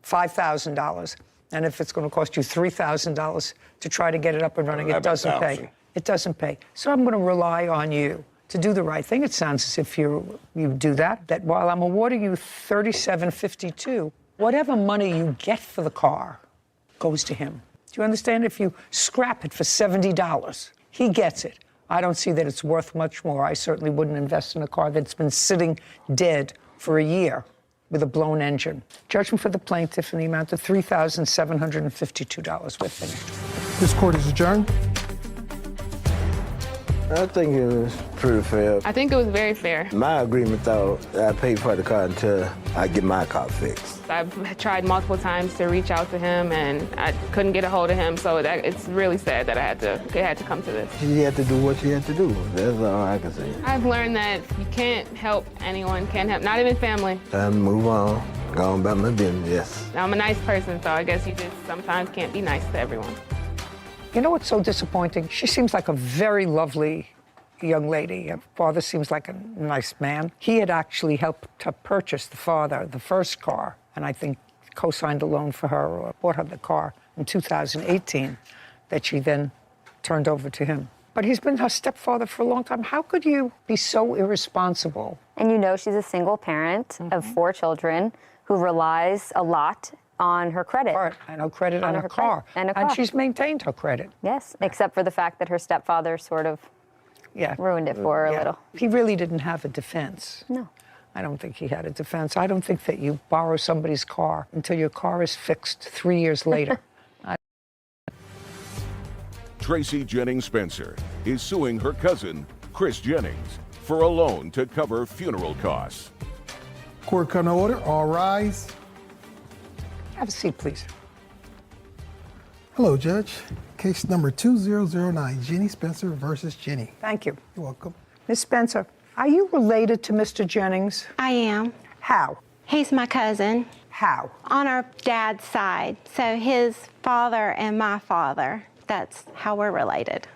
$5,000. And if it's going to cost you $3,000 to try to get it up and running, it doesn't pay. It doesn't pay. So I'm going to rely on you to do the right thing. It sounds as if you do that while I'm awarding you $3,752, whatever money you get for the car goes to him. Do you understand? If you scrap it for $70, he gets it. I don't see that it's worth much more. I certainly wouldn't invest in a car that's been sitting dead for a year with a blown engine. Judgment for the plaintiff in the amount of $3,752 with him. This court is adjourned. I think it was pretty fair. I think it was very fair. My agreement, though, I paid for the car until I get my car fixed. I've tried multiple times to reach out to him, and I couldn't get a hold of him, so it's really sad that it had to come to this. You had to do what you had to do. That's all I can say. I've learned that you can't help anyone, not even family. Time to move on. Go on about my business, yes. I'm a nice person, so I guess you just sometimes can't be nice to everyone. You know what's so disappointing? She seems like a very lovely young lady. Her father seems like a nice man. He had actually helped to purchase the first car, and I think co-signed a loan for her or bought her the car in 2018 that she then turned over to him. But he's been her stepfather for a long time. How could you be so irresponsible? And you know she's a single parent of 4 children who relies a lot on her credit. And her credit on her car. And she's maintained her credit. Yes, except for the fact that her stepfather sort of ruined it for her a little. He really didn't have a defense. No. I don't think he had a defense. I don't think that you borrow somebody's car until your car is fixed 3 years later. Tracy Jennings Spencer is suing her cousin, Chris Jennings, for a loan to cover funeral costs. Court come to order. All rise. Have a seat, please. Hello, Judge. Case number 2009, Jenny Spencer versus Jenny. Thank you. You're welcome. Miss Spencer, are you related to Mr. Jennings? I am. How? He's my cousin. How? On our dad's side. So his father and my father, that's how we're related.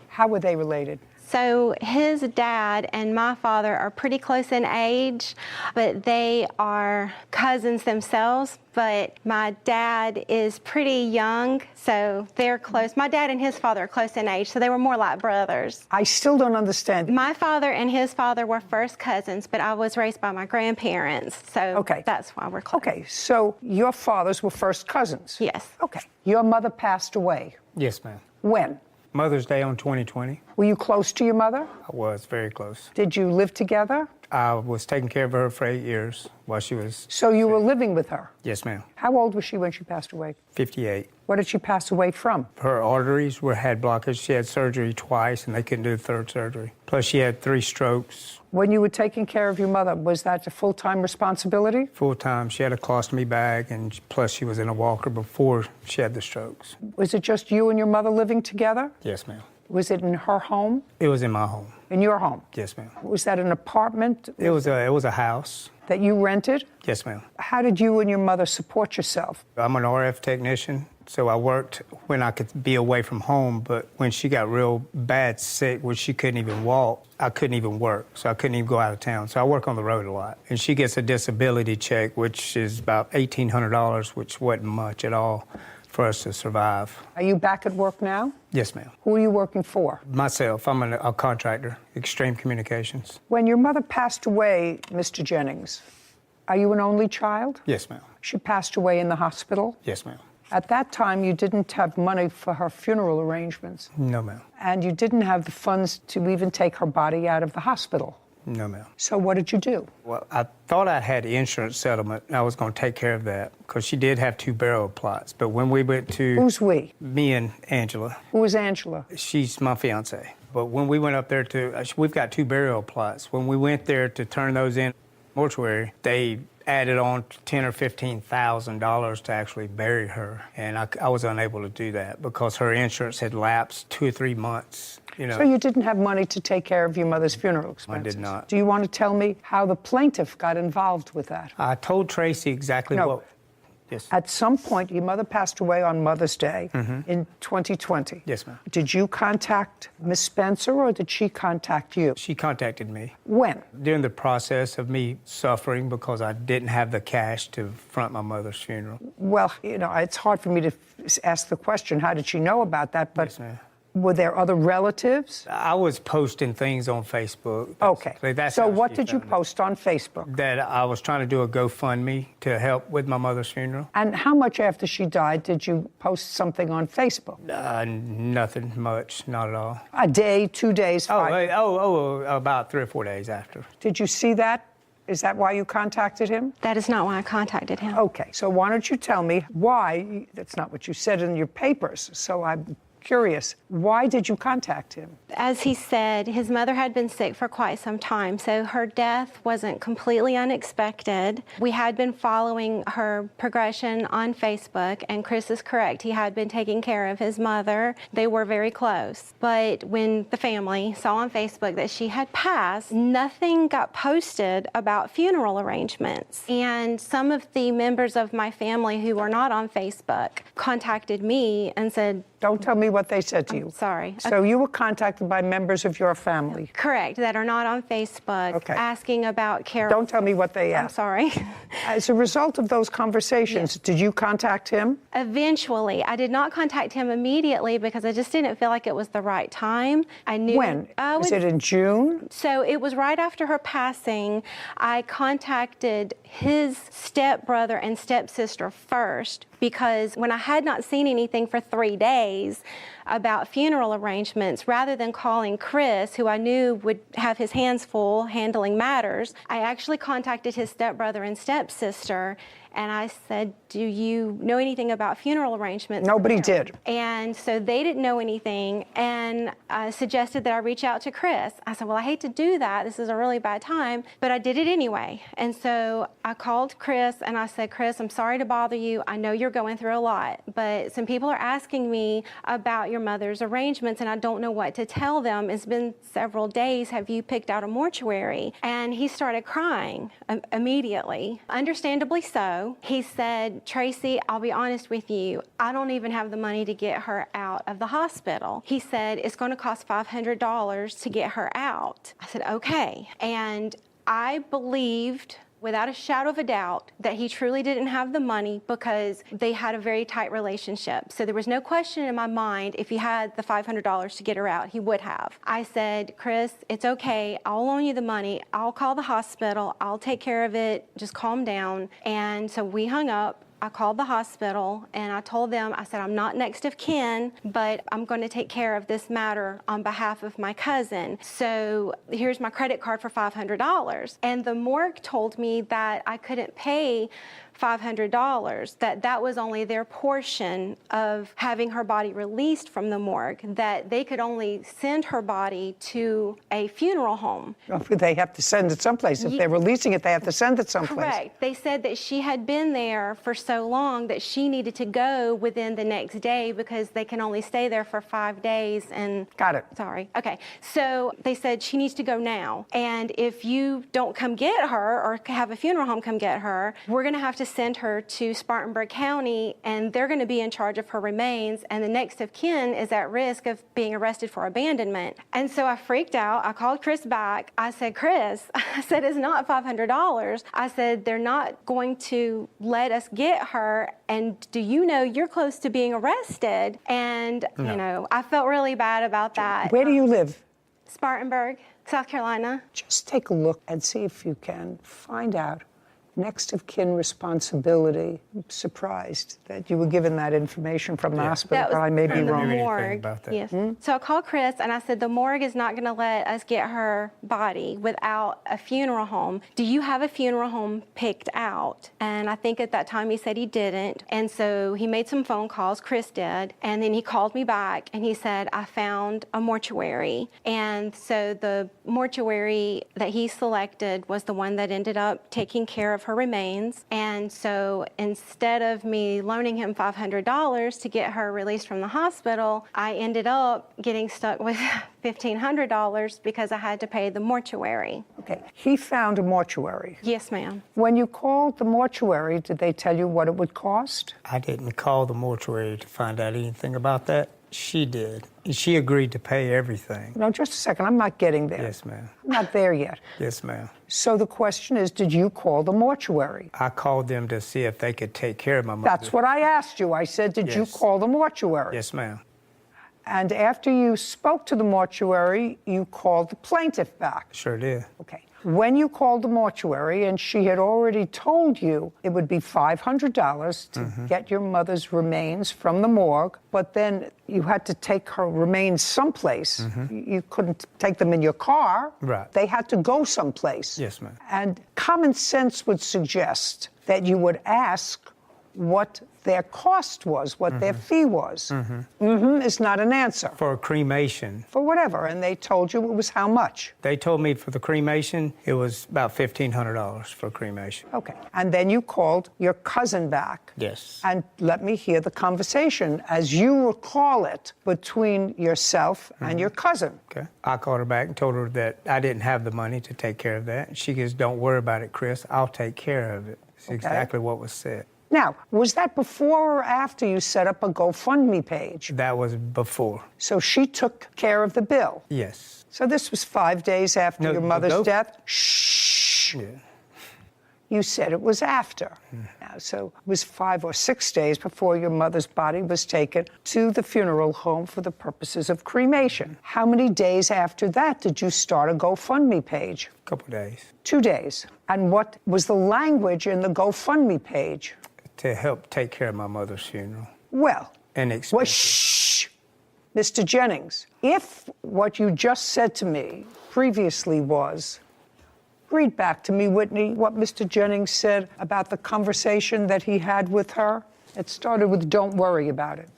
How were they related? So his dad and my father are pretty close in age, but they are cousins themselves. But my dad is pretty young, so they're close. My dad and his father are close in age, so they were more like brothers. I still don't understand. My father and his father were first cousins, but I was raised by my grandparents, so that's why we're close. Okay, so your fathers were first cousins? Yes. Okay. Your mother passed away. Yes, ma'am. When? Mother's Day on 2020. Were you close to your mother? I was very close. Did you live together? I was taking care of her for 8 years while she was... So you were living with her? Yes, ma'am. How old was she when she passed away? 58. What did she pass away from? Her arteries had blockage. She had surgery twice, and they couldn't do the third surgery. Plus, she had 3 strokes. When you were taking care of your mother, was that a full-time responsibility? Full-time. She had a colostomy bag, and plus she was in a walker before she had the strokes. Was it just you and your mother living together? Yes, ma'am. Was it in her home? It was in my home. In your home? Yes, ma'am. Was that an apartment? It was a house. That you rented? Yes, ma'am. How did you and your mother support yourself? I'm an RF technician, so I worked when I could be away from home, but when she got real bad sick where she couldn't even walk, I couldn't even work, so I couldn't even go out of town. So I work on the road a lot. And she gets a disability check, which is about $1,800, which wasn't much at all for us to survive. Are you back at work now? Yes, ma'am. Who are you working for? Myself. I'm a contractor, Extreme Communications. When your mother passed away, Mr. Jennings, are you an only child? Yes, ma'am. She passed away in the hospital? Yes, ma'am. At that time, you didn't have money for her funeral arrangements. No, ma'am. And you didn't have the funds to even take her body out of the hospital. No, ma'am. So what did you do? Well, I thought I had insurance settlement, and I was going to take care of that, because she did have 2 burial plots. But when we went to... Who's we? Me and Angela. Who is Angela? She's my fiance. But when we went up there we've got 2 burial plots. When we went there to turn those in mortuary, they added on $10,000 or $15,000 to actually bury her. And I was unable to do that because her insurance had lapsed 2 or 3 months. You know. So you didn't have money to take care of your mother's funeral expenses? I did not. Do you want to tell me how the plaintiff got involved with that? I told Tracy exactly what... Yes. At some point, your mother passed away on Mother's Day in 2020. Yes, ma'am. Did you contact Miss Spencer or did she contact you? She contacted me. When? During the process of me suffering because I didn't have the cash to front my mother's funeral. Well, you know, it's hard for me to ask the question, how did she know about that? But yes, ma'am. Were there other relatives? I was posting things on Facebook. Okay. So what did you post on Facebook? That I was trying to do a GoFundMe to help with my mother's funeral. And how much after she died did you post something on Facebook? Nothing much, not at all. A day, 2 days? About 3 or 4 days after. Did you see that? Is that why you contacted him? That is not why I contacted him. Okay. So why don't you tell me why? That's not what you said in your papers. So I'm curious. Why did you contact him? As he said, his mother had been sick for quite some time, so her death wasn't completely unexpected. We had been following her progression on Facebook, and Chris is correct. He had been taking care of his mother. They were very close. But when the family saw on Facebook that she had passed, nothing got posted about funeral arrangements. And some of the members of my family who were not on Facebook contacted me and said, "Don't tell me what they said to you." Sorry. So you were contacted by members of your family? Correct, that are not on Facebook, asking about care. Don't tell me what they asked. I'm sorry. As a result of those conversations, did you contact him? Eventually. I did not contact him immediately because I just didn't feel like it was the right time. I knew. When? Was it in June? So it was right after her passing. I contacted his stepbrother and stepsister first because when I had not seen anything for 3 days about funeral arrangements, rather than calling Chris, who I knew would have his hands full handling matters, I actually contacted his stepbrother and stepsister, and I said, "Do you know anything about funeral arrangements?" Nobody did. And so they didn't know anything, and I suggested that I reach out to Chris. I said, "Well, I hate to do that. This is a really bad time," but I did it anyway. And so I called Chris, and I said, "Chris, I'm sorry to bother you. I know you're going through a lot, but some people are asking me about about your mother's arrangements and I don't know what to tell them. It's been several days. Have you picked out a mortuary? And he started crying immediately, understandably so. He said, Tracy, I'll be honest with you, I don't even have the money to get her out of the hospital. He said, it's going to cost $500 to get her out. I said, okay. And I believed, without a shadow of a doubt, that he truly didn't have the money because they had a very tight relationship. So there was no question in my mind if he had the $500 to get her out, he would have. I said, Chris, it's okay. I'll loan you the money. I'll call the hospital. I'll take care of it. Just calm down. And so we hung up. I called the hospital and I told them, I said, I'm not next of kin, but I'm going to take care of this matter on behalf of my cousin. So here's my credit card for $500. And the morgue told me that I couldn't pay $500, that was only their portion of having her body released from the morgue, that they could only send her body to a funeral home. They have to send it someplace. If they're releasing it, they have to send it someplace. Correct. They said that she had been there for so long that she needed to go within the next day because they can only stay there for 5 days. And got it. Sorry. Okay. So they said she needs to go now. And if you don't come get her or have a funeral home come get her, we're going to have to send her to Spartanburg County and they're going to be in charge of her remains, and the next of kin is at risk of being arrested for abandonment. And so I freaked out. I called Chris back. I said, Chris, I said, it's not $500. I said, they're not going to let us get her, and do you know you're close to being arrested? And, you know, I felt really bad about that. Where do you live? Spartanburg, South Carolina. Just take a look and see if you can find out next of kin responsibility. I'm surprised that you were given that information from the hospital, but I may be wrong. Morgue. Yes. So I called Chris and I said, the morgue is not going to let us get her body without a funeral home. Do you have a funeral home picked out? And I think at that time he said he didn't. And so he made some phone calls, Chris did, and then he called me back and he said, I found a mortuary. And so the mortuary that he selected was the one that ended up taking care of her remains. And so instead of me loaning him $500 to get her released from the hospital, I ended up getting stuck with $1,500 because I had to pay the mortuary. Okay. He found a mortuary. Yes, ma'am. When you called the mortuary, did they tell you what it would cost? I didn't call the mortuary to find out anything about that. She did. She agreed to pay everything. No, just a second. I'm not getting there. Yes, ma'am. I'm not there yet. Yes, ma'am. So the question is, did you call the mortuary? I called them to see if they could take care of my mother. That's what I asked you. I said, did you call the mortuary? Yes, ma'am. And after you spoke to the mortuary, you called the plaintiff back. Sure did. Okay. When you called the mortuary and she had already told you it would be $500 to get your mother's remains from the morgue, but then you had to take her remains someplace. You couldn't take them in your car. Right. They had to go someplace. Yes, ma'am. And common sense would suggest that you would ask what their cost was, what their fee was. Is not an answer. For a cremation. For whatever, and they told you it was how much? They told me for the cremation, it was about $1,500 for cremation. Okay, and then you called your cousin back. Yes. And let me hear the conversation, as you recall it, between yourself and your cousin. Okay. I called her back and told her that I didn't have the money to take care of that. She goes, don't worry about it, Chris, I'll take care of it. It's exactly what was said. Now, was that before or after you set up a GoFundMe page? That was before. So she took care of the bill? Yes. So this was 5 days after your mother's death? Shh. Yeah. You said it was after. Now, so it was 5 or 6 days before your mother's body was taken to the funeral home for the purposes of cremation. How many days after that did you start a GoFundMe page? A couple of days. 2 days. And what was the language in the GoFundMe page? To help take care of my mother's funeral. Well, well, shh, Mr. Jennings, if what you just said to me previously was, read back to me, Whitney, what Mr. Jennings said about the conversation that he had with her. It started with, don't worry about it.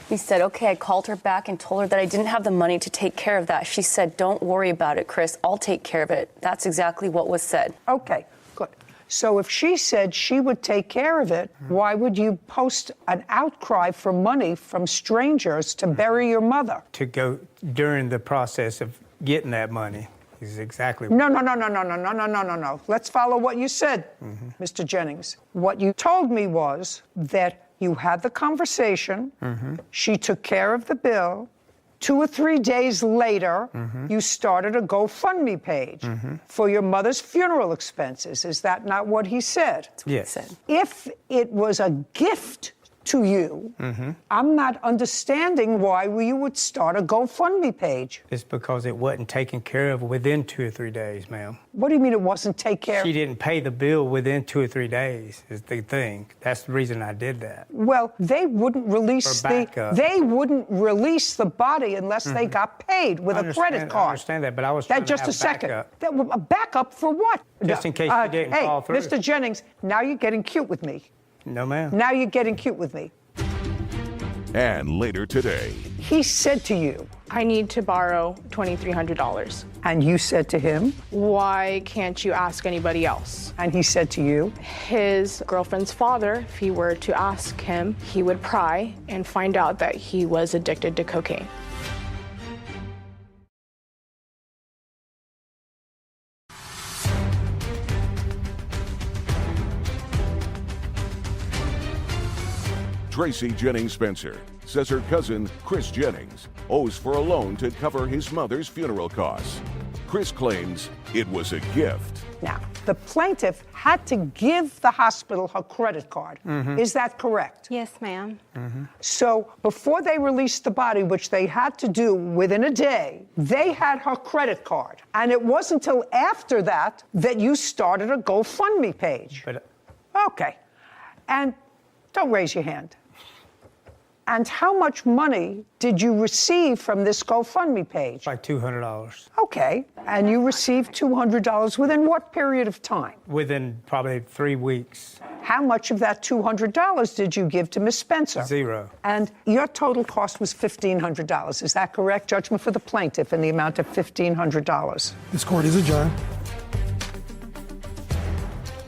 He said, okay, I called her back and told her that I didn't have the money to take care of that. She said, don't worry about it, Chris, I'll take care of it. That's exactly what was said. Okay, good. So if she said she would take care of it, why would you post an outcry for money from strangers to bury your mother? To go during the process of getting that money is exactly No. Let's follow what you said, Mr. Jennings. What you told me was that you had the conversation, she took care of the bill. 2 or 3 days later, you started a GoFundMe page for your mother's funeral expenses. Is that not what he said? Yes. If it was a gift to you, I'm not understanding why you would start a GoFundMe page. It's because it wasn't taken care of within 2 or 3 days, ma'am. What do you mean it wasn't taken care of? She didn't pay the bill within 2 or 3 days is the thing. That's the reason I did that. Well, they wouldn't release the body unless they got paid with a credit card. I understand that, but I was trying to have just a second. backup. A backup for what? Just in case you didn't fall through. Mr. Jennings, now you're getting cute with me. No, ma'am. Now you're getting cute with me. And later today, he said to you, I need to borrow $2,300. And you said to him, why can't you ask anybody else? And he said to you, his girlfriend's father, if he were to ask him, he would pry and find out that he was addicted to cocaine. Tracy Jennings Spencer says her cousin, Chris Jennings, owes for a loan to cover his mother's funeral costs. Chris claims it was a gift. Now, the plaintiff had to give the hospital her credit card. Is that correct? Yes, ma'am. So before they released the body, which they had to do within a day, they had her credit card. And it wasn't until after that that you started a GoFundMe page. Okay. And don't raise your hand. And how much money did you receive from this GoFundMe page? Like $200. Okay. And you received $200 within what period of time? Within probably 3 weeks. How much of that $200 did you give to Miss Spencer? 0. And your total cost was $1,500. Is that correct? Judgment for the plaintiff in the amount of $1,500. This court is adjourned.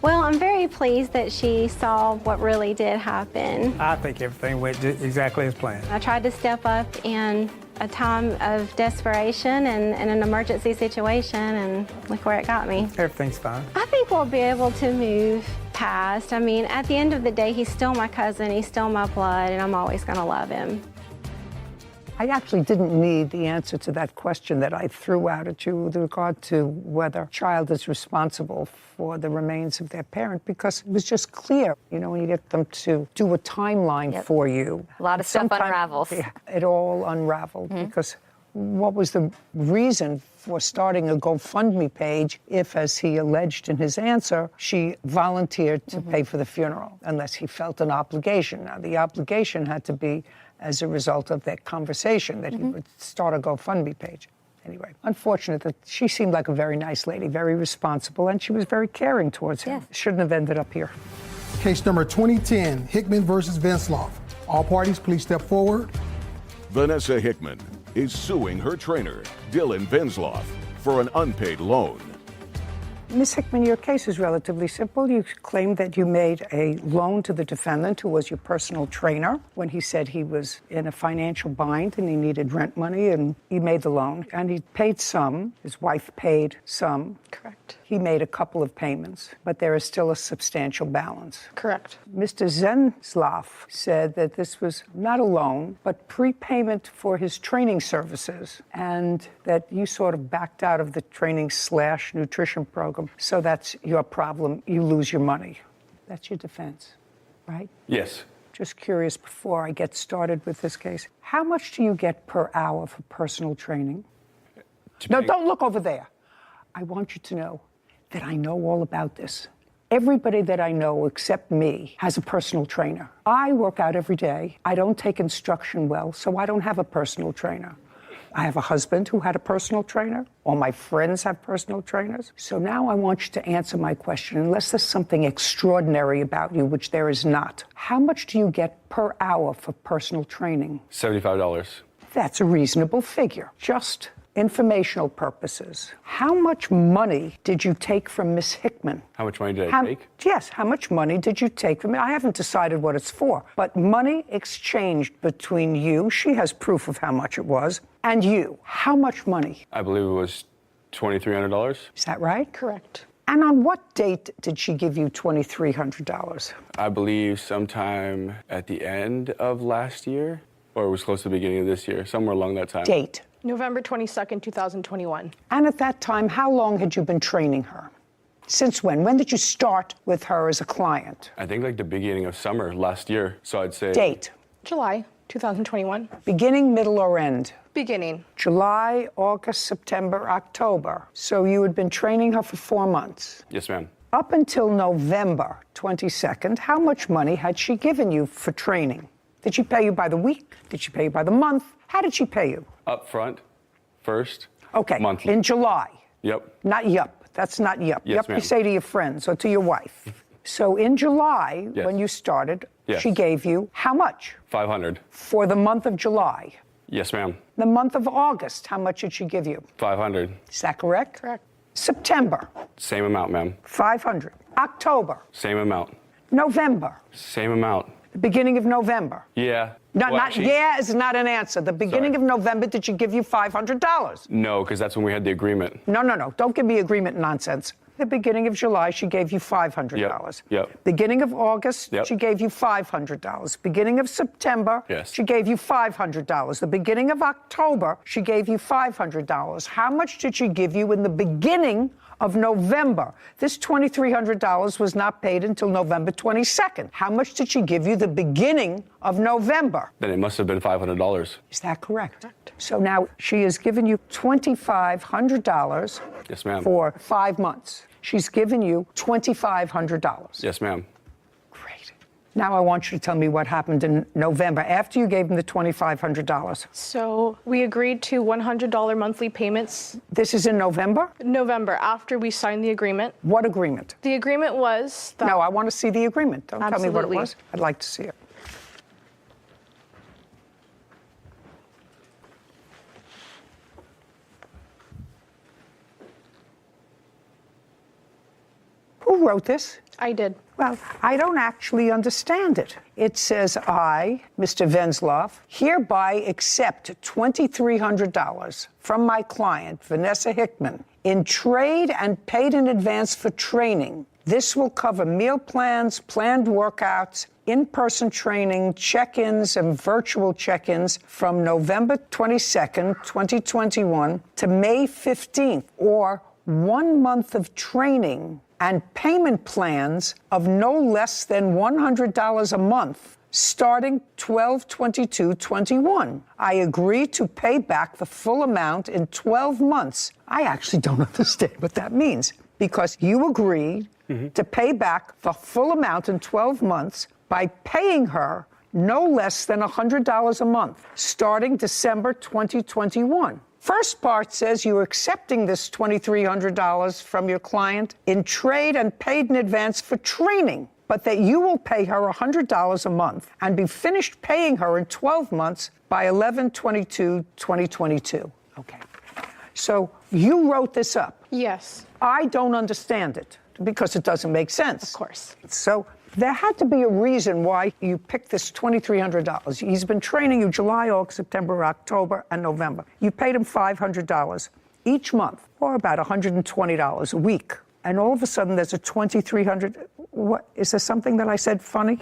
Well, I'm very pleased that she saw what really did happen. I think everything went exactly as planned. I tried to step up in a time of desperation and an emergency situation, and look where it got me. Everything's fine. I think we'll be able to move past. I mean, at the end of the day, he's still my cousin, he's still my blood, and I'm always going to love him. I actually didn't need the answer to that question that I threw out at you with regard to whether a child is responsible for the remains of their parent, because it was just clear, you know, when you get them to do a timeline for you. A lot of stuff unravels. Yeah, it all unraveled because what was the reason for starting a GoFundMe page if, as he alleged in his answer, she volunteered to pay for the funeral, unless he felt an obligation. Now, the obligation had to be as a result of that conversation, that he would start a GoFundMe page. Anyway, unfortunate that she seemed like a very nice lady, very responsible, and she was very caring towards him. Shouldn't have ended up here. Case number 2010, Hickman versus Vensloff. All parties, please step forward. Vanessa Hickman is suing her trainer, Dylan Vensloff, for an unpaid loan. Ms. Hickman, your case is relatively simple. You claim that you made a loan to the defendant, who was your personal trainer, when he said he was in a financial bind and he needed rent money, and you made the loan. And he paid some. His wife paid some. Correct. He made a couple of payments, but there is still a substantial balance. Correct. Mr. Vensloff said that this was not a loan, but prepayment for his training services, and that you sort of backed out of the training/nutrition program. So that's your problem. You lose your money. That's your defense, right? Yes. Just curious, before I get started with this case, how much do you get per hour for personal training? No, don't look over there. I want you to know that I know all about this. Everybody that I know except me has a personal trainer. I work out every day. I don't take instruction well, so I don't have a personal trainer. I have a husband who had a personal trainer. All my friends have personal trainers. So now I want you to answer my question, unless there's something extraordinary about you, which there is not. How much do you get per hour for personal training? $75. That's a reasonable figure. Just informational purposes, how much money did you take from Miss Hickman? How much money did I take? Yes, how much money did you take from me? I haven't decided what it's for, but money exchanged between you, she has proof of how much it was, and you. How much money? I believe it was $2,300. Is that right? Correct. And on what date did she give you $2,300? I believe sometime at the end of last year, or it was close to the beginning of this year, somewhere along that time. Date? November 22nd, 2021. And at that time, how long had you been training her? Since when? When did you start with her as a client? I think like the beginning of summer last year. So I'd say. Date? July 2021. Beginning, middle, or end? Beginning. July, August, September, October. So you had been training her for 4 months. Yes, ma'am. Up until November 22nd, how much money had she given you for training? Did she pay you by the week? Did she pay you by the month? How did she pay you? Up front, first. Okay. Monthly. In July. Yep. Not yup. That's not yup. Yes, Yup you ma'am. say to your friends or to your wife. So in July, Yes. when you started, Yes. she gave you how much? 500. For the month of July. Yes, ma'am. The month of August, how much did she give you? 500. Is that correct? Correct. September, Same amount, ma'am. 500. October, Same amount. November, Same amount. the beginning of November. Yeah. No, Well, not actually, yeah is not an answer. The beginning of November, did she give you $500? No, because that's when we had the agreement. No. Don't give me agreement nonsense. The beginning of July, she gave you $500. Yep. Beginning of August, Yep. she gave you $500. Beginning of September, Yes. she gave you $500. The beginning of October, she gave you $500. How much did she give you in the beginning of November? This $2,300 was not paid until November 22nd. How much did she give you the beginning of November? Then it must have been $500. Is that correct? So now she has given you $2,500 Yes, ma'am. for 5 months. She's given you $2,500. Yes, ma'am. Now I want you to tell me what happened in November after you gave him the $2,500. So we agreed to $100 monthly payments. This is in November? November, after we signed the agreement. What agreement? The agreement was that... No, I want to see the agreement. Don't tell me what it Absolutely. was. I'd like to see it. Who wrote this? I did. Well, I don't actually understand it. It says, I, Mr. Venzloff, hereby accept $2,300 from my client, Vanessa Hickman, in trade and paid in advance for training. This will cover meal plans, planned workouts, in-person training, check-ins, and virtual check-ins from November 22nd, 2021 to May 15th, or 1 month of training and payment plans of no less than $100 a month, starting 12/22/21. I agree to pay back the full amount in 12 months. I actually don't understand what that means, because you agreed to pay back the full amount in 12 months by paying her no less than $100 a month, starting December 2021. First part says you're accepting this $2,300 from your client in trade and paid in advance for training, but that you will pay her $100 a month and be finished paying her in 12 months by 11/22/2022. Okay. So you wrote this up. Yes. I don't understand it because it doesn't make sense. Of course. So there had to be a reason why you picked this $2,300. He's been training you July, August, September, October, and November. You paid him $500 each month, or about $120 a week. And all of a sudden, there's a $2,300. What is there something that I said funny?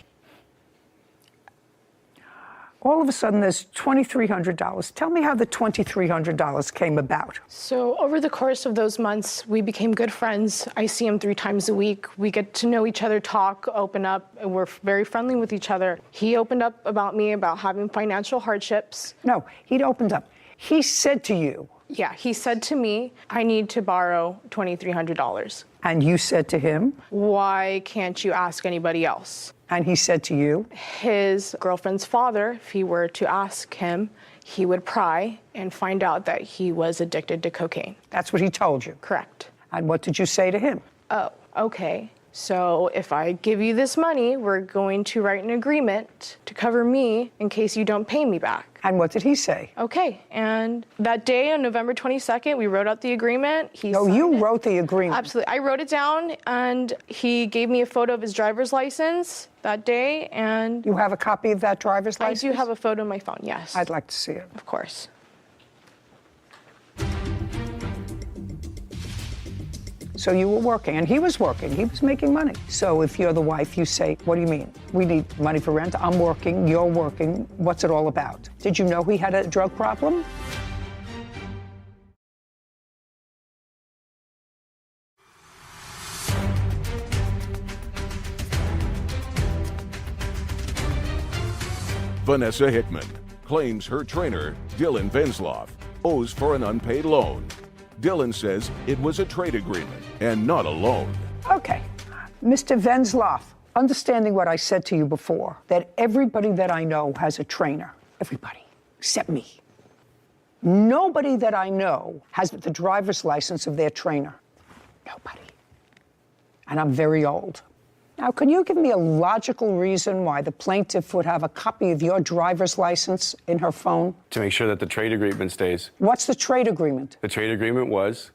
All of a sudden, there's $2,300. Tell me how the $2,300 came about. So over the course of those months, we became good friends. I see him 3 times a week. We get to know each other, talk, open up, and we're very friendly with each other. He opened up about me about having financial hardships. No, he'd opened up. He said to you. Yeah, he said to me, I need to borrow $2,300. And you said to him? Why can't you ask anybody else? And he said to you? His girlfriend's father, if he were to ask him, he would pry and find out that he was addicted to cocaine. That's what he told you? Correct. And what did you say to him? Oh, okay. So if I give you this money, we're going to write an agreement to cover me in case you don't pay me back. And what did he say? Okay. And that day on November 22nd, we wrote out the agreement. You wrote the agreement? Absolutely. I wrote it down, and he gave me a photo of his driver's license that day. And you have a copy of that driver's license? I do have a photo on my phone, yes. I'd like to see it. Of course. So you were working, and he was working. He was making money. So if you're the wife, you say, what do you mean? We need money for rent. I'm working. You're working. What's it all about? Did you know he had a drug problem? Vanessa Hickman claims her trainer, Dylan Venzloff, owes for an unpaid loan. Dylan says it was a trade agreement and not a loan. Okay. Mr. Venzloff, understanding what I said to you before, that everybody that I know has a trainer. Everybody, except me. Nobody that I know has the driver's license of their trainer. Nobody. And I'm very old. Now, can you give me a logical reason why the plaintiff would have a copy of your driver's license in her phone? To make sure that the trade agreement stays. What's the trade agreement? The trade agreement was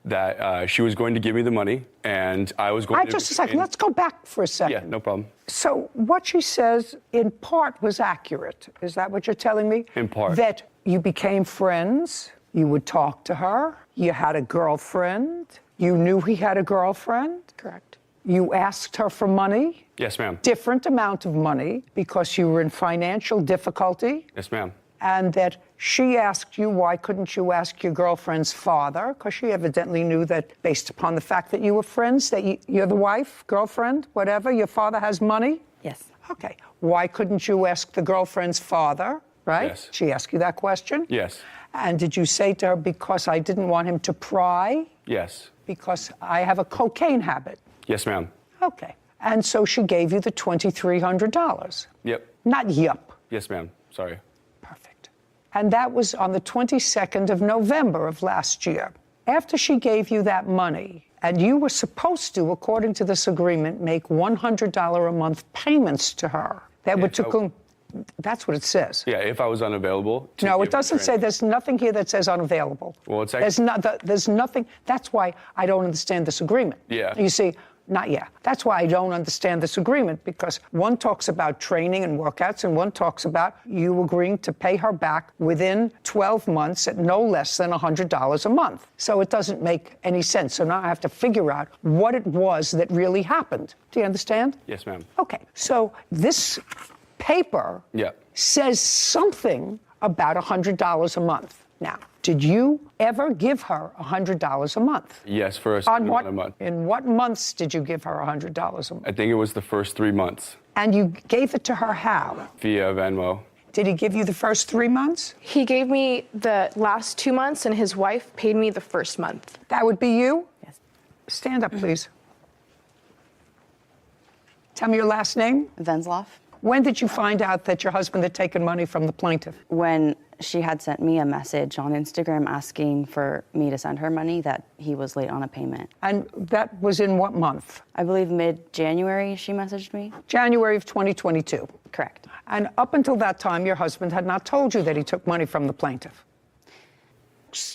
that she was going to give me the money, and I was going to... Just a second. Let's go back for a second. Yeah, no problem. So what she says, in part, was accurate. Is that what you're telling me? In part. That you became friends, you would talk to her, you had a girlfriend, you knew he had a girlfriend. Correct. You asked her for money. Yes, ma'am. Different amount of money because you were in financial difficulty. Yes, ma'am. And that she asked you, why couldn't you ask your girlfriend's father? Because she evidently knew that based upon the fact that you were friends, that you're the wife, girlfriend, whatever, your father has money? Yes. Okay. Why couldn't you ask the girlfriend's father, right? Yes. She asked you that question? Yes. And did you say to her, because I didn't want him to pry? Yes. Because I have a cocaine habit? Yes, ma'am. Okay. And so she gave you the $2,300. Yep. Not yup. Yes, ma'am. Sorry. And that was on the 22nd of November of last year. After she gave you that money, and you were supposed to, according to this agreement, make $100 a month payments to her. That would that's what it says. Yeah, if I was unavailable. No, it doesn't say, there's nothing here that says unavailable. Well, it's actually... There's nothing, that's why I don't understand this agreement. Yeah. You see, not yet. That's why I don't understand this agreement, because one talks about training and workouts, and one talks about you agreeing to pay her back within 12 months at no less than $100 a month. So it doesn't make any sense. So now I have to figure out what it was that really happened. Do you understand? Yes, ma'am. Okay. So this paper says something about $100 a month. Now, did you ever give her $100 a month? Yes, for a certain amount of month. In what months did you give her $100 a month? I think it was the first 3 months. And you gave it to her how? Via Venmo. Did he give you the first 3 months? He gave me the last 2 months, and his wife paid me the first month. That would be you? Yes. Stand up, please. Tell me your last name. Venzloff. When did you find out that your husband had taken money from the plaintiff? When she had sent me a message on Instagram asking for me to send her money that he was late on a payment. And that was in what month? I believe mid-January she messaged me. January of 2022? Correct. And up until that time, your husband had not told you that he took money from the plaintiff?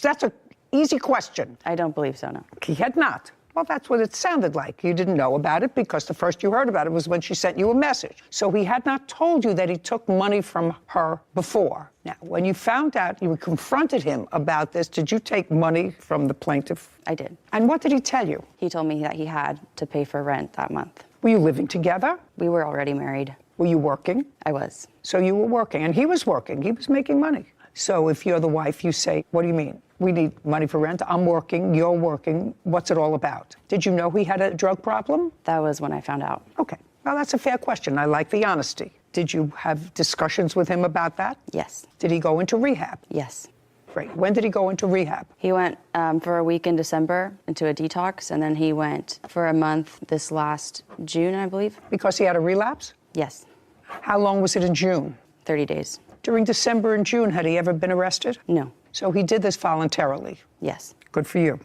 That's an easy question. I don't believe so, no. He had not. Well, that's what it sounded like. You didn't know about it because the first you heard about it was when she sent you a message. So he had not told you that he took money from her before. Now, when you found out, you confronted him about this, did you take money from the plaintiff? I did. And what did he tell you? He told me that he had to pay for rent that month. Were you living together? We were already married. Were you working? I was. So you were working, and he was working. He was making money. So if you're the wife, you say, what do you mean? We need money for rent. I'm working. You're working. What's it all about? Did you know he had a drug problem? That was when I found out. Okay. Well, that's a fair question. I like the honesty. Did you have discussions with him about that? Yes. Did he go into rehab? Yes. Great. When did he go into rehab? He went for a week in December into a detox, and then he went for a month this last June, I believe. Because he had a relapse? Yes. How long was it in June? 30 days. During December and June, had he ever been arrested? No. So he did this voluntarily? Yes. Good for you.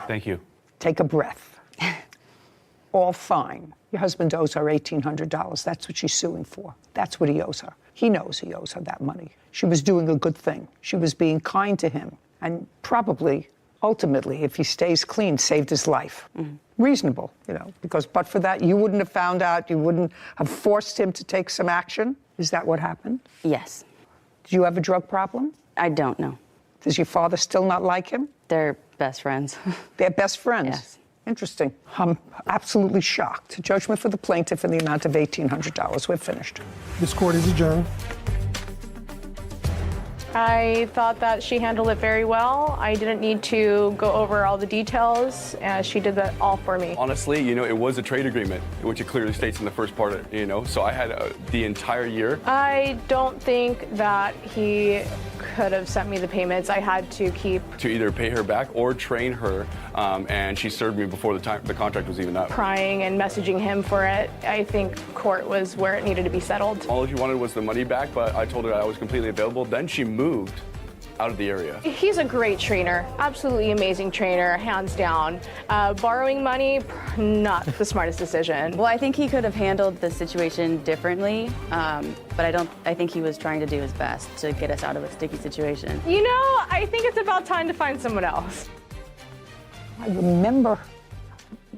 Thank you. Take a breath. all fine. Your husband owes her $1,800. That's what she's suing for. That's what he owes her. He knows he owes her that money. She was doing a good thing. She was being kind to him. And probably, ultimately, if he stays clean, saved his life. Reasonable, because but for that, you wouldn't have found out, you wouldn't have forced him to take some action. Is that what happened? Yes. Do you have a drug problem? I don't know. Does your father still not like him? They're best friends. They're best friends? Yes. Interesting. I'm absolutely shocked. Judgment for the plaintiff in the amount of $1,800. We're finished. This court is adjourned. I thought that she handled it very well. I didn't need to go over all the details. She did that all for me. Honestly, it was a trade agreement, which it clearly states in the first part, so I had the entire year. I don't think that he could have sent me the payments. I had to keep To either pay her back or train her, and she served me before the contract was even up. crying and messaging him for it. I think court was where it needed to be settled. All she wanted was the money back, but I told her I was completely available. Then she moved out of the area. He's a great trainer, absolutely amazing trainer, hands down. Borrowing money, not the smartest decision. Well, I think he could have handled the situation differently, but I think he was trying to do his best to get us out of a sticky situation. I think it's about time to find someone else. I remember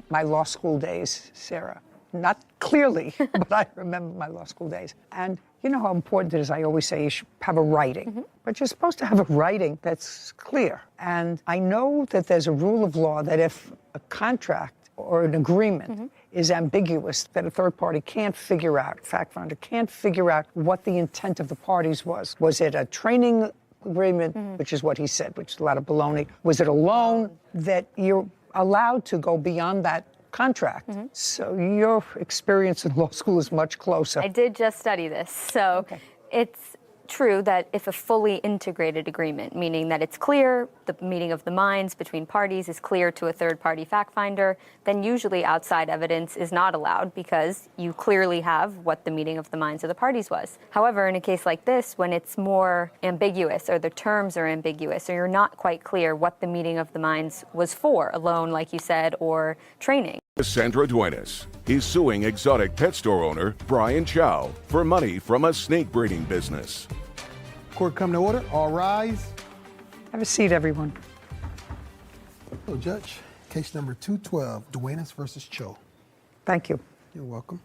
my law school days, Sarah. Not clearly, but I remember my law school days. And you know how important it is, I always say you should have a writing. But you're supposed to have a writing that's clear. And I know that there's a rule of law that if a contract or an agreement is ambiguous, that a third party can't figure out, fact finder can't figure out what the intent of the parties was. Was it a training agreement, which is what he said, which is a lot of baloney? Was it a loan? That you're allowed to go beyond that contract. So your experience in law school is much closer. I did just study this. So it's true that if a fully integrated agreement, meaning that it's clear, the meeting of the minds between parties is clear to a third-party fact finder, then usually outside evidence is not allowed because you clearly have what the meeting of the minds of the parties was. However, in a case like this, when it's more ambiguous or the terms are ambiguous or you're not quite clear what the meeting of the minds was for, a loan, like you said, or training. Sandra Duenas. He's suing exotic pet store owner Brian Chow for money from a snake breeding business. Court come to order. All rise. Have a seat, everyone. Hello, Judge. Case number 212, Duenas versus Cho. Thank you. You're welcome.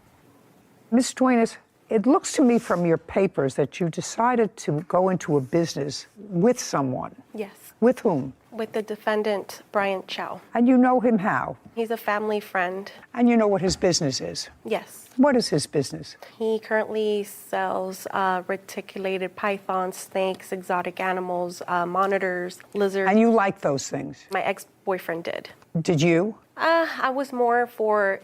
Ms. Duenas, it looks to me from your papers that you decided to go into a business with someone. Yes. With whom? With the defendant, Brian Chow. And you know him how? He's a family friend. And you know what his business is? Yes. What is his business? He currently sells reticulated pythons, snakes, exotic animals, monitors, lizards. And you like those things? My ex-boyfriend did. Did you? I was more for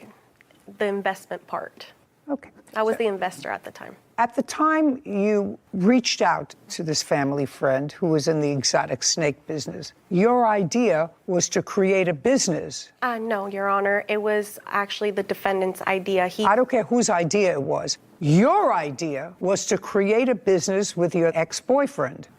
the investment part. Okay. I was the investor at the time. At the time you reached out to this family friend who was in the exotic snake business, your idea was to create a business. No, Your Honor. It was actually the defendant's idea. I don't care whose idea it was. Your idea was to create a business with your ex-boyfriend.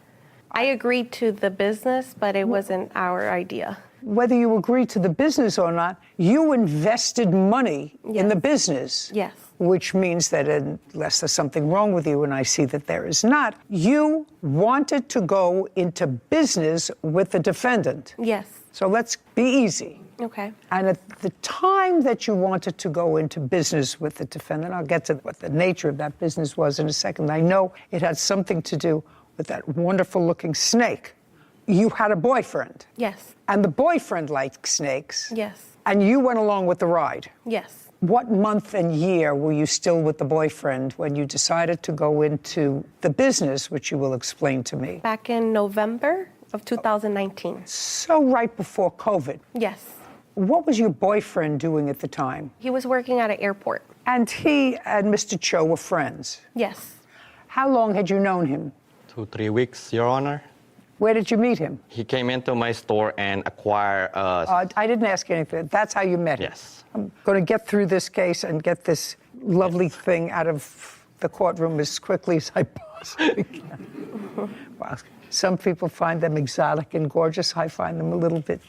I agreed to the business, but it wasn't our idea. Whether you agreed to the business or not, you invested money in the business. Yes. Which means that unless there's something wrong with you, and I see that there is not, you wanted to go into business with the defendant. Yes. So let's be easy. Okay. And at the time that you wanted to go into business with the defendant, I'll get to what the nature of that business was in a second. I know it had something to do with that wonderful-looking snake. You had a boyfriend. Yes. And the boyfriend liked snakes. Yes. And you went along with the ride. Yes. What month and year were you still with the boyfriend when you decided to go into the business, which you will explain to me? Back in November of 2019. So right before COVID. Yes. What was your boyfriend doing at the time? He was working at an airport. And he and Mr. Cho were friends? Yes. How long had you known him? 2-3 weeks, Your Honor. Where did you meet him? He came into my store and acquired I didn't ask you anything. That's how you met him? Yes. I'm going to get through this case and get this lovely thing out of the courtroom as quickly as I possibly can. Wow. Some people find them exotic and gorgeous. I find them a little bit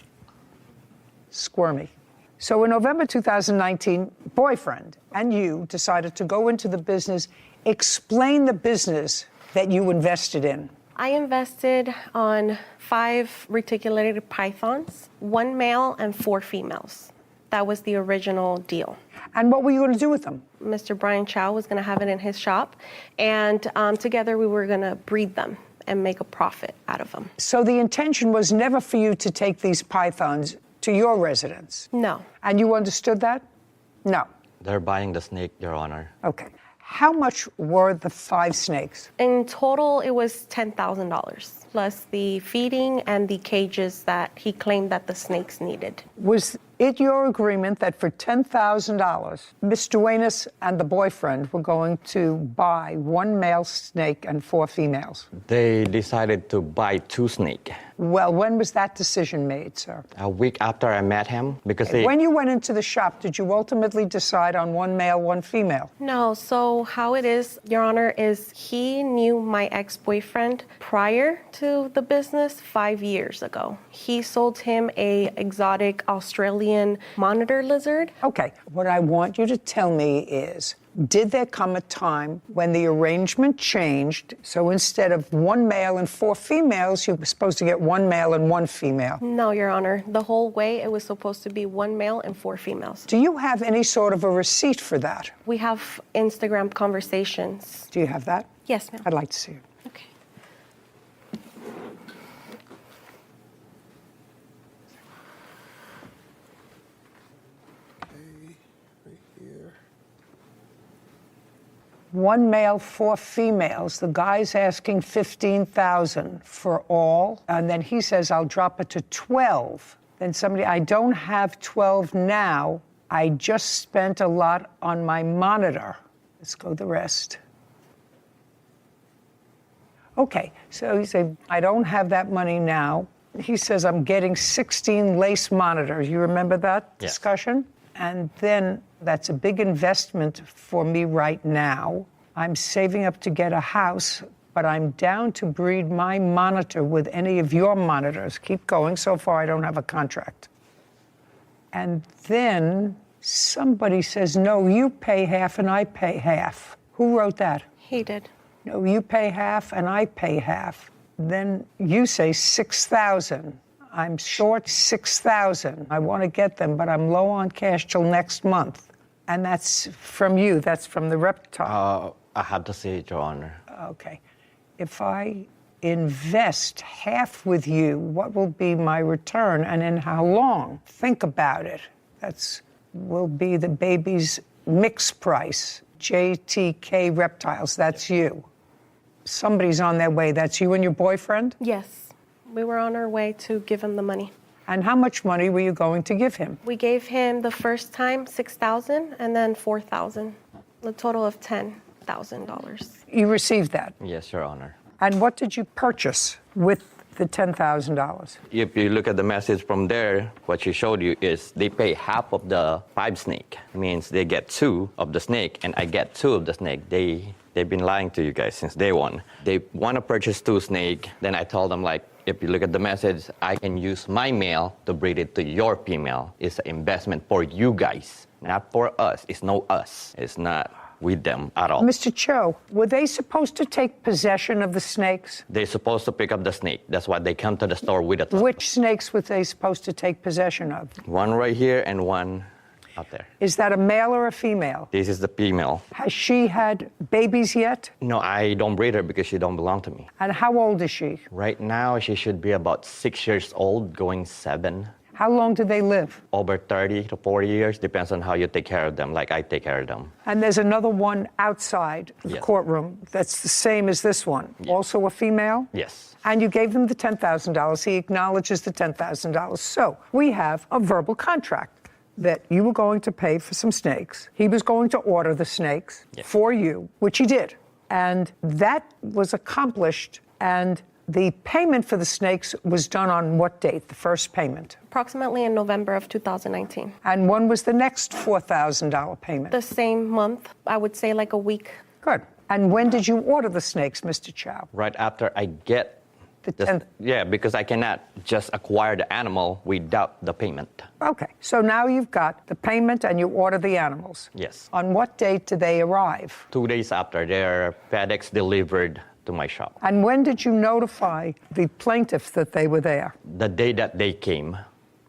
squirmy. So in November 2019, boyfriend and you decided to go into the business. Explain the business that you invested in. I invested on 5 reticulated pythons, 1 male and 4 females. That was the original deal. And what were you going to do with them? Mr. Brian Chow was going to have it in his shop, and together we were going to breed them and make a profit out of them. So the intention was never for you to take these pythons to your residence? No. And you understood that? No. They're buying the snake, Your Honor. Okay. How much were the 5 snakes? In total, it was $10,000, plus the feeding and the cages that he claimed that the snakes needed. Was it your agreement that for $10,000, Ms. Duenas and the boyfriend were going to buy 1 male snake and 4 females? They decided to buy 2 snakes. Well, when was that decision made, sir? A week after I met him, because When you went into the shop, did you ultimately decide on 1 male, 1 female? No, so how it is, Your Honor, is he knew my ex-boyfriend prior to the business 5 years ago. He sold him a exotic Australian monitor lizard. Okay, what I want you to tell me is, did there come a time when the arrangement changed, so instead of 1 male and 4 females, you were supposed to get 1 male and 1 female? No, Your Honor. The whole way it was supposed to be 1 male and 4 females. Do you have any sort of a receipt for that? We have Instagram conversations. Do you have that? Yes, ma'am. I'd like to see it. Okay. One male, 4 females. The guy's asking $15,000 for all, and then he says, I'll drop it to 12. Then somebody, I don't have 12 now. I just spent a lot on my monitor. Let's go the rest. Okay, so he said, I don't have that money now. He says, I'm getting 16 lace monitors. You remember that discussion? And then that's a big investment for me right now. I'm saving up to get a house, but I'm down to breed my monitor with any of your monitors. Keep going. So far, I don't have a contract. And then somebody says, no, you pay half and I pay half. Who wrote that? He did. No, you pay half and I pay half. Then you say 6,000. I'm short 6,000. I want to get them, but I'm low on cash till next month. And that's from you. That's from the reptile. I have to say it, Your Honor. Okay. If I invest half with you, what will be my return and in how long? Think about it. That's will be the baby's mix price. JTK Reptiles, that's you. Somebody's on their way. That's you and your boyfriend? Yes. We were on our way to give him the money. And how much money were you going to give him? We gave him the first time $6,000 and then $4,000, a total of $10,000. You received that? Yes, Your Honor. And what did you purchase with the $10,000? If you look at the message from there, what she showed you is they pay half of the 5 snake. It means they get 2 of the snake, and I get 2 of the snake. They've been lying to you guys since day one. They want to purchase 2 snake. Then I told them, like, if you look at the message, I can use my male to breed it to your female. It's an investment for you guys, not for us. It's no us. It's not with them at all. Mr. Cho, were they supposed to take possession of the snakes? They're supposed to pick up the snake. That's why they come to the store with it. Which snakes were they supposed to take possession of? One right here and one out there. Is that a male or a female? This is the female. Has she had babies yet? No, I don't breed her because she don't belong to me. And how old is she? Right now, she should be about 6 years old, going 7. How long do they live? Over 30 to 40 years, depends on how you take care of them, like I take care of them. And there's another one outside the courtroom that's the same as this one. Also a female? Yes. And you gave them the $10,000. He acknowledges the $10,000. So we have a verbal contract that you were going to pay for some snakes. He was going to order the snakes for you, which he did. And that was accomplished. And the payment for the snakes was done on what date, the first payment? Approximately in November of 2019. And when was the next $4,000 payment? The same month, I would say like a week. Good. And when did you order the snakes, Mr. Chow? Right after I get The 10th. Yeah, because I cannot just acquire the animal without the payment. Okay, so now you've got the payment and you order the animals. Yes. On what date do they arrive? 2 days after, they're FedEx delivered to my shop. And when did you notify the plaintiffs that they were there? The day that they came,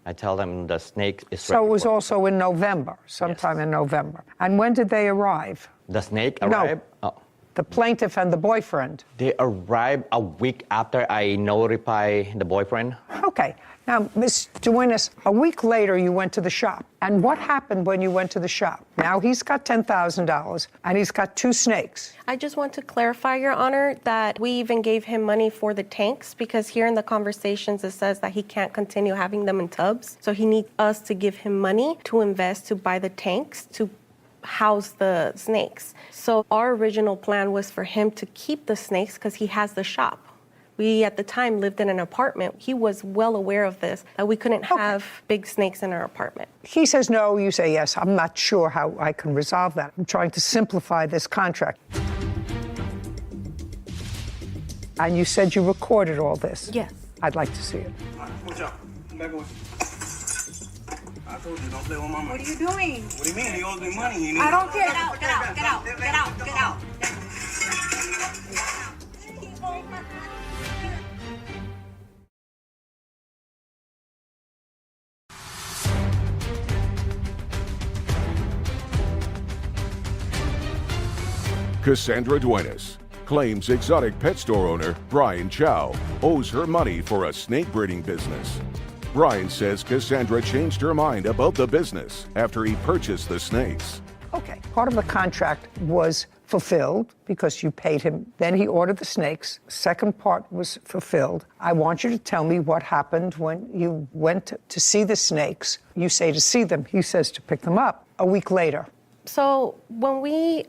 I tell them the snake is So ready it was for- also in November, sometime in November. And when did they arrive? The snake arrived? No, the plaintiff and the boyfriend. They arrived a week after I notify the boyfriend. Okay. Now, Ms. Duenas, a week later you went to the shop. And what happened when you went to the shop? Now he's got $10,000 and he's got 2 snakes. I just want to clarify, Your Honor, that we even gave him money for the tanks because here in the conversations it says that he can't continue having them in tubs. So he needs us to give him money to invest to buy the tanks to house the snakes. So our original plan was for him to keep the snakes because he has the shop. We, at the time, lived in an apartment. He was well aware of this, that we couldn't have big snakes in our apartment. He says no, you say yes. I'm not sure how I can resolve that. I'm trying to simplify this contract. And you said you recorded all this? Yes. I'd like to see it. Watch out. Come back away. I told you, don't play with my money. What are you doing? What do you mean? He owes me money. I don't care. Get out, get out, get out, get out, get out. Cassandra Duenas claims exotic pet store owner Brian Chow owes her money for a snake breeding business. Brian says Cassandra changed her mind about the business after he purchased the snakes. Okay, part of the contract was fulfilled because you paid him. Then he ordered the snakes. Second part was fulfilled. I want you to tell me what happened when you went to see the snakes. You say to see them. He says to pick them up a week later. So when we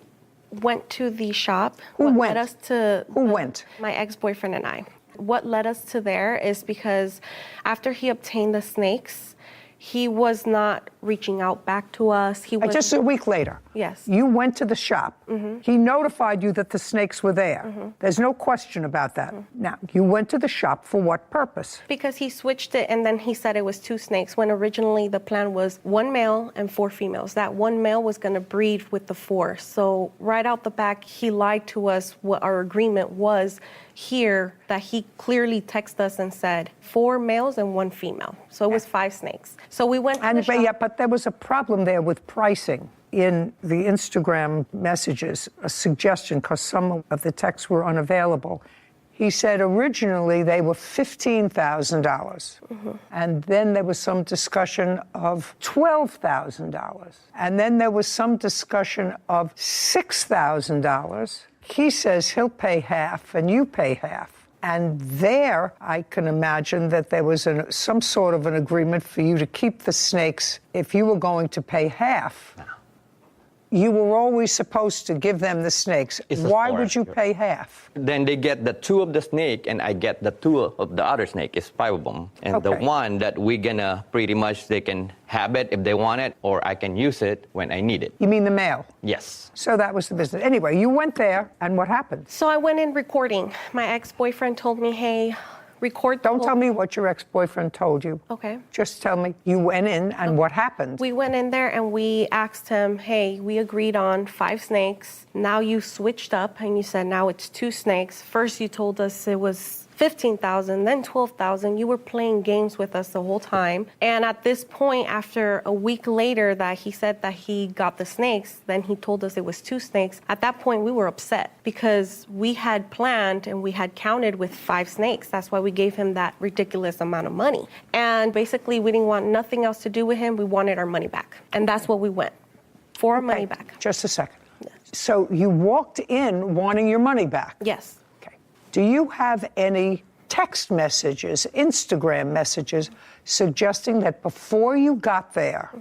went to the shop, Who what went? led us to Who went? My ex-boyfriend and I. What led us to there is because after he obtained the snakes, he was not reaching out back to us. He was Just a week later. Yes. You went to the shop. He notified you that the snakes were there. There's no question about that. Now, you went to the shop for what purpose? Because he switched it and then he said it was 2 snakes when originally the plan was 1 male and 4 females. That 1 male was going to breed with the 4. So right out the back, he lied to us what our agreement was here, that he clearly texted us and said 4 males and 1 female. So it was 5 snakes. So we went to the shop. But there was a problem there with pricing. In the Instagram messages, a suggestion, because some of the texts were unavailable. He said originally they were $15,000. And then there was some discussion of $12,000. And then there was some discussion of $6,000. He says he'll pay half and you pay half. And there, I can imagine that there was some sort of an agreement for you to keep the snakes if you were going to pay half. You were always supposed to give them the snakes. Why would you pay half? Then they get the 2 of the snake, and I get the 2 of the other snake. It's 5 of them. And the one that we're gonna pretty much, they can have it if they want it, or I can use it when I need it. You mean the male? Yes. So that was the business. Anyway, you went there, and what happened? So I went in recording. My ex-boyfriend told me, hey, record. Don't tell me what your ex-boyfriend told you. Okay. Just tell me you went in and what happened. We went in there and we asked him, hey, we agreed on 5 snakes. Now you switched up and you said now it's 2 snakes. First you told us it was $15,000, then $12,000. You were playing games with us the whole time. And at this point, after a week later that he said that he got the snakes, then he told us it was 2 snakes. At that point, we were upset because we had planned and we had counted with 5 snakes. That's why we gave him that ridiculous amount of money. And basically, we didn't want nothing else to do with him. We wanted our money back. And that's what we went for, our money back. Just a second. So you walked in wanting your money back? Yes. Do you have any text messages, Instagram messages, suggesting that before you got there,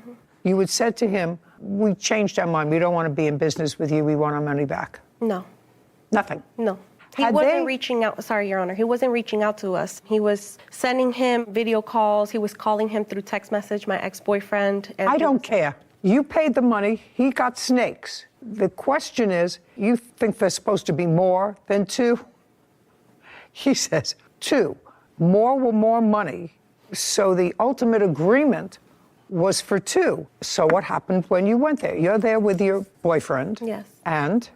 you had said to him, we changed our mind, we don't want to be in business with you, we want our money back? No. Nothing? No. He wasn't reaching out, sorry, Your Honor, he wasn't reaching out to us. He was sending him video calls, he was calling him through text message, my ex-boyfriend. I don't care. You paid the money, he got snakes. The question is, you think there's supposed to be more than 2? He says, 2. More money. So the ultimate agreement was for 2. So what happened when you went there? You're there with your boyfriend. Yes. And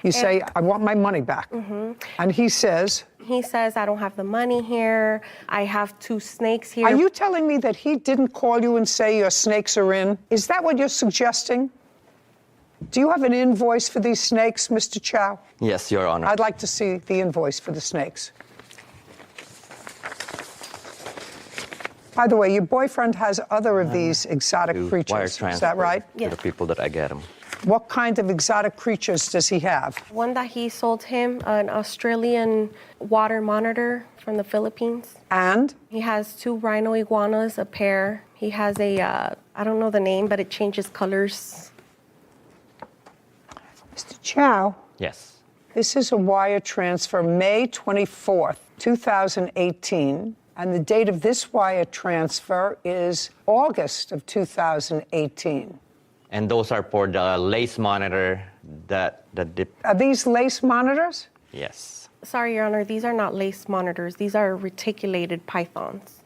you say, I want my money back. And he says, I don't have the money here. I have 2 snakes here. Are you telling me that he didn't call you and say your snakes are in? Is that what you're suggesting? Do you have an invoice for these snakes, Mr. Chow? Yes, Your Honor. I'd like to see the invoice for the snakes. By the way, your boyfriend has other of these exotic creatures. Is that right? To the people that I get them. What kind of exotic creatures does he have? One that he sold him, an Australian water monitor from the Philippines. And? He has 2 rhino iguanas, a pair. He has a, I don't know the name, but it changes colors. Mr. Chow? Yes. This is a wire transfer, May 24th, 2018. And the date of this wire transfer is August of 2018. And those are for the lace monitor that Are these lace monitors? Yes. Sorry, Your Honor, these are not lace monitors. These are reticulated pythons.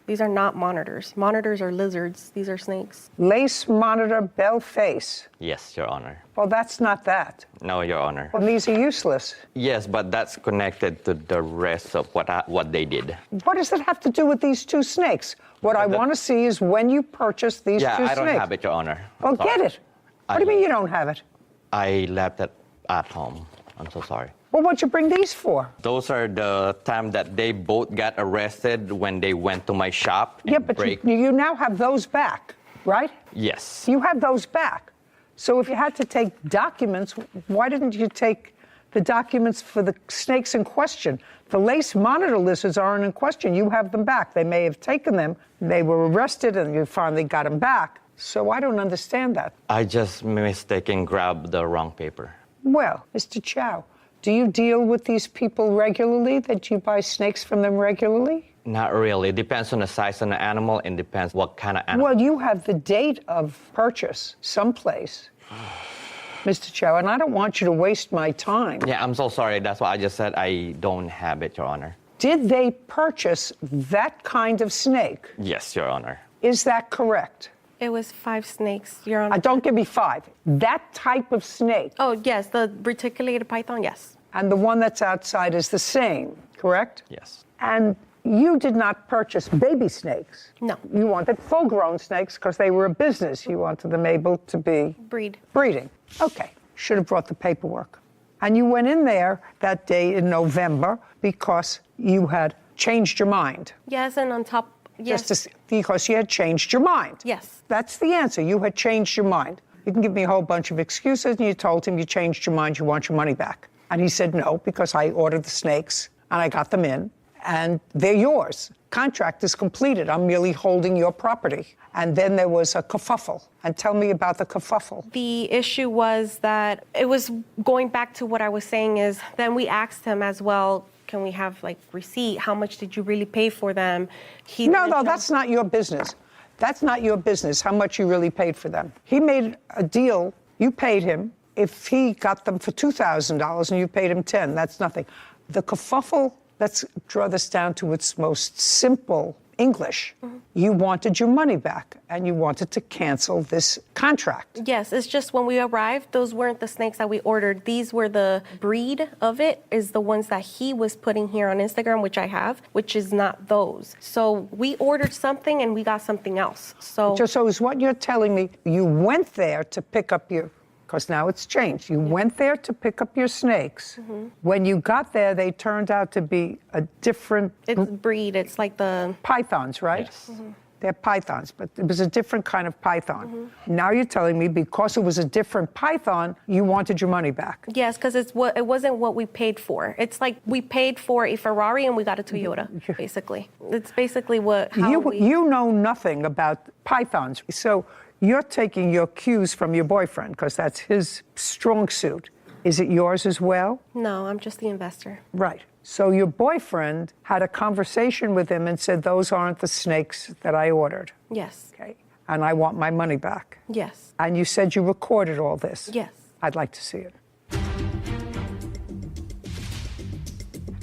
These are not monitors. Monitors are lizards. These are snakes. Lace monitor bell face. Yes, Your Honor. Well, that's not that. No, Your Honor. Well, these are useless. Yes, but that's connected to the rest of what they did. What does it have to do with these 2 snakes? What I want to see is when you purchased these 2 snakes. Yeah, I don't have it, Your Honor. Well, get it. What do you mean you don't have it? I left it at home. I'm so sorry. Well, what'd you bring these for? Those are the time that they both got arrested when they went to my shop. Yeah, but you now have those back, right? Yes. You have those back. So if you had to take documents, why didn't you take the documents for the snakes in question? The lace monitor lizards aren't in question. You have them back. They may have taken them. They were arrested and you finally got them back. So I don't understand that. I just mistaken grabbed the wrong paper. Well, Mr. Chow, do you deal with these people regularly, that you buy snakes from them regularly? Not really. It depends on the size of the animal and depends what kind of animal. Well, you have the date of purchase someplace, Mr. Chow, and I don't want you to waste my time. Yeah, I'm so sorry. That's why I just said I don't have it, Your Honor. Did they purchase that kind of snake? Yes, Your Honor. Is that correct? It was 5 snakes, Your Honor. Don't give me 5. That type of snake. Oh, yes, the reticulated python, yes. And the one that's outside is the same, correct? Yes. And you did not purchase baby snakes. No. You wanted full-grown snakes because they were a business. You wanted them able to be... Breeding. Okay. Should have brought the paperwork. And you went in there that day in November because you had changed your mind. Yes, and on top... Yes. Because you had changed your mind. Yes. That's the answer. You had changed your mind. You can give me a whole bunch of excuses, and you told him you changed your mind, you want your money back. And he said no, because I ordered the snakes, and I got them in, and they're yours. Contract is completed. I'm merely holding your property. And then there was a kerfuffle. And tell me about the kerfuffle. The issue was that it was going back to what I was saying is, then we asked him as well, can we have like receipt? How much did you really pay for them? No, that's not your business. That's not your business, how much you really paid for them. He made a deal, you paid him. If he got them for $2,000 and you paid him $10,000, that's nothing. The kerfuffle, let's draw this down to its most simple English. You wanted your money back and you wanted to cancel this contract. Yes, it's just when we arrived, those weren't the snakes that we ordered. These were the breed of it, is the ones that he was putting here on Instagram, which I have, which is not those. So we ordered something and we got something else. So is what you're telling me, you went there to pick up your, because now it's changed. You went there to pick up your snakes. When you got there, they turned out to be a different... It's breed. It's like the... Pythons, right? Yes. They're pythons, but it was a different kind of python. Now you're telling me because it was a different python, you wanted your money back. Yes, because it wasn't what we paid for. It's like we paid for a Ferrari and we got a Toyota, basically. It's basically You know nothing about pythons, so... You're taking your cues from your boyfriend because that's his strong suit. Is it yours as well? No, I'm just the investor. Right. So your boyfriend had a conversation with him and said, those aren't the snakes that I ordered. Yes. Okay. And I want my money back. Yes. And you said you recorded all this. Yes. I'd like to see it.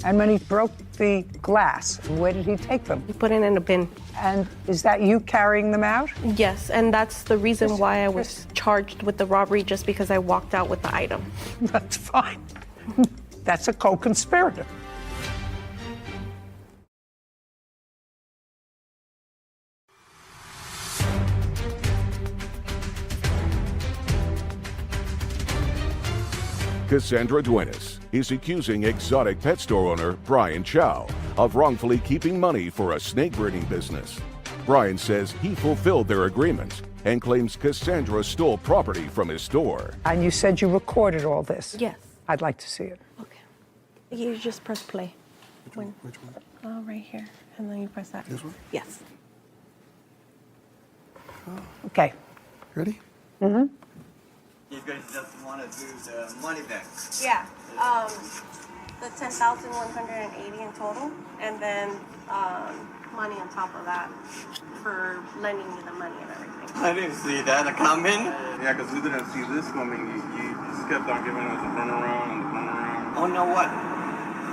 And when he broke the glass. Where did he take them? He put it in a bin. And is that you carrying them out? Yes, and that's the reason why I was charged with the robbery, just because I walked out with the item. That's fine. That's a co-conspirator. Cassandra Duenas is accusing exotic pet store owner Brian Chow of wrongfully keeping money for a snake breeding business. Brian says he fulfilled their agreement and claims Cassandra stole property from his store. And you said you recorded all this? Yes. I'd like to see it. Okay. You just press play. Which one? Oh, right here. And then you press that. This one? Yes. Okay. Ready? Mm-hmm. You guys just want to do the money back? Yeah. The 10,180 in total, and then money on top of that for lending me the money and everything. I didn't see that coming. Yeah, because we didn't see this coming. You just kept on giving us the runaround and the runaround. Oh, no, what?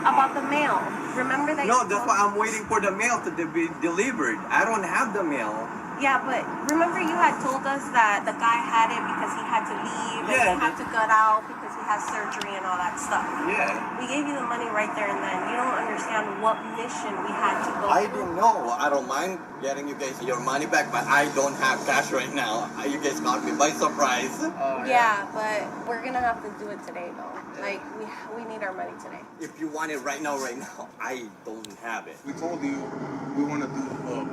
About the mail. Remember that? No, that's why I'm waiting for the mail to be delivered. I don't have the mail. Yeah, but remember you had told us that the guy had it because he had to leave and he had to gut out because he has surgery and all that stuff. Yeah. We gave you the money right there and then. You don't understand what mission we had to go I through. didn't know. I don't mind getting you guys your money back, but I don't have cash right now. You guys caught me by surprise. Yeah, but we're gonna have to do it today though. Like we need our money today. If you want it right now, I don't have it. We told you we want to do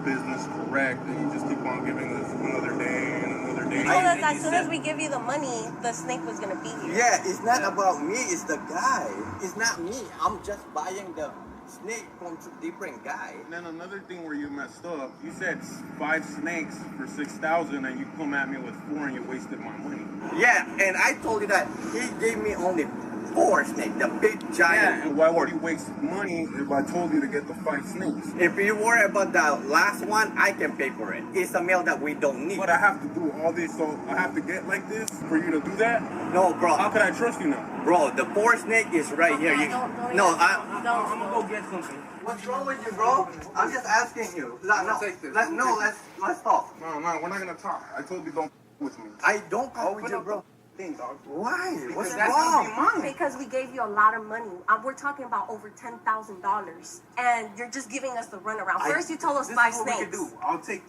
business correct, and you just keep on giving us another day and another day. You told us as soon as we give you the money, the snake was gonna be here. Yeah, it's not about me, it's the guy. It's not me. I'm just buying the snake from a different guy. And then another thing where you messed up, you said 5 snakes for 6,000, and you come at me with 4 and you wasted my money. Yeah, and I told you that he gave me only 4 snakes, the big giant. Yeah, and why would you waste money if I told you to get the 5 snakes? If you worry about the last one, I can pay for it. It's a mail that we don't need. But I have to do all this, so I have to get like this for you to do that? No, bro. How could I trust you now? Bro, the 4 snake is right here. I'm I'm gonna go get something. What's wrong with you, bro? I'm just asking you. Let's talk. No, we're not gonna talk. I told you don't with me. I don't call with you, bro. Thing, dog. Why? What's that's wrong? gonna be mine. Because we gave you a lot of money. We're talking about over $10,000, and you're just giving us the runaround. First, you told us 5 This is what snakes. we can do. I'll take,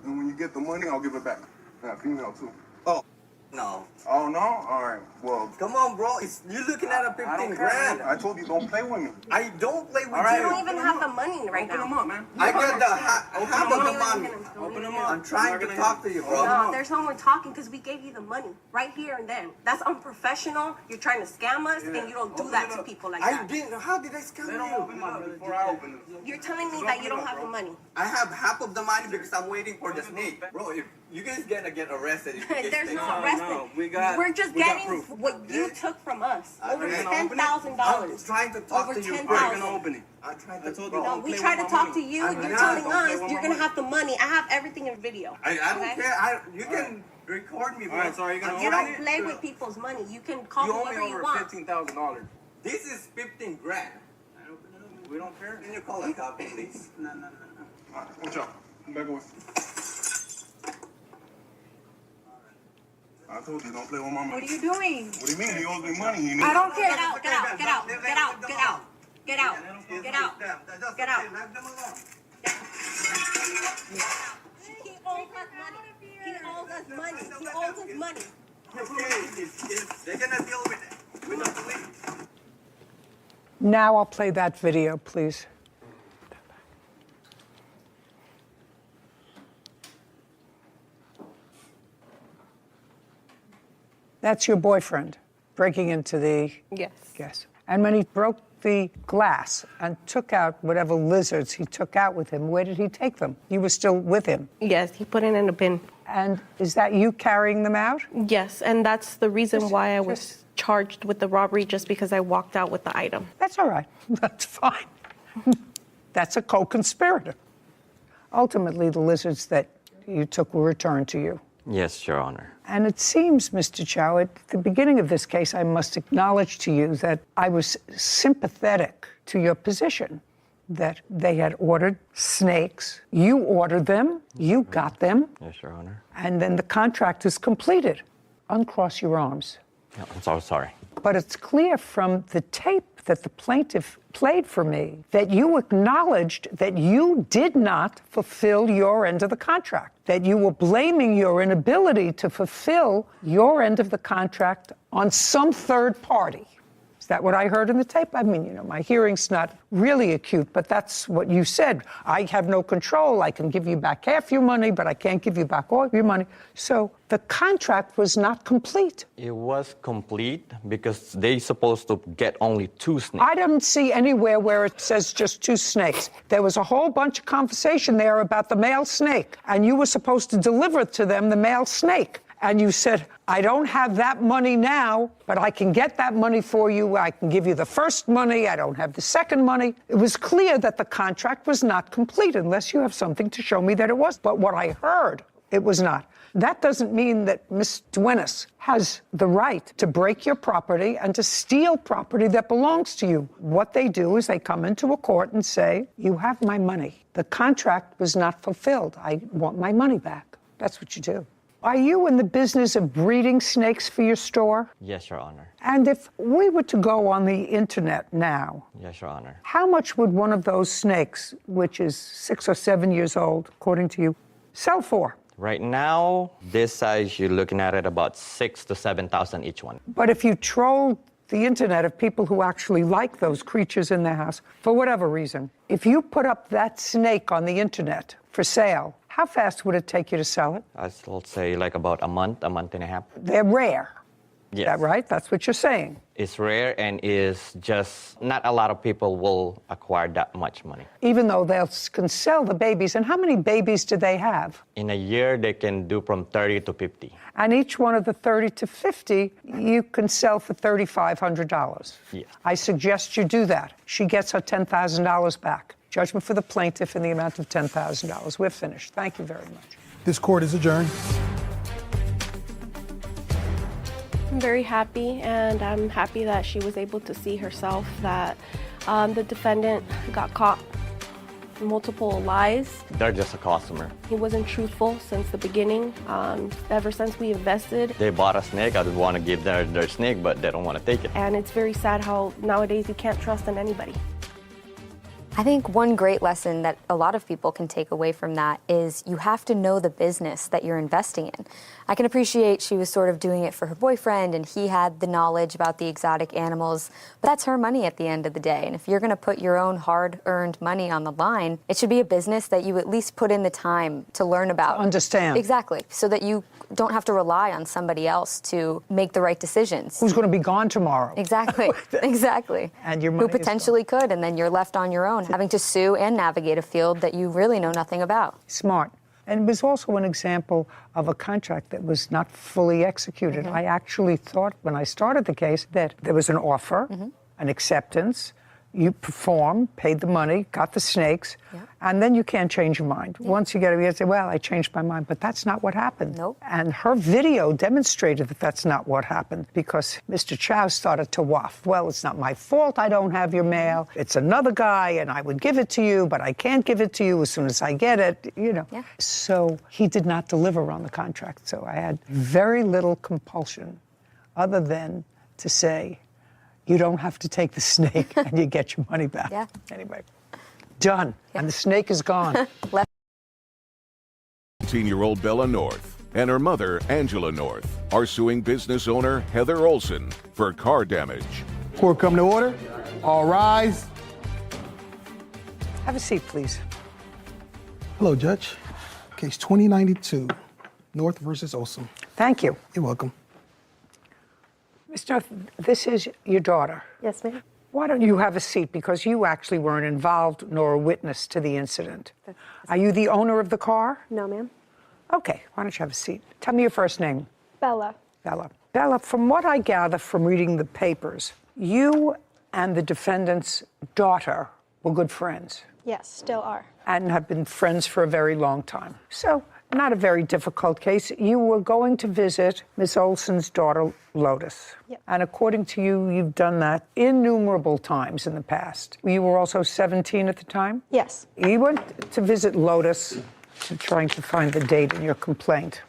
and when you get the money, I'll give it back. Yeah, female too. Oh, no. Oh no? All right. Well, Come on, bro. You're looking at a 15 grand. I told you don't play with me. I don't play with You you. don't even have the money right Open now. them up, man. I got the half of the money. Open them up. I'm trying to talk to you, bro. No, there's no more talking because we gave you the money right here and then. That's unprofessional. You're trying to scam us, and you don't do that to people like I that. didn't. How did I scam you? Before I open it. You're telling me that you don't have the money. I have half of the money because I'm waiting for the snake. Bro, if you guys gonna get arrested. If you guys There's take no some- arresting. We're just getting what you took from us. Over $10,000. I'm trying to talk Over to you. $10,000. I'm trying to. No, we try to talk to you. You're telling us you're gonna have the money. I have everything in video. I don't okay? care. You can record me, bro. All right, so are you gonna You I'm don't trying play to- with people's money. You can call You me owe me whoever you over want. $15,000. This is 15 grand. We don't care. Can you call a cop, please? No. All right, watch out. Back away. I told you don't play with my money. What are you doing? What do you mean? He owes me money. He I don't care. Get out. Get out. Get out. Get out. Get out. Get out. Get out. Get out. Let them alone. He owes us money. He owes us money. He owes us money. They're gonna deal with it. We don't believe. Now I'll play that video, please. That's your boyfriend breaking into the... Yes. And when he broke the glass and took out whatever lizards he took out with him, where did he take them? You were still with him. Yes, he put it in a bin. And is that you carrying them out? Yes, and that's the reason why I was charged with the robbery, just because I walked out with the item. That's all right. That's fine. That's a co-conspirator. Ultimately, the lizards that you took were returned to you. Yes, Your Honor. And it seems, Mr. Chow, at the beginning of this case, I must acknowledge to you that I was sympathetic to your position that they had ordered snakes. You ordered them, you got them, Yes, Your Honor. and then the contract is completed. Uncross your arms. No, I'm so sorry. But it's clear from the tape that the plaintiff played for me that you acknowledged that you did not fulfill your end of the contract, that you were blaming your inability to fulfill your end of the contract on some third party. Is that what I heard in the tape? I mean, you know, my hearing's not really acute, but that's what you said. I have no control. I can give you back half your money, but I can't give you back all your money. So the contract was not complete. It was complete because they supposed to get only 2 snakes. I didn't see anywhere where it says just 2 snakes. There was a whole bunch of conversation there about the male snake, and you were supposed to deliver to them the male snake. And you said, I don't have that money now, but I can get that money for you. I can give you the first money. I don't have the second money. It was clear that the contract was not complete unless you have something to show me that it was. But what I heard, it was not. That doesn't mean that Ms. Duenas has the right to break your property and to steal property that belongs to you. What they do is they come into a court and say, you have my money. The contract was not fulfilled. I want my money back. That's what you do. Are you in the business of breeding snakes for your store? Yes, Your Honor. And if we were to go on the internet now, Yes, Your Honor. how much would one of those snakes, which is 6 or 7 years old, according to you, sell for? Right now, this size, you're looking at it about 6,000 to 7,000 each one. But if you trolled the internet of people who actually like those creatures in their house, for whatever reason, if you put up that snake on the internet for sale, how fast would it take you to sell it? I'll say like about a month and a half. They're rare. Yes. Is that right? That's what you're saying. It's rare and is just not a lot of people will acquire that much money. Even though they can sell the babies. And how many babies do they have? In a year, they can do from 30 to 50. And each one of the 30 to 50, you can sell for $3,500. Yeah. I suggest you do that. She gets her $10,000 back. Judgment for the plaintiff in the amount of $10,000. We're finished. Thank you very much. This court is adjourned. I'm very happy, and I'm happy that she was able to see herself that the defendant got caught multiple lies. They're just a customer. He wasn't truthful since the beginning. Ever since we invested. They bought a snake. I would want to give their snake, but they don't want to take it. And it's very sad how nowadays you can't trust in anybody. I think one great lesson that a lot of people can take away from that is you have to know the business that you're investing in. I can appreciate she was sort of doing it for her boyfriend and he had the knowledge about the exotic animals, but that's her money at the end of the day. And if you're going to put your own hard-earned money on the line, it should be a business that you at least put in the time to learn about. To understand. Exactly. So that you don't have to rely on somebody else to make the right decisions. Who's going to be gone tomorrow? Exactly. Exactly. And your money who potentially could, and then you're left on your own, having to sue and navigate a field that you really know nothing about. Smart. And it was also an example of a contract that was not fully executed. I actually thought when I started the case that there was an offer, an acceptance, you performed, paid the money, got the snakes, and then you can't change your mind. Once you get it, you say, well, I changed my mind. But that's not what happened. Nope. And her video demonstrated that that's not what happened because Mr. Chow started to waft. Well, it's not my fault I don't have your mail. It's another guy, and I would give it to you, but I can't give it to you as soon as I get it, you know. Yeah. So he did not deliver on the contract. So I had very little compulsion other than to say, you don't have to take the snake and you get your money back. Yeah. Anyway, done. Yeah. And the snake is gone. 18-year-old Bella North and her mother, Angela North, are suing business owner Heather Olson for car damage. Court come to order. All rise. Have a seat, please. Hello, Judge. Case 2092, North versus Olson. Thank you. You're welcome. Ms. North, this is your daughter. Yes, ma'am. Why don't you have a seat? Because you actually weren't involved nor a witness to the incident. Are you the owner of the car? No, ma'am. Okay, why don't you have a seat? Tell me your first name. Bella. Bella. Bella, from what I gather from reading the papers, you and the defendant's daughter were good friends. Yes, still are. And have been friends for a very long time. So not a very difficult case. You were going to visit Miss Olson's daughter, Lotus. Yep. And according to you, you've done that innumerable times in the past. You were also 17 at the time? Yes. You went to visit Lotus, I'm trying to find the date in your complaint,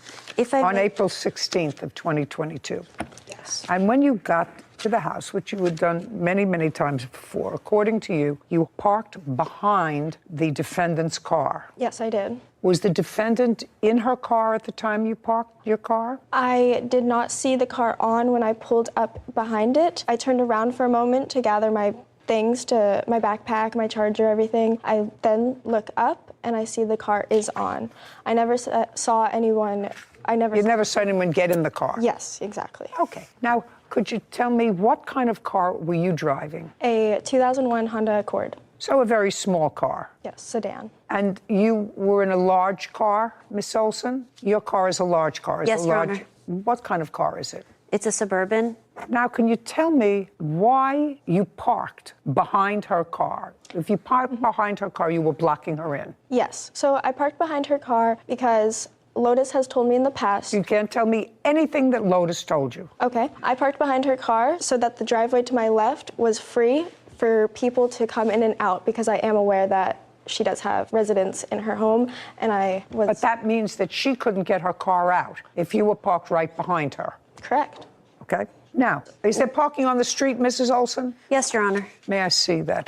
on April 16th of 2022. Yes. And when you got to the house, which you had done many, many times before, according to you, you parked behind the defendant's car. Yes, I did. Was the defendant in her car at the time you parked your car? I did not see the car on when I pulled up behind it. I turned around for a moment to gather my things, to my backpack, my charger, everything. I then look up and I see the car is on. I never saw anyone. You never saw anyone get in the car? Yes, exactly. Okay. Now, could you tell me what kind of car were you driving? A 2001 Honda Accord. So a very small car? Yes, sedan. And you were in a large car, Miss Olson? Your car is a large car. Yes, Your Honor. What kind of car is it? It's a Suburban. Now, can you tell me why you parked behind her car? If you parked behind her car, you were blocking her in. Yes. So I parked behind her car because Lotus has told me in the past. You can't tell me anything that Lotus told you. Okay. I parked behind her car so that the driveway to my left was free for people to come in and out, because I am aware that she does have residents in her home, and I was... But that means that she couldn't get her car out if you were parked right behind her. Correct. Okay. Now, is there parking on the street, Mrs. Olson? Yes, Your Honor. May I see that?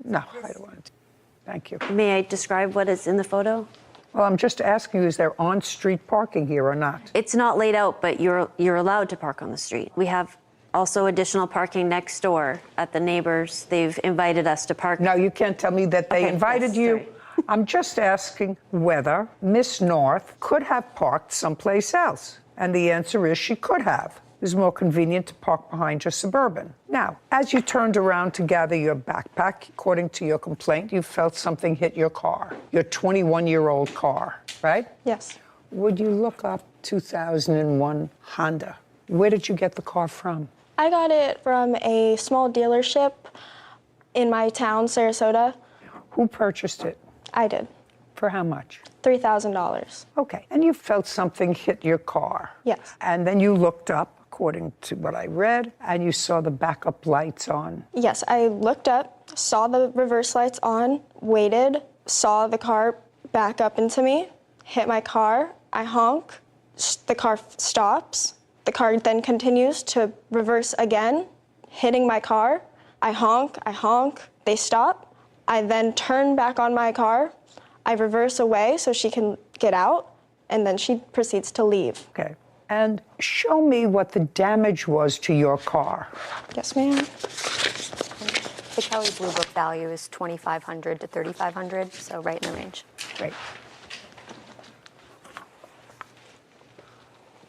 No, I don't want to. Thank you. May I describe what is in the photo? Well, I'm just asking you, is there on-street parking here or not? It's not laid out, but you're allowed to park on the street. We have also additional parking next door at the neighbors. They've invited us to park. No, you can't tell me that they invited you. Sorry. I'm just asking whether Miss North could have parked someplace else. And the answer is she could have. It was more convenient to park behind your Suburban. Now, as you turned around to gather your backpack, according to your complaint, you felt something hit your car, your 21-year-old car, right? Yes. Would you look up 2001 Honda? Where did you get the car from? I got it from a small dealership in my town, Sarasota. Who purchased it? I did. For how much? $3,000. Okay. And you felt something hit your car? Yes. And then you looked up, according to what I read, and you saw the backup lights on. Yes, I looked up, saw the reverse lights on, waited, saw the car back up into me, hit my car, I honk, the car stops, the car then continues to reverse again, hitting my car, I honk, they stop, I then turn back on my car, I reverse away so she can get out, and then she proceeds to leave. Okay. And show me what the damage was to your car. Yes, ma'am. The Kelly Blue Book value is $2,500 to $3,500, so right in the range. Great.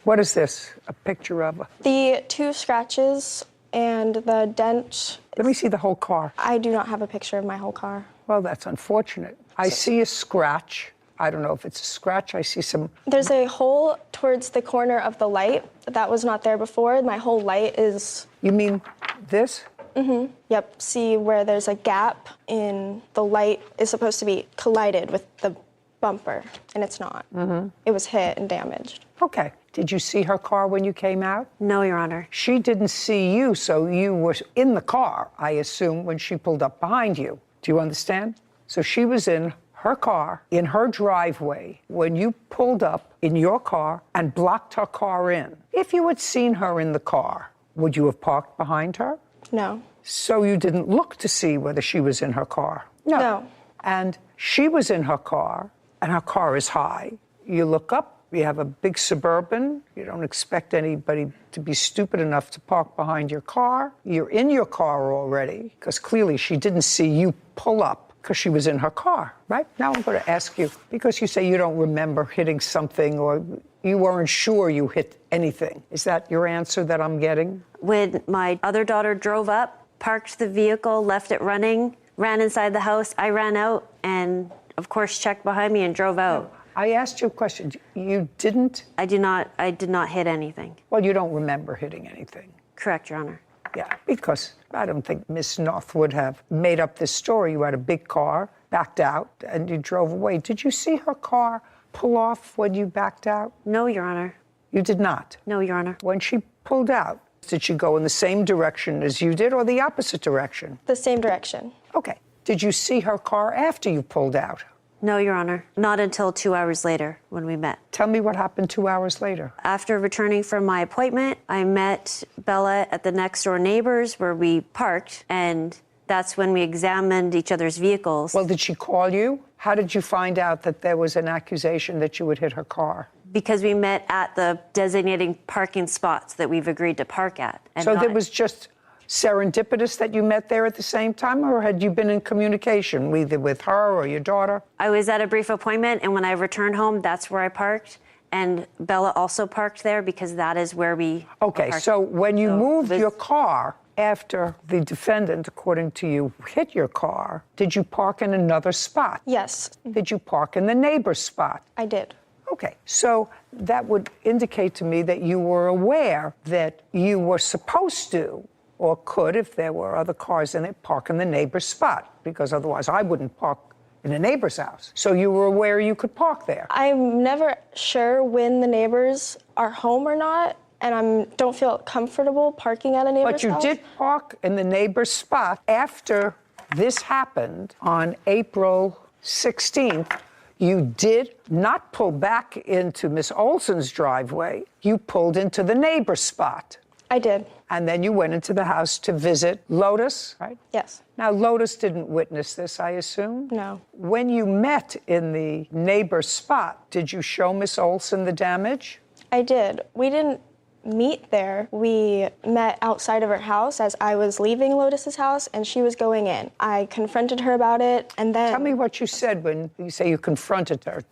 What is this? A picture of? The 2 scratches and the dent. Let me see the whole car. I do not have a picture of my whole car. Well, that's unfortunate. I see a scratch. I don't know if it's a scratch. I see some... There's a hole towards the corner of the light that was not there before. My whole light is... You mean this? Mm-hmm. Yep. See where there's a gap in the light is supposed to be collided with the bumper, and it's not. Mm-hmm. It was hit and damaged. Okay. Did you see her car when you came out? No, Your Honor. She didn't see you, so you were in the car, I assume, when she pulled up behind you. Do you understand? So she was in her car, in her driveway, when you pulled up in your car and blocked her car in. If you had seen her in the car, would you have parked behind her? No. So you didn't look to see whether she was in her car? No. And she was in her car, and her car is high. You look up, you have a big Suburban. You don't expect anybody to be stupid enough to park behind your car. You're in your car already, because clearly she didn't see you pull up because she was in her car, right? Now I'm going to ask you, because you say you don't remember hitting something or you weren't sure you hit anything. Is that your answer that I'm getting? When my other daughter drove up, parked the vehicle, left it running, ran inside the house, I ran out and, of course, checked behind me and drove out. No, I asked you a question. You didn't? I did not hit anything. Well, you don't remember hitting anything. Correct, Your Honor. Yeah, because I don't think Miss North would have made up this story. You had a big car. backed out and you drove away. Did you see her car pull off when you backed out? No, Your Honor. You did not? No, Your Honor. When she pulled out, did she go in the same direction as you did or the opposite direction? The same direction. Okay. Did you see her car after you pulled out? No, Your Honor. Not until 2 hours later when we met. Tell me what happened 2 hours later. After returning from my appointment, I met Bella at the next door neighbors where we parked, and that's when we examined each other's vehicles. Well, did she call you? How did you find out that there was an accusation that you would hit her car? Because we met at the designating parking spots that we've agreed to park at. So that was just serendipitous that you met there at the same time, or had you been in communication either with her or your daughter? I was at a brief appointment, and when I returned home, that's where I parked. And Bella also parked there because that is where we Okay, so when you moved your car after the defendant, according to you, hit your car, did you park in another spot? Yes. Did you park in the neighbor's spot? I did. Okay, so that would indicate to me that you were aware that you were supposed to, or could, if there were other cars in it, park in the neighbor's spot, because otherwise I wouldn't park in a neighbor's house. So you were aware you could park there. I'm never sure when the neighbors are home or not, and I don't feel comfortable parking at a neighbor's But you house. did park in the neighbor's spot after this happened on April 16th. You did not pull back into Miss Olson's driveway. You pulled into the neighbor's spot. I did. And then you went into the house to visit Lotus, right? Yes. Now, Lotus didn't witness this, I assume? No. When you met in the neighbor's spot, did you show Miss Olson the damage? I did. We didn't meet there. We met outside of her house as I was leaving Lotus's house and she was going in. I confronted her about it, and then... Tell me what you said when you say you confronted her.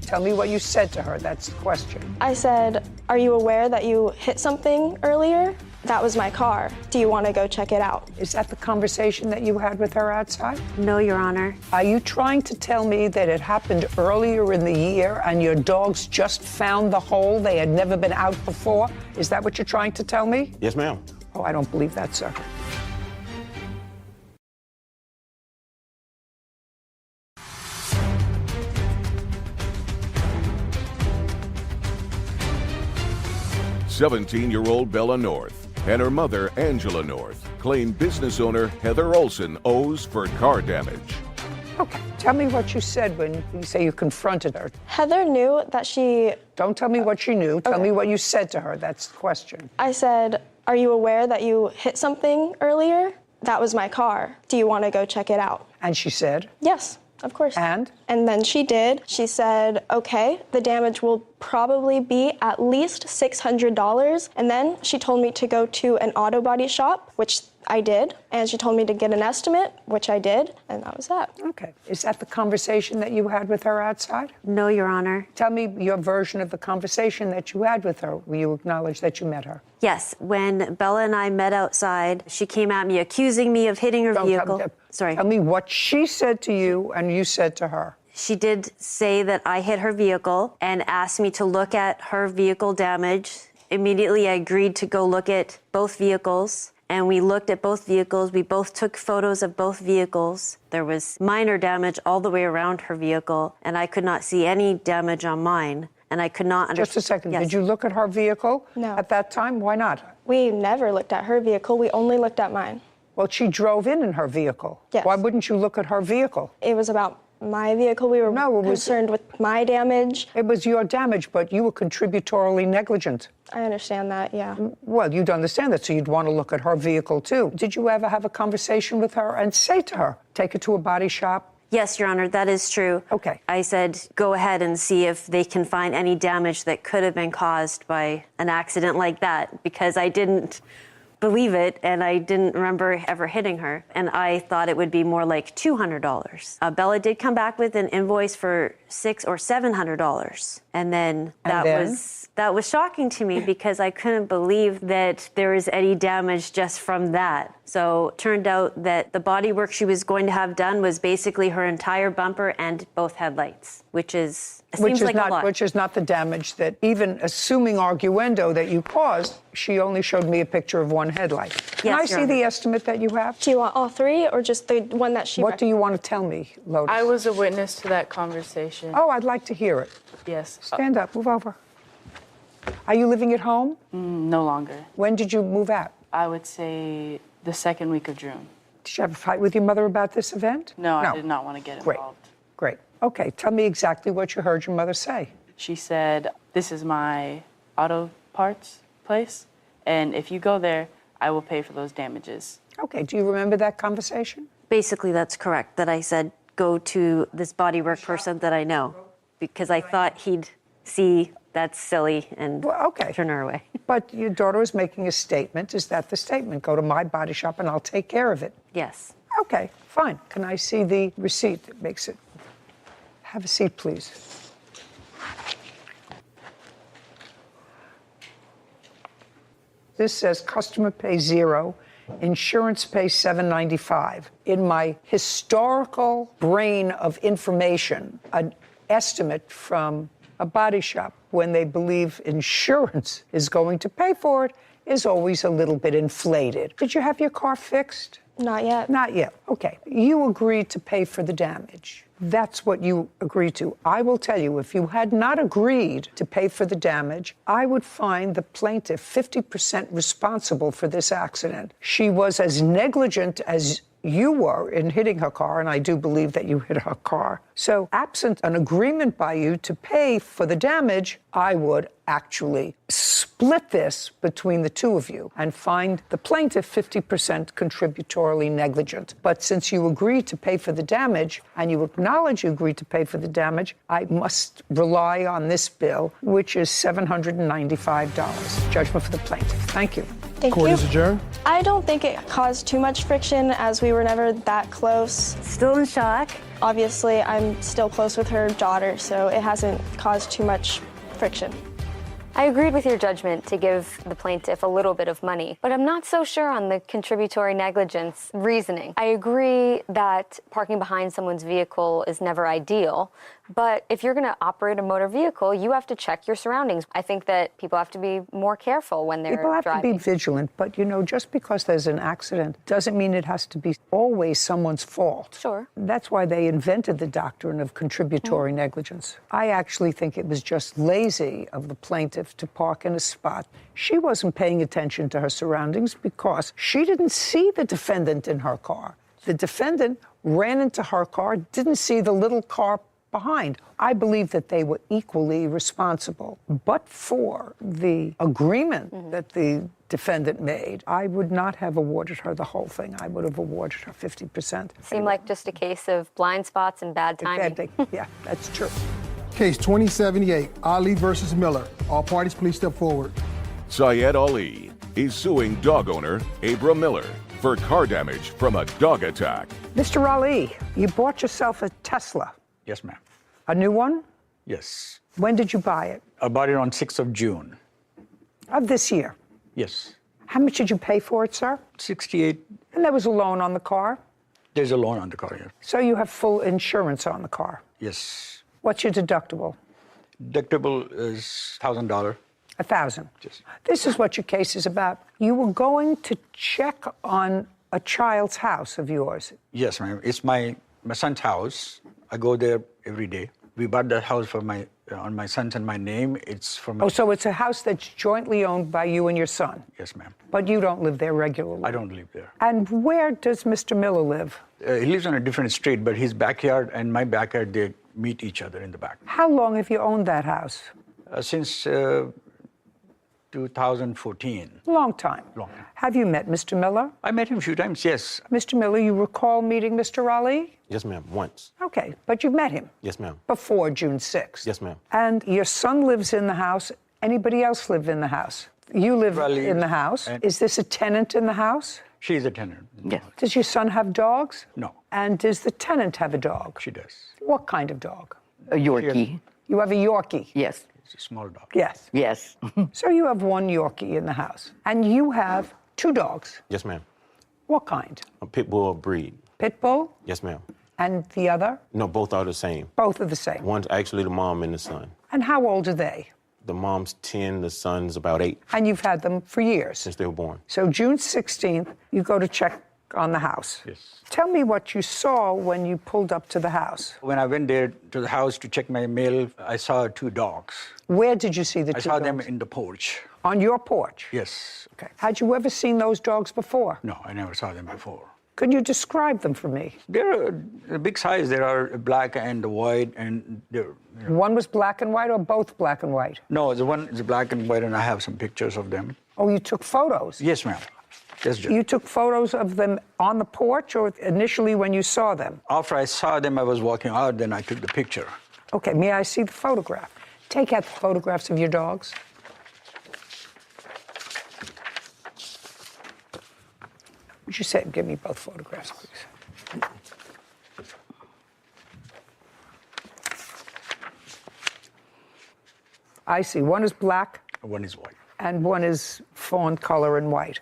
Tell me what you said to her. That's the question. I said, "Are you aware that you hit something earlier? That was my car. Do you want to go check it out?" Is that the conversation that you had with her outside? No, Your Honor. Are you trying to tell me that it happened earlier in the year and your dogs just found the hole? They had never been out before? Is that what you're trying to tell me? Yes, ma'am. Oh, I don't believe that, sir. "17-year-old Bella North and her mother, Angela North, claim business owner Heather Olson owes for car damage." Okay, tell me what you said when you say you confronted her. Heather knew that she... Don't tell me what she knew. Tell me what you said to her. That's the question. I said, "Are you aware that you hit something earlier? That was my car. Do you want to go check it out?" And she said? Yes, of course. And? And then she did. She said, "Okay, the damage will probably be at least $600. And then she told me to go to an auto body shop, which I did. And she told me to get an estimate, which I did. And that was that. Okay. Is that the conversation that you had with her outside? No, Your Honor. Tell me your version of the conversation that you had with her. Will you acknowledge that you met her? Yes. When Bella and I met outside, she came at me accusing me of hitting her vehicle. Sorry. Tell me what she said to you and you said to her. She did say that I hit her vehicle and asked me to look at her vehicle damage. Immediately, I agreed to go look at both vehicles. And we looked at both vehicles. We both took photos of both vehicles. There was minor damage all the way around her vehicle, and I could not see any damage on mine. And I could not understand. Just a second. Yes. Did you look at her vehicle? No. At that time? Why not? We never looked at her vehicle. We only looked at mine. Well, she drove in her vehicle. Yes. Why wouldn't you look at her vehicle? It was about my vehicle. We were concerned with my damage. It was your damage, but you were contributorily negligent. I understand that, yeah. Well, you'd understand that, so you'd want to look at her vehicle, too. Did you ever have a conversation with her and say to her, take her to a body shop? Yes, Your Honor, that is true. Okay. I said, go ahead and see if they can find any damage that could have been caused by an accident like that, because I didn't believe it, and I didn't remember ever hitting her, and I thought it would be more like $200. Bella did come back with an invoice for $600 or $700, and then that was shocking to me because I couldn't believe that there was any damage just from that. So it turned out that the body work she was going to have done was basically her entire bumper and both headlights, which seems like a lot. Which is not the damage that, even assuming arguendo that you caused, she only showed me a picture of one headlight. Can I see the estimate that you have? Do you want all three or just the one that she... What do you want to tell me, Lotus? I was a witness to that conversation. Oh, I'd like to hear it. Yes. Stand up, move over. Are you living at home? No longer. When did you move out? I would say the second week of June. Did you have a fight with your mother about this event? No, I did not want to get involved. Great. Okay, tell me exactly what you heard your mother say. She said, "This is my auto parts place, and if you go there, I will pay for those damages." Okay, do you remember that conversation? Basically, that's correct. That I said, go to this bodywork person that I know, because I thought he'd see that's silly and turn her away. But your daughter is making a statement. Is that the statement? Go to my body shop and I'll take care of it. Yes. Okay, fine. Can I see the receipt that makes it? Have a seat, please. This says customer pays $0, insurance pays $7.95. In my historical brain of information, an estimate from a body shop when they believe insurance is going to pay for it is always a little bit inflated. Did you have your car fixed? Not yet. Not yet. Okay. You agreed to pay for the damage. That's what you agreed to. I will tell you, if you had not agreed to pay for the damage, I would find the plaintiff 50% responsible for this accident. She was as negligent as you were in hitting her car, and I do believe that you hit her car. So, absent an agreement by you to pay for the damage, I would actually split this between the two of you and find the plaintiff 50% contributorily negligent. But since you agreed to pay for the damage and you acknowledge you agreed to pay for the damage, I must rely on this bill, which is $795. Judgment for the plaintiff. Thank you. Thank Court you. is adjourned. I don't think it caused too much friction as we were never that close. Still in shock. Obviously, I'm still close with her daughter, so it hasn't caused too much friction. I agreed with your judgment to give the plaintiff a little bit of money, but I'm not so sure on the contributory negligence reasoning. I agree that parking behind someone's vehicle is never ideal, but if you're going to operate a motor vehicle, you have to check your surroundings. I think that people have to be more careful when they're driving. People have to be vigilant, but, you know, just because there's an accident doesn't mean it has to be always someone's fault. Sure. That's why they invented the doctrine of contributory negligence. I actually think it was just lazy of the plaintiff to park in a spot. She wasn't paying attention to her surroundings because she didn't see the defendant in her car. The defendant ran into her car, didn't see the little car behind. I believe that they were equally responsible. But for the agreement that the defendant made, I would not have awarded her the whole thing. I would have awarded her 50%. Seemed like just a case of blind spots and bad timing. Yeah, that's true. Case 2078, Ali versus Miller. All parties, please step forward. Syed Ali is suing dog owner Abra Miller for car damage from a dog attack. Mr. Ali, you bought yourself a Tesla. Yes, ma'am. A new one? Yes. When did you buy it? I bought it on 6th of June. Of this year? Yes. How much did you pay for it, sir? 68. And there was a loan on the car? There's a loan on the car, yes. So you have full insurance on the car? Yes. What's your deductible? Deductible is $1,000. $1,000. Yes. This is what your case is about. You were going to check on a child's house of yours. Yes, ma'am. It's my son's house. I go there every day. We bought that house for on my son's and my name. It's for my... Oh, so it's a house that's jointly owned by you and your son? Yes, ma'am. But you don't live there regularly? I don't live there. And where does Mr. Miller live? He lives on a different street, but his backyard and my backyard, they meet each other in the back. How long have you owned that house? Since 2014. Long time. Long time. Have you met Mr. Miller? I met him a few times, yes. Mr. Miller, you recall meeting Mr. Ali? Yes, ma'am, once. Okay, but you've met him? Yes, ma'am. Before June 6th? Yes, ma'am. And your son lives in the house. Anybody else live in the house? You live in the house. Is this a tenant in the house? She's a tenant. Yes. Does your son have dogs? No. And does the tenant have a dog? She does. What kind of dog? A Yorkie. You have a Yorkie? Yes. It's a small dog. Yes. Yes. So you have one Yorkie in the house. And you have 2 dogs. Yes, ma'am. What kind? A pit bull breed. Pit bull? Yes, ma'am. And the other? No, both are the same. Both are the same. One's actually the mom and the son. And how old are they? The mom's 10, the son's about 8. And you've had them for years? Since they were born. So June 16th, you go to check on the house. Yes. Tell me what you saw when you pulled up to the house. When I went there to the house to check my mail, I saw 2 dogs. Where did you see the 2 dogs? I saw them in the porch. On your porch? Yes. Okay. Had you ever seen those dogs before? No, I never saw them before. Could you describe them for me? They're a big size. They are black and white, and they're... One was black and white or both black and white? No, the one is black and white, and I have some pictures of them. Oh, you took photos? Yes, ma'am. Yes, Judge. You took photos of them on the porch or initially when you saw them? After I saw them, I was walking out, then I took the picture. Okay, may I see the photograph? Take out the photographs of your dogs. Would you say, give me both photographs, please? I see. One is black. One is white. And one is fawn color and white.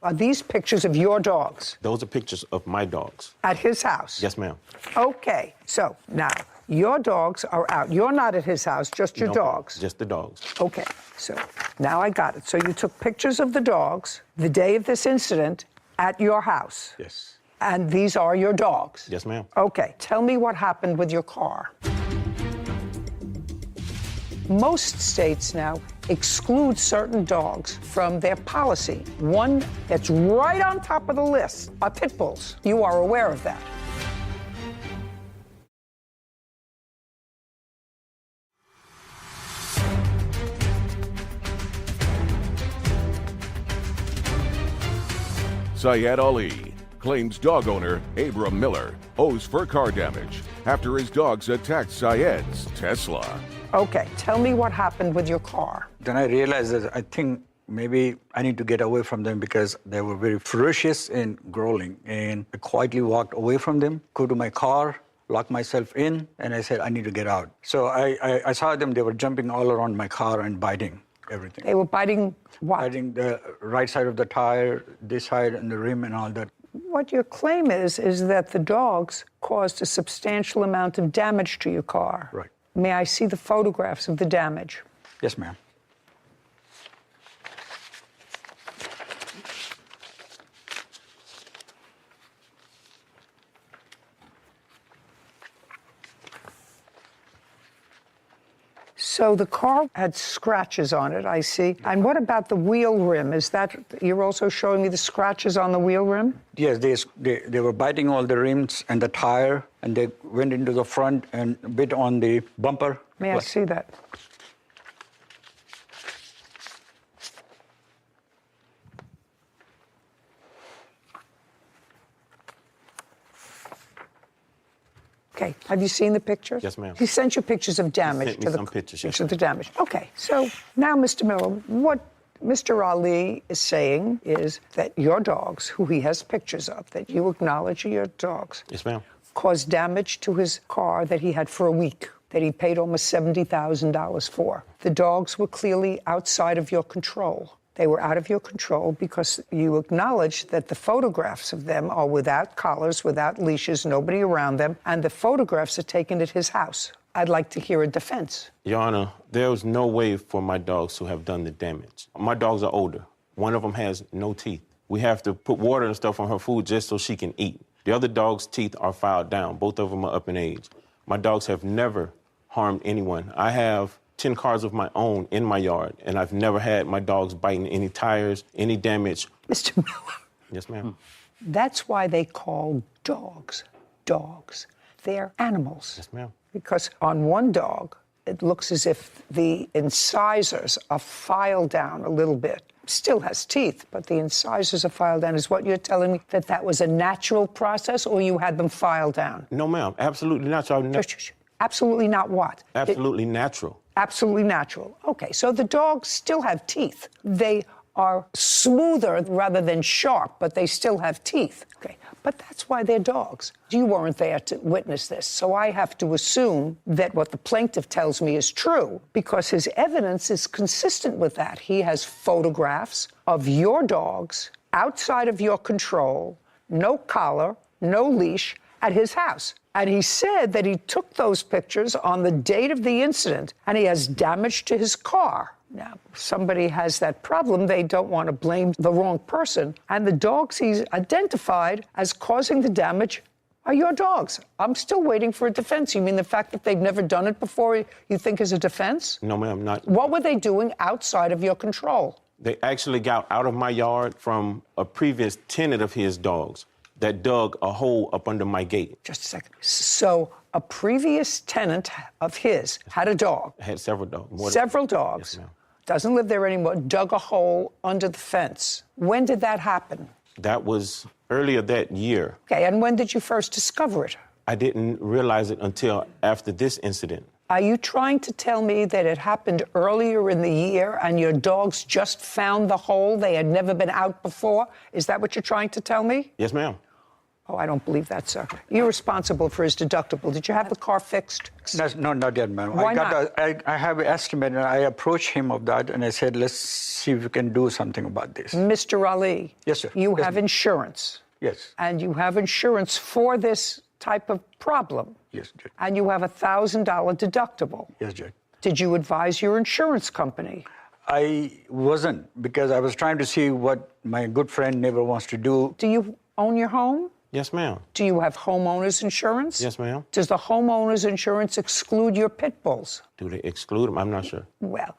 Are these pictures of your dogs? Those are pictures of my dogs. At his house? Yes, ma'am. Okay, so now your dogs are out. You're not at his house, just your dogs. Just the dogs. Okay, so now I got it. So you took pictures of the dogs the day of this incident at your house? Yes. And these are your dogs? Yes, ma'am. Okay, tell me what happened with your car. Most states now exclude certain dogs from their policy. One that's right on top of the list are pit bulls. You are aware of that. Syed Ali claims dog owner Abram Miller owes for car damage after his dogs attacked Syed's Tesla. Okay, tell me what happened with your car. Then I realized that I think maybe I need to get away from them because they were very ferocious and growling. And I quietly walked away from them, go to my car, lock myself in, and I said, I need to get out. So I saw them, they were jumping all around my car and biting everything. They were biting what? Biting the right side of the tire, this side, and the rim and all that. What your claim is that the dogs caused a substantial amount of damage to your car. Right. May I see the photographs of the damage? Yes, ma'am. So the car had scratches on it, I see. And what about the wheel rim? Is that, you're also showing me the scratches on the wheel rim? Yes, they were biting all the rims and the tire, and they went into the front and bit on the bumper. May I see that? Okay, have you seen the pictures? Yes, ma'am. He sent you pictures of damage. He sent me some pictures, yes. Of the damage. Okay, so now, Mr. Miller, what Mr. Ali is saying is that your dogs, who he has pictures of, that you acknowledge are your dogs, Yes, ma'am. caused damage to his car that he had for a week, that he paid almost $70,000 for. The dogs were clearly outside of your control. They were out of your control because you acknowledged that the photographs of them are without collars, without leashes, nobody around them, and the photographs are taken at his house. I'd like to hear a defense. Your Honor, there was no way for my dogs to have done the damage. My dogs are older. One of them has no teeth. We have to put water and stuff on her food just so she can eat. The other dog's teeth are filed down. Both of them are up in age. My dogs have never harmed anyone. I have 10 cars of my own in my yard, and I've never had my dogs biting any tires, any damage. Mr. Miller. Yes, ma'am. That's why they call dogs dogs. They're animals. Yes, ma'am. Because on one dog, it looks as if the incisors are filed down a little bit. Still has teeth, but the incisors are filed down. Is what you're telling me, that that was a natural process, or you had them filed down? No, ma'am. Absolutely natural. Absolutely not what? Absolutely natural. Absolutely natural. Okay, so the dogs still have teeth. They are smoother rather than sharp, but they still have teeth. Okay, but that's why they're dogs. You weren't there to witness this, so I have to assume that what the plaintiff tells me is true because his evidence is consistent with that. He has photographs of your dogs outside of your control, no collar, no leash, at his house. And he said that he took those pictures on the date of the incident, and he has damage to his car. Now, if somebody has that problem, they don't want to blame the wrong person. And the dogs he's identified as causing the damage are your dogs. I'm still waiting for a defense. You mean the fact that they've never done it before you think is a defense? No, ma'am, not. What were they doing outside of your control? They actually got out of my yard from a previous tenant of his dogs that dug a hole up under my gate. Just a second. So a previous tenant of his had a dog. I had several dogs. Several dogs. Yes, ma'am. Doesn't live there anymore, dug a hole under the fence. When did that happen? That was earlier that year. Okay, and when did you first discover it? I didn't realize it until after this incident. Are you trying to tell me that it happened earlier in the year and your dogs just found the hole? They had never been out before? Is that what you're trying to tell me? Yes, ma'am. Oh, I don't believe that, sir. You're responsible for his deductible. Did you have the car fixed? No, not yet, ma'am. Why not? I have an estimate, and I approached him of that, and I said, let's see if we can do something about this. Mr. Ali. Yes, sir. You Yes, have ma'am. insurance. Yes. And you have insurance for this type of problem. Yes, Judge. And you have a $1,000 deductible. Yes, Judge. Did you advise your insurance company? I wasn't, because I was trying to see what my good friend neighbor wants to do. Do you own your home? Yes, ma'am. Do you have homeowners insurance? Yes, ma'am. Does the homeowners insurance exclude your pit bulls? Do they exclude them? I'm not sure. Well,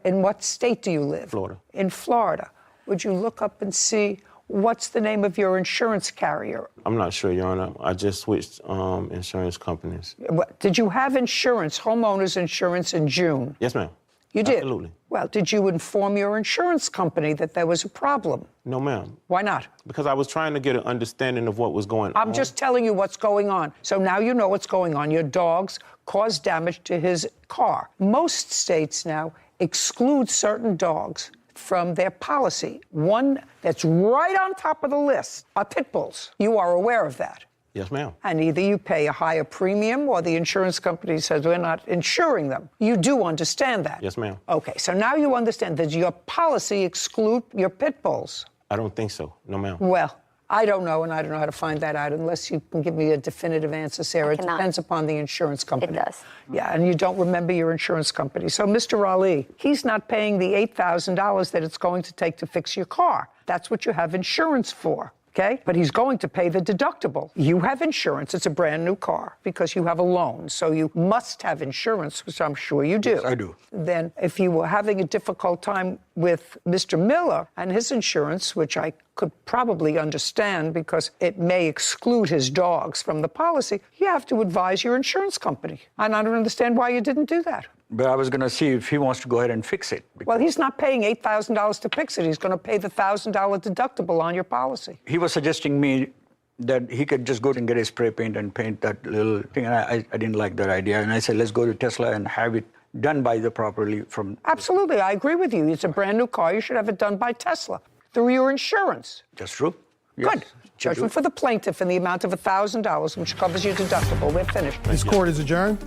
in what state do you live? Florida. In Florida. Would you look up and see what's the name of your insurance carrier? I'm not sure, Your Honor. I just switched insurance companies. Did you have insurance, homeowners insurance, in June? Yes, ma'am. You did? Absolutely. Well, did you inform your insurance company that there was a problem? No, ma'am. Why not? Because I was trying to get an understanding of what was going on. I'm just telling you what's going on. So now you know what's going on. Your dogs caused damage to his car. Most states now exclude certain dogs from their policy. One that's right on top of the list are pit bulls. You are aware of that. Yes, ma'am. And either you pay a higher premium or the insurance company says we're not insuring them. You do understand that? Yes, ma'am. Okay, so now you understand. Does your policy exclude your pit bulls? I don't think so. No, ma'am. Well, I don't know, and I don't know how to find that out unless you can give me a definitive answer, Sarah. It depends upon the insurance company. It does. Yeah, and you don't remember your insurance company. So, Mr. Ali, he's not paying the $8,000 that it's going to take to fix your car. That's what you have insurance for. Okay? But he's going to pay the deductible. You have insurance. It's a brand new car because you have a loan. So you must have insurance, which I'm sure you do. Yes, I do. Then if you were having a difficult time with Mr. Miller and his insurance, which I could probably understand because it may exclude his dogs from the policy, you have to advise your insurance company. And I don't understand why you didn't do that. But I was going to see if he wants to go ahead and fix it. Well, he's not paying $8,000 to fix it. He's going to pay the $1,000 deductible on your policy. He was suggesting me that he could just go and get a spray paint and paint that little thing. And I didn't like that idea. And I said, let's go to Tesla and have it done by the properly from... Absolutely. I agree with you. It's a brand new car. You should have it done by Tesla through your insurance. That's true. Yes. Good. Judgment for the plaintiff in the amount of $1,000, which covers your deductible. We're finished. This court is adjourned.